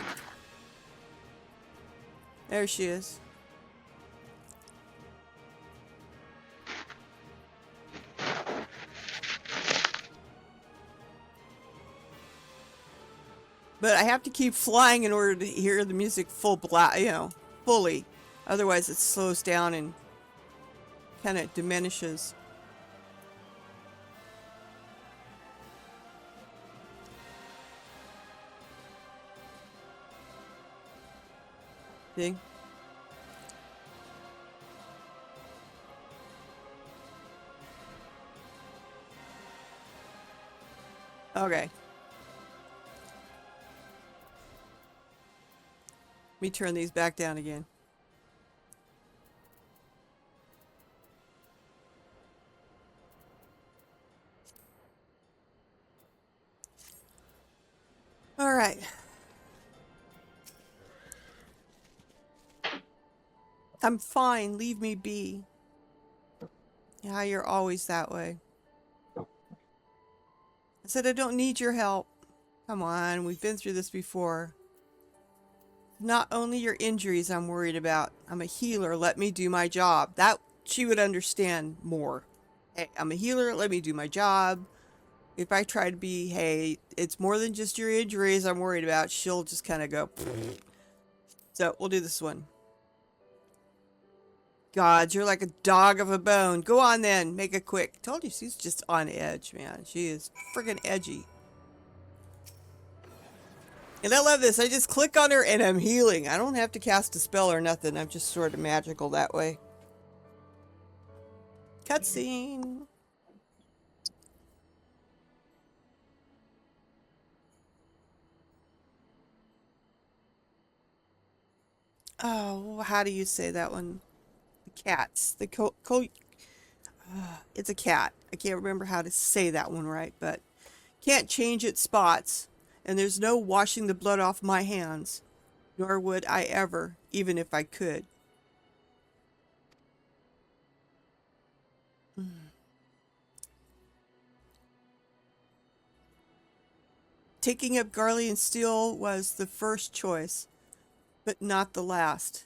There she is. But I have to keep flying in order to hear the music fully. Otherwise it slows down and kind of diminishes. See? Okay. Let me turn these back down again. All right. I'm fine. Leave me be. Yeah, you're always that way. I said I don't need your help. Come on, we've been through this before. Not only your injuries I'm worried about. I'm a healer. Let me do my job. That she would understand more. Hey, I'm a healer. Let me do my job. If I try to be, hey, it's more than just your injuries I'm worried about, she'll just kind of go. So we'll do this one. God, you're like a dog of a bone. Go on then. Make it quick. Told you she's just on edge, man. She is friggin' edgy. And I love this. I just click on her and I'm healing. I don't have to cast a spell or nothing. I'm just sort of magical that way. Cutscene. Oh, how do you say that one? The cats. It's a cat. I can't remember how to say that one right, but can't change its spots. And there's no washing the blood off my hands. Nor would I ever, even if I could. Taking up Garlean Steel was the first choice, but not the last.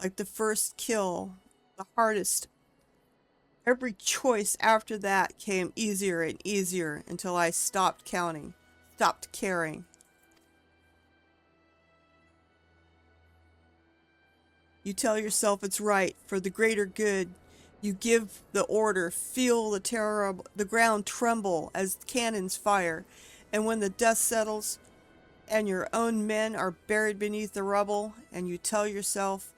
Like the first kill, the hardest. Every choice after that came easier and easier until I stopped counting, stopped caring. You tell yourself it's right for the greater good. You give the order, feel the ground tremble as cannons fire, and when the dust settles and your own men are buried beneath the rubble, and you tell yourself,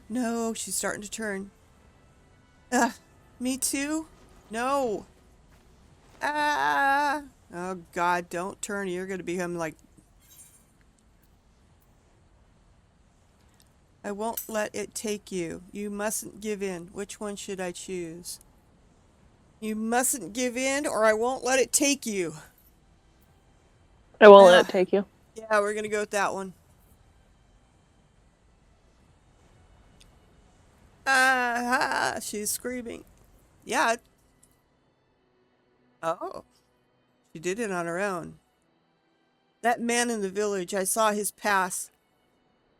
no, she's starting to turn. Me too? No. Ah. Oh God, don't turn. You're going to become like... I won't let it take you. You mustn't give in. Which one should I choose? You mustn't give in or I won't let it take you. I won't let it take you. Yeah, we're going to go with that one. Ah, she's screaming. Yeah. Oh. She did it on her own. That man in the village, I saw his past.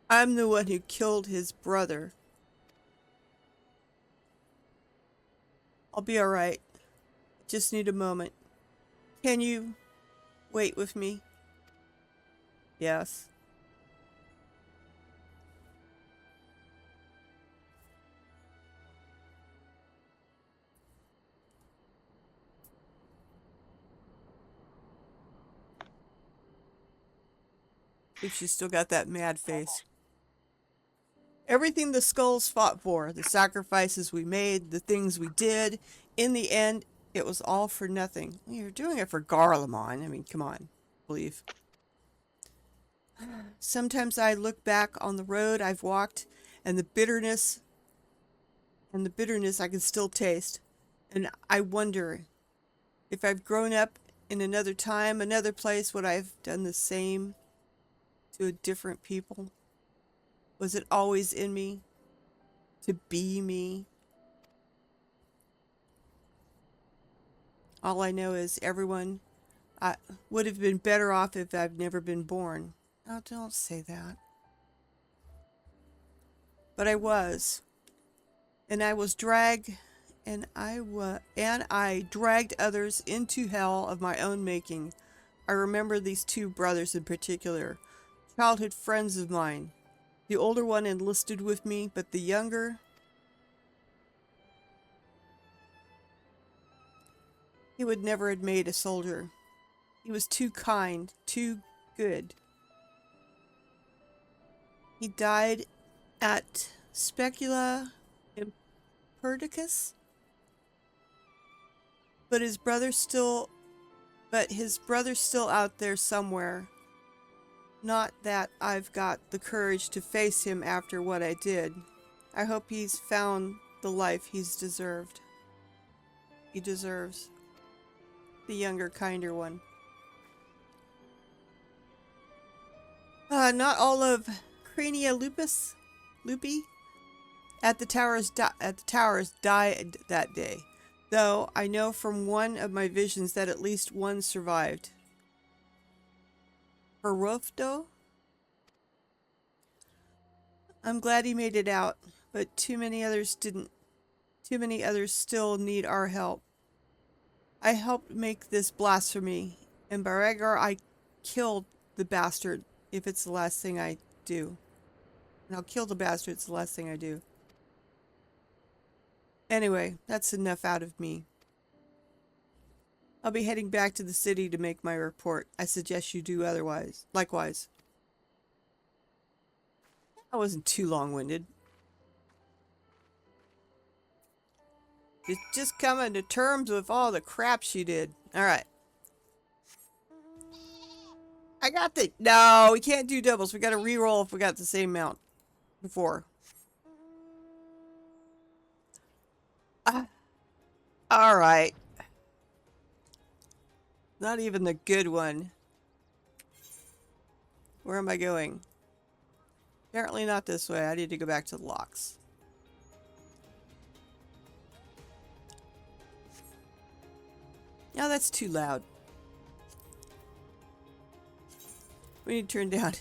I'm the one who killed his brother. I'll be alright. Just need a moment. Can you wait with me? Yes. If she's still got that mad face. Everything the skulls fought for, the sacrifices we made, the things we did, in the end, it was all for nothing. You're doing it for Garlemon. I mean, come on. Believe. Sometimes I look back on the road I've walked and the bitterness I can still taste. And I wonder if I've grown up in another time, another place, would I have done the same to a different people? Was it always in me to be me? All I know is everyone would have been better off if I've never been born. Oh, don't say that. But I was. And I was dragged, and I dragged others into hell of my own making. I remember these two brothers in particular, childhood friends of mine. The older one enlisted with me, but the younger, he would never have made a soldier. He was too kind, too good. He died at Specula Imperticus, but his brother's still out there somewhere. Not that I've got the courage to face him after what I did. I hope he's found the life he's deserved. He deserves. The younger, kinder one. Not all of Crania Lupi at the towers died that day. Though I know from one of my visions that at least one survived. Herofdo? I'm glad he made it out, but too many others didn't. Too many others still need our help. I helped make this blasphemy, and Baragar, I killed the bastard if it's the last thing I do. And I'll kill the bastard, it's the last thing I do. Anyway, that's enough out of me. I'll be heading back to the city to make my report. I suggest you do otherwise. Likewise. I wasn't too long-winded. It's just coming to terms with all the crap she did. Alright. I got the... No, we can't do doubles. We gotta re-roll if we got the same amount before. Alright. Not even the good one. Where am I going? Apparently not this way. I need to go back to the locks. Now that's too loud. We need to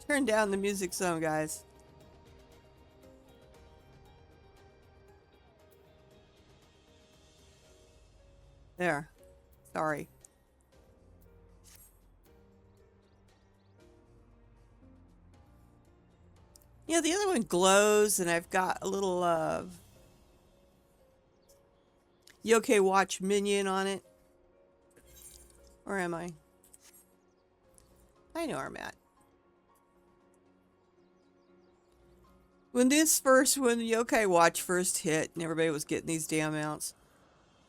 turn down the music some, guys. There. Sorry. Yeah, the other one glows, and I've got a little Yokai Watch minion on it. Where am I? I know where I'm at. When the Yokai Watch first hit, and everybody was getting these damn mounts,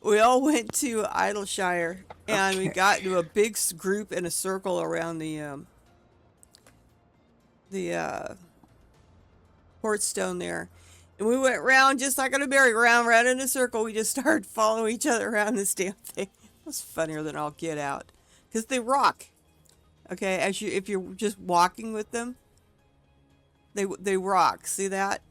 we all went to Idleshire, and we got into a big group in a circle around the port stone there. And we went round just like on a merry-go-round, round in a circle. We just started following each other around this damn thing. It was funnier than all get out. Because they rock. Okay, if you're just walking with them, they rock. See that?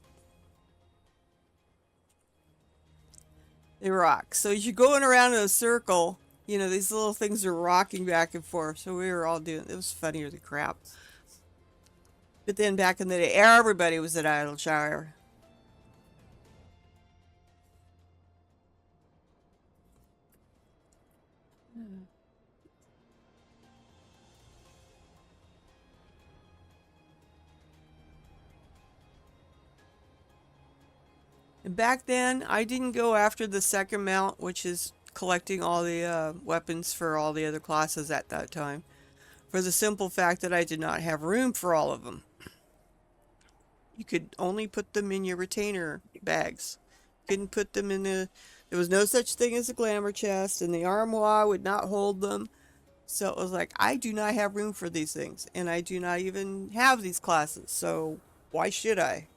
They rock. So as you're going around in a circle, you know, these little things are rocking back and forth. So we were all doing it. Was funnier than crap. But then back in the day, everybody was at Idleshire. And back then, I didn't go after the second mount, which is collecting all the weapons for all the other classes at that time, for the simple fact that I did not have room for all of them. You could only put them in your retainer bags. Couldn't put them in the... There was no such thing as a glamour chest, and the armoire would not hold them. So it was like, I do not have room for these things, and I do not even have these classes, so why should I?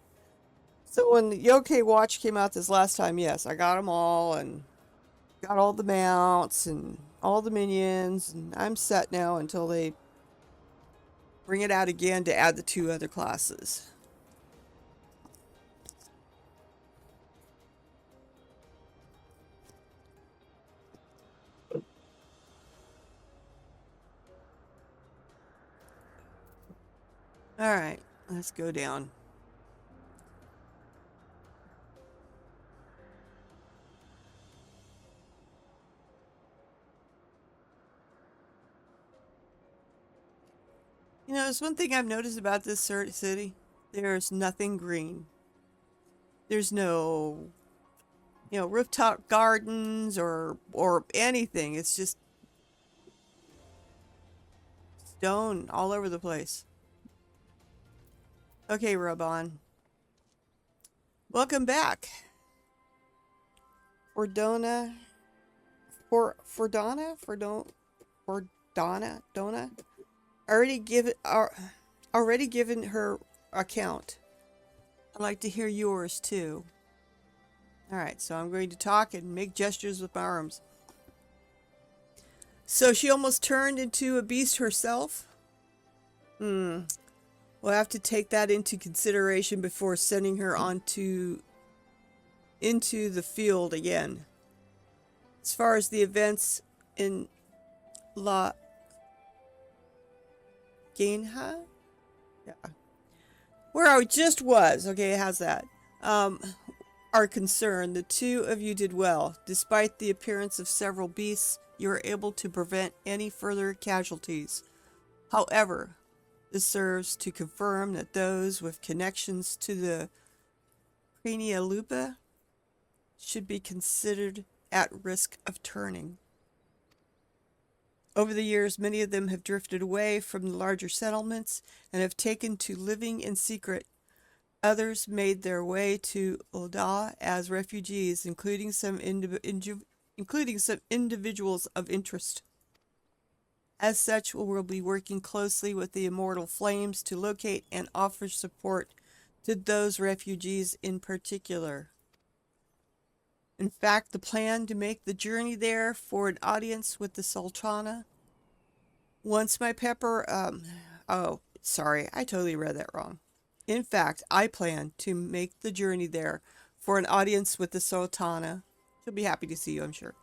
So when the Yokai Watch came out this last time, yes, I got them all, and got all the mounts, and all the minions, and I'm set now until they bring it out again to add the 2 other classes. Alright, let's go down. You know, there's one thing I've noticed about this city. There's nothing green. There's no, you know, rooftop gardens or anything. It's just stone all over the place. Okay, Robon. Welcome back. Donna. Already given her account. I'd like to hear yours too. Alright, so I'm going to talk and make gestures with my arms. So she almost turned into a beast herself? We'll have to take that into consideration before sending her into the field again. As far as the events in La Gainha? Yeah. Where I just was. Okay, how's that? Are concerned, the 2 of you did well. Despite the appearance of several beasts, you were able to prevent any further casualties. However, this serves to confirm that those with connections to the Crania Lupa should be considered at risk of turning. Over the years, many of them have drifted away from the larger settlements and have taken to living in secret. Others made their way to Oda as refugees, including some individuals of interest. As such, we will be working closely with the Immortal Flames to locate and offer support to those refugees in particular. In fact, the plan to make the journey there for an audience with the Sultana. Once my pepper... oh, sorry, I totally read that wrong. In fact, I plan to make the journey there for an audience with the Sultana. She'll be happy to see you, I'm sure.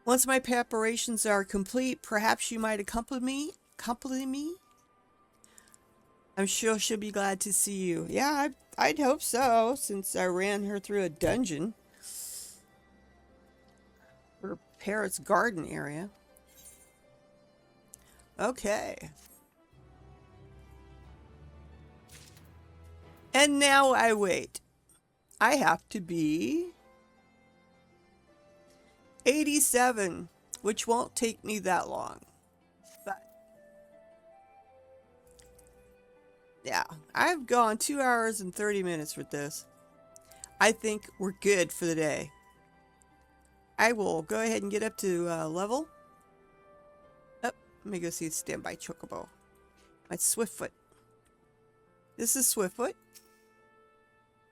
Once my preparations are complete, perhaps you might accompany me? I'm sure she'll be glad to see you. Yeah, I'd hope so, since I ran her through a dungeon. Her parrot's garden area. Okay. And now I wait. I have to be 87, which won't take me that long. But yeah, I've gone 2 hours and 30 minutes with this. I think we're good for the day. I will go ahead and get up to level. Oh, let me go see Standby Chocobo. My Swiftfoot. This is Swiftfoot.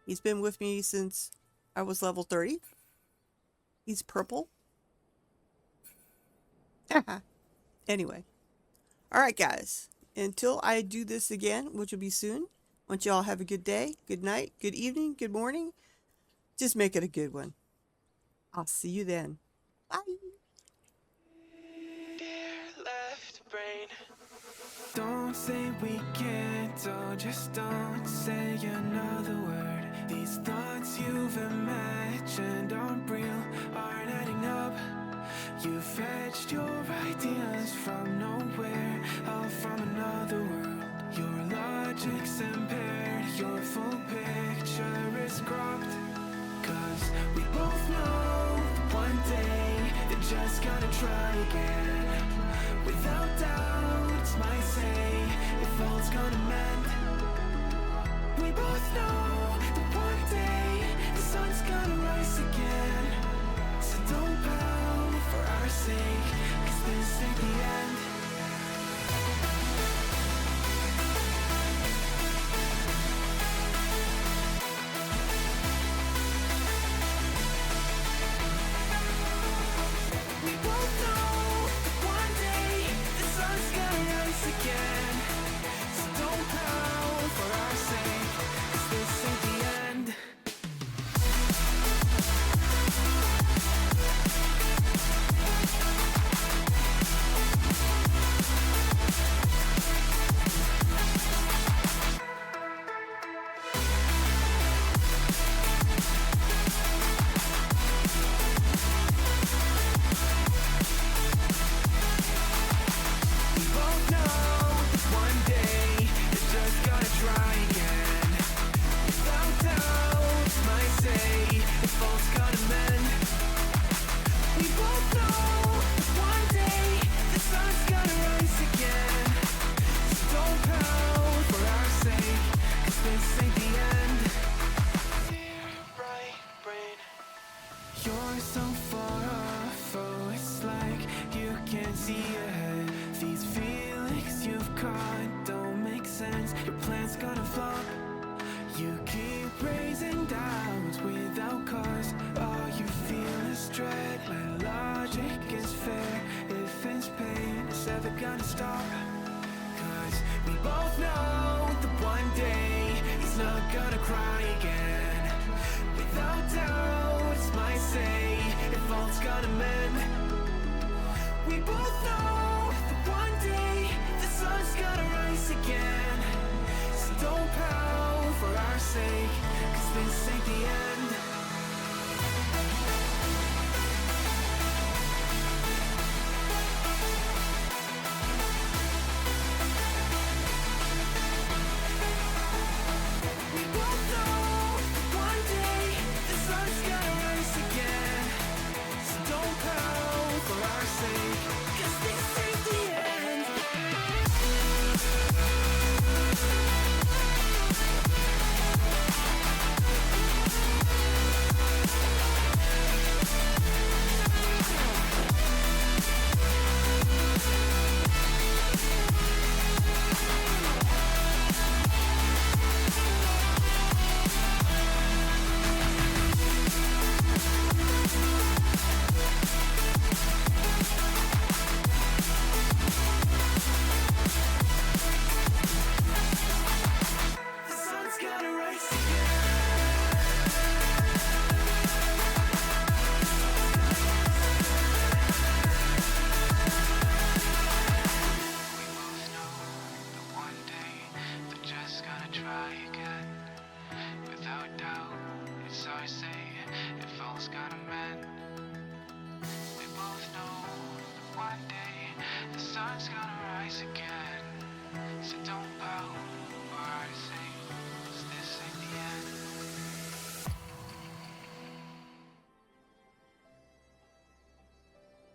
He's been with me since I was level 30. He's purple. Anyway. Alright, guys. Until I do this again, which will be soon, I want you all have a good day, good night, good evening, good morning. Just make it a good one. I'll see you then. Bye. Dear left brain, don't say we can't, oh, just don't say another word. These thoughts you've imagined aren't real, aren't adding up. You fed hatched your ideas from nowhere, all from another world. Your logic's impaired, your full picture is cropped. Cause we both know that one day they're just gonna try again. Without doubt, it's my say, if all's gonna mend. We both know that one day the sun's gonna rise again. So don't pout for our sake, cause this ain't the end. We both know that one day the sun's gonna rise again. So don't pout for our sake, cause this ain't the end. We both know that one day they're just gonna try again. Without doubt, it's my say, if all's gonna mend. We both know that one day the sun's gonna rise again. So don't pout for our sake, cause this ain't the end. Dear right brain, you're so far off, oh it's like you can't see ahead. These feelings you've caught don't make sense, your plan's gonna flop. You keep raising doubts without cause, all you feel is dread. My logic is fair, if it's pain, it's ever gonna stop. Cause we both know that one day he's not gonna cry again. Without doubt, it's my say, if all's gonna mend. We both know that one day the sun's gonna rise again. So don't pout for our sake, cause this ain't the end. We both know that one day the sun's gonna rise again. So don't pout for our sake, cause this ain't